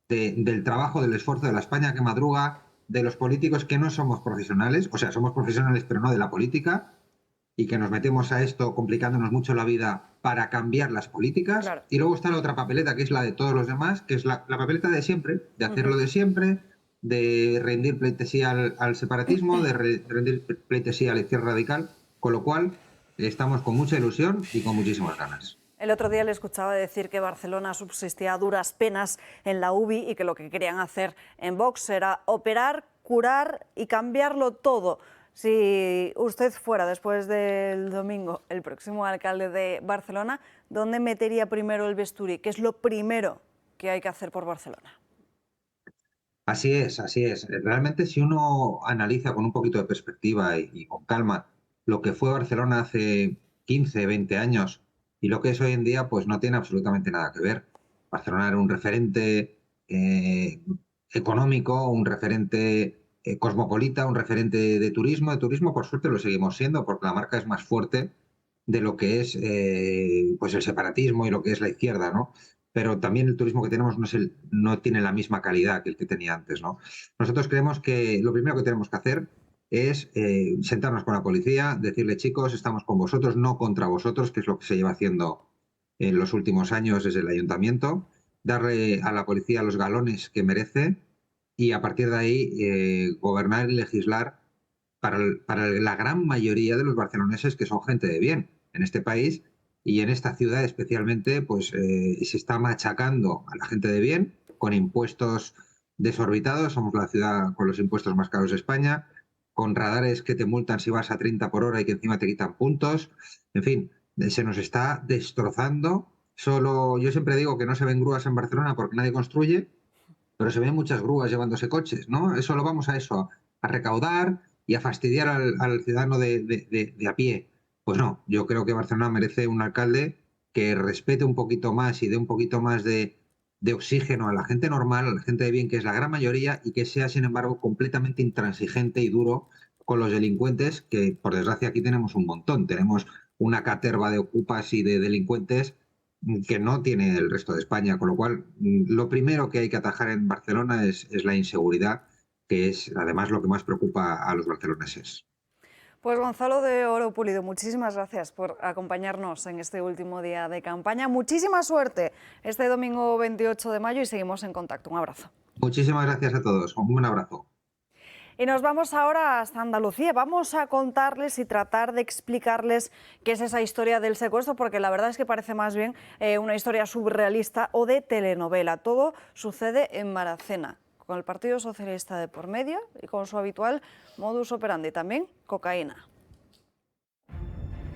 del trabajo, del esfuerzo de la España que madruga, de los políticos que no somos profesionales, o sea, somos profesionales pero no de la política, y que nos metemos a esto complicándonos mucho la vida para cambiar las políticas. Claro. Y luego está la otra papeleta, que es la de todos los demás, que es la papeleta de siempre, de hacerlo de siempre, de rendir pleitesía al separatismo, de rendir pleitesía a la izquierda radical, con lo cual estamos con mucha ilusión y con muchísimas ganas. El otro día le escuchaba decir que Barcelona subsistía a duras penas en la UBI y que lo que querían hacer en Vox era operar, curar y cambiarlo todo. Si usted fuera, después del domingo, el próximo alcalde de Barcelona, ¿dónde metería primero el bisturí? ¿Qué es lo primero que hay que hacer por Barcelona? Así es, así es. Realmente, si uno analiza con un poquito de perspectiva y con calma lo que fue Barcelona hace 15, 20 años y lo que es hoy en día, pues no tiene absolutamente nada que ver. Barcelona era un referente económico, un referente cosmopolita, un referente de turismo. De turismo, por suerte, lo seguimos siendo, porque la marca es más fuerte de lo que es pues el separatismo y lo que es la izquierda, ¿no? Pero también el turismo que tenemos no tiene la misma calidad que el que tenía antes, ¿no? Nosotros creemos que lo primero que tenemos que hacer es sentarnos con la policía, decirle, chicos, estamos con vosotros, no contra vosotros, que es lo que se lleva haciendo en los últimos años desde el ayuntamiento, darle a la policía los galones que merece y a partir de ahí gobernar y legislar para la gran mayoría de los barceloneses, que son gente de bien en este país y en esta ciudad especialmente, pues se está machacando a la gente de bien con impuestos desorbitados. Somos la ciudad con los impuestos más caros de España, con radares que te multan si vas a 30 por hora y que encima te quitan puntos. En fin, se nos está destrozando. Yo siempre digo que no se ven grúas en Barcelona porque nadie construye, pero se ven muchas grúas llevándose coches, ¿no? Eso lo vamos a recaudar, y a fastidiar al ciudadano de a pie. Pues no, yo creo que Barcelona merece un alcalde que respete un poquito más y dé un poquito más de oxígeno a la gente normal, a la gente de bien, que es la gran mayoría, y que sea, sin embargo, completamente intransigente y duro con los delincuentes, que por desgracia aquí tenemos un montón. Tenemos una caterva de ocupas y de delincuentes que no tiene el resto de España, con lo cual lo primero que hay que atajar en Barcelona es la inseguridad, que es además lo que más preocupa a los barceloneses. Pues Gonzalo de Oro Pulido, muchísimas gracias por acompañarnos en este último día de campaña. Muchísima suerte este domingo 28 de mayo y seguimos en contacto. Un abrazo. Muchísimas gracias a todos. Un buen abrazo. Y nos vamos ahora hasta Andalucía. Vamos a contarles y tratar de explicarles qué es esa historia del secuestro, porque la verdad es que parece más bien una historia surrealista o de telenovela. Todo sucede en Maracena, con el Partido Socialista de por medio y con su habitual modus operandi, también cocaína.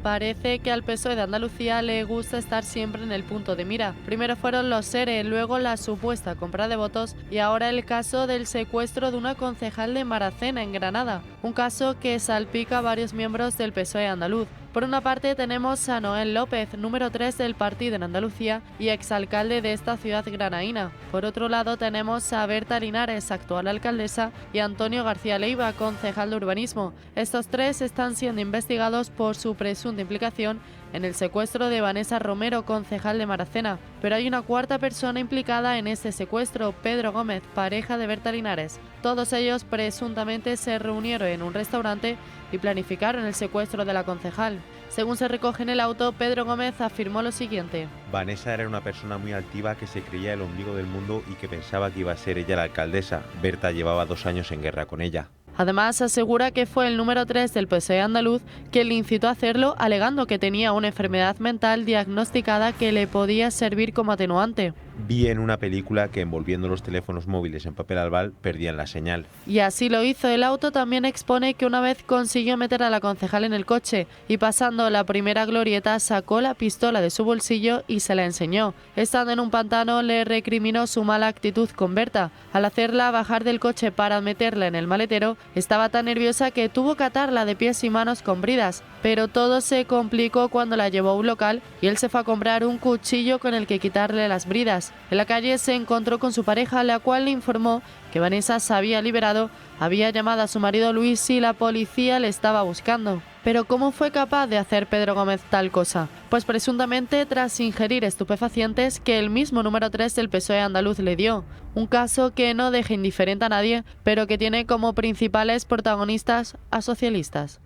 Parece que al PSOE de Andalucía le gusta estar siempre en el punto de mira. Primero fueron los ERE, luego la supuesta compra de votos y ahora el caso del secuestro de una concejal de Maracena, en Granada. Un caso que salpica a varios miembros del PSOE andaluz. Por una parte tenemos a Noel López, número 3 del partido en Andalucía y exalcalde de esta ciudad granaína. Por otro lado tenemos a Berta Linares, actual alcaldesa, y Antonio García Leiva, concejal de urbanismo. Estos tres están siendo investigados por su presunta implicación en el secuestro de Vanessa Romero, concejal de Maracena. Pero hay una cuarta persona implicada en este secuestro, Pedro Gómez, pareja de Berta Linares. Todos ellos presuntamente se reunieron en un restaurante y planificaron el secuestro de la concejal. Según se recoge en el auto, Pedro Gómez afirmó lo siguiente. Vanessa era una persona muy altiva que se creía el ombligo del mundo y que pensaba que iba a ser ella la alcaldesa. Berta llevaba 2 años en guerra con ella. Además, asegura que fue el número 3 del PSOE andaluz quien le incitó a hacerlo, alegando que tenía una enfermedad mental diagnosticada que le podía servir como atenuante. Vi en una película que envolviendo los teléfonos móviles en papel albal perdían la señal. Y así lo hizo. El auto también expone que una vez consiguió meter a la concejal en el coche y pasando la primera glorieta sacó la pistola de su bolsillo y se la enseñó. Estando en un pantano le recriminó su mala actitud con Berta. Al hacerla bajar del coche para meterla en el maletero, estaba tan nerviosa que tuvo que atarla de pies y manos con bridas. Pero todo se complicó cuando la llevó a un local y él se fue a comprar un cuchillo con el que quitarle las bridas. En la calle se encontró con su pareja, la cual le informó que Vanessa se había liberado, había llamado a su marido Luis y la policía le estaba buscando. Pero ¿cómo fue capaz de hacer Pedro Gómez tal cosa? Pues presuntamente tras ingerir estupefacientes que el mismo número 3 del PSOE andaluz le dio. Un caso que no deja indiferente a nadie, pero que tiene como principales protagonistas a socialistas.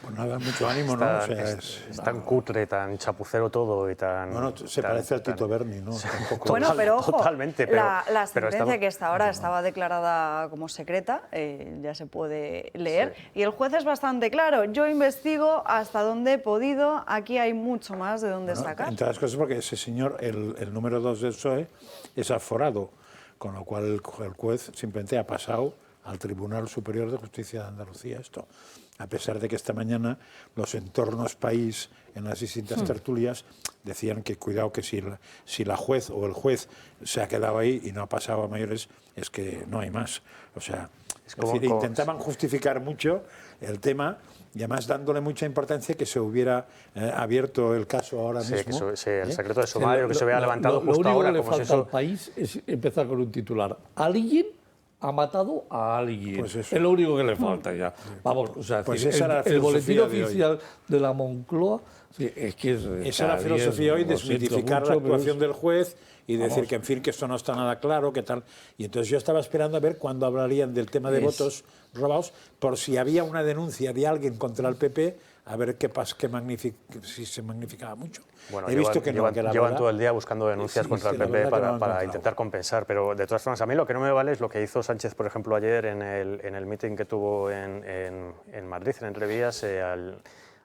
Pues nada, mucho ánimo, ¿no? O sea, es tan cutre, tan chapucero todo y tan... Bueno, se parece al Tito Berni, ¿no? Tampoco... Bueno, pero ojo, totalmente, pero, la sentencia estamos... que hasta ahora estaba declarada como secreta, ya se puede leer, sí. Y el juez es bastante claro. Yo investigo hasta donde he podido, aquí hay mucho más de donde sacar. Entre las cosas porque ese señor, el número 2 del PSOE, es aforado, con lo cual el juez simplemente ha pasado al Tribunal Superior de Justicia de Andalucía esto. A pesar de que esta mañana los entornos país en las distintas tertulias decían que cuidado que si la juez o el juez se ha quedado ahí y no ha pasado a mayores, es que no hay más. O sea, es decir, intentaban justificar mucho el tema y además dándole mucha importancia que se hubiera abierto el caso ahora mismo. Que el secreto de sumario que se hubiera levantado justo ahora. Lo único que le falta al país es empezar con un titular. ¿Alguien ha matado a alguien? Pues es lo único que le falta ya. Vamos, o sea, pues decir, el boletín oficial de la Moncloa, sí, es que es... Esa es la filosofía hoy, desmitificar la actuación del juez y decir que, en fin, que esto no está nada claro, que tal. Y entonces yo estaba esperando a ver cuándo hablarían del tema de votos robados, por si había una denuncia de alguien contra el PP, a ver si se magnificaba mucho. Bueno, he visto que no, que la llevan verdad, todo el día buscando denuncias contra el PP para intentar compensar, pero de todas formas a mí lo que no me vale es lo que hizo Sánchez, por ejemplo, ayer en el meeting que tuvo en Madrid, en Entrevías,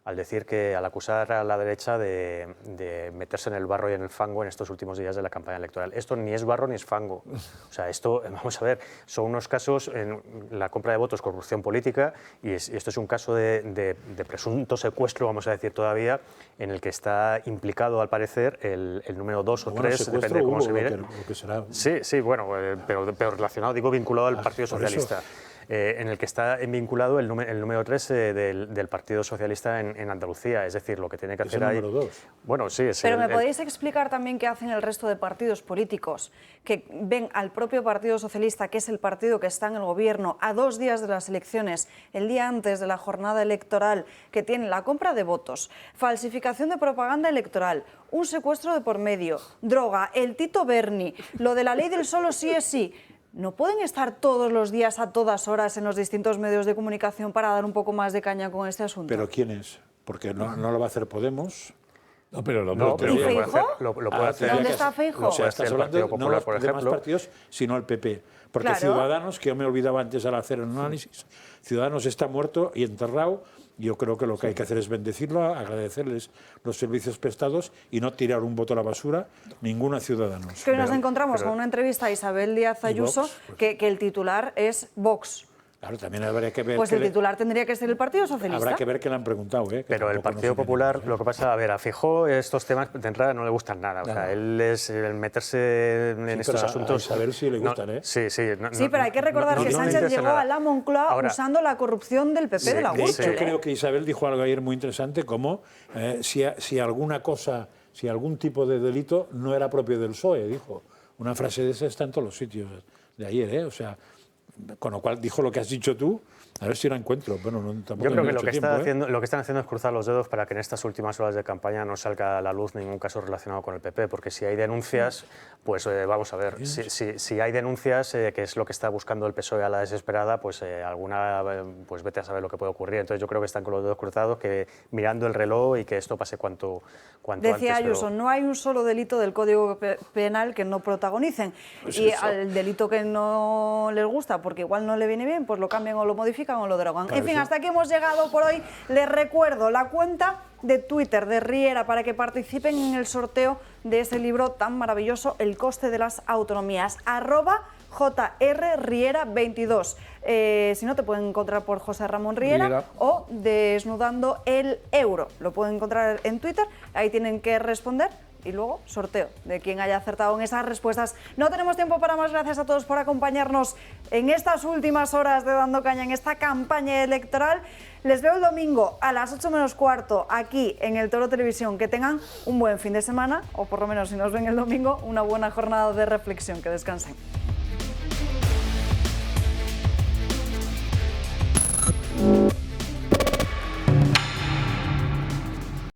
al decir que, al acusar a la derecha de meterse en el barro y en el fango en estos últimos días de la campaña electoral. Esto ni es barro ni es fango. O sea, esto, vamos a ver, son unos casos, en la compra de votos, corrupción política, y esto es un caso de presunto secuestro, vamos a decir todavía, en el que está implicado, al parecer, el número 2 o 3, depende de cómo se mire. Lo que será. Sí, bueno, pero relacionado, digo, vinculado al Partido Socialista. en el que está vinculado el número 3 del Partido Socialista en Andalucía. Es decir, lo que tiene que hacer ahí... número 2. Bueno, sí. Pero ¿me podéis explicar también qué hacen el resto de partidos políticos que ven al propio Partido Socialista, que es el partido que está en el gobierno, a 2 días de las elecciones, el día antes de la jornada electoral, que tiene la compra de votos, falsificación de propaganda electoral, un secuestro de por medio, droga, el Tito Berni, lo de la ley del solo sí es sí? ¿No pueden estar todos los días, a todas horas, en los distintos medios de comunicación para dar un poco más de caña con este asunto? ¿Pero quién es? Porque no lo va a hacer Podemos. No, pero ¿Y Feijóo? Lo puede hacer. ¿Dónde está Feijóo? O sea, estás hablando no los demás partidos, sino el PP. Porque Claro. Ciudadanos, que yo me olvidaba antes al hacer el análisis, Ciudadanos está muerto y enterrado. Yo creo que lo que hay que hacer es bendecirlo, agradecerles los servicios prestados y no tirar un voto a la basura ninguno a Ciudadanos. Que hoy nos encontramos con una entrevista a Isabel Díaz Ayuso, Vox, que el titular es Vox. Claro, también habría que ver... Pues el titular tendría que ser el Partido Socialista. Habrá que ver que le han preguntado, ¿eh? Pero el Partido Popular, lo que pasa, a ver, a Feijóo estos temas de entrada no le gustan nada. O sea, él es el meterse en estos asuntos... A ver si le gustan, ¿eh? Sí. Sí, pero hay que recordar que Sánchez llegó a la Moncloa usando la corrupción del PP de la De URSS. hecho, creo que Isabel dijo algo ayer muy interesante, como si alguna cosa, si algún tipo de delito no era propio del PSOE, dijo. Una frase de esa está en todos los sitios de ayer, ¿eh? O sea, con lo cual dijo lo que has dicho tú. A ver si la encuentro. Bueno, tampoco Yo creo que lo que están haciendo es cruzar los dedos para que en estas últimas horas de campaña no salga a la luz ningún caso relacionado con el PP, porque si hay denuncias, pues vamos a ver, si hay denuncias, que es lo que está buscando el PSOE a la desesperada, pues alguna, pues vete a saber lo que puede ocurrir. Entonces yo creo que están con los dedos cruzados, que mirando el reloj y que esto pase cuanto antes. Decía Ayuso, no hay un solo delito del Código Penal que no protagonicen. Pues y eso. al delito que no les gusta, porque igual no le viene bien, pues lo cambian o lo modifican o lo derogan. Claro, En fin, sí. hasta aquí hemos llegado por hoy. Les recuerdo la cuenta de Twitter de Riera para que participen en el sorteo de ese libro tan maravilloso, El coste de las autonomías. @JRRiera22. Si no, te pueden encontrar por José Ramón Riera o Desnudando el Euro. Lo pueden encontrar en Twitter, ahí tienen que responder y luego sorteo de quien haya acertado en esas respuestas. No tenemos tiempo para más, gracias a todos por acompañarnos en estas últimas horas de Dando Caña en esta campaña electoral. Les veo el domingo a las 8 menos cuarto aquí en el Toro Televisión. Que tengan un buen fin de semana, o por lo menos si nos ven el domingo, una buena jornada de reflexión. Que descansen.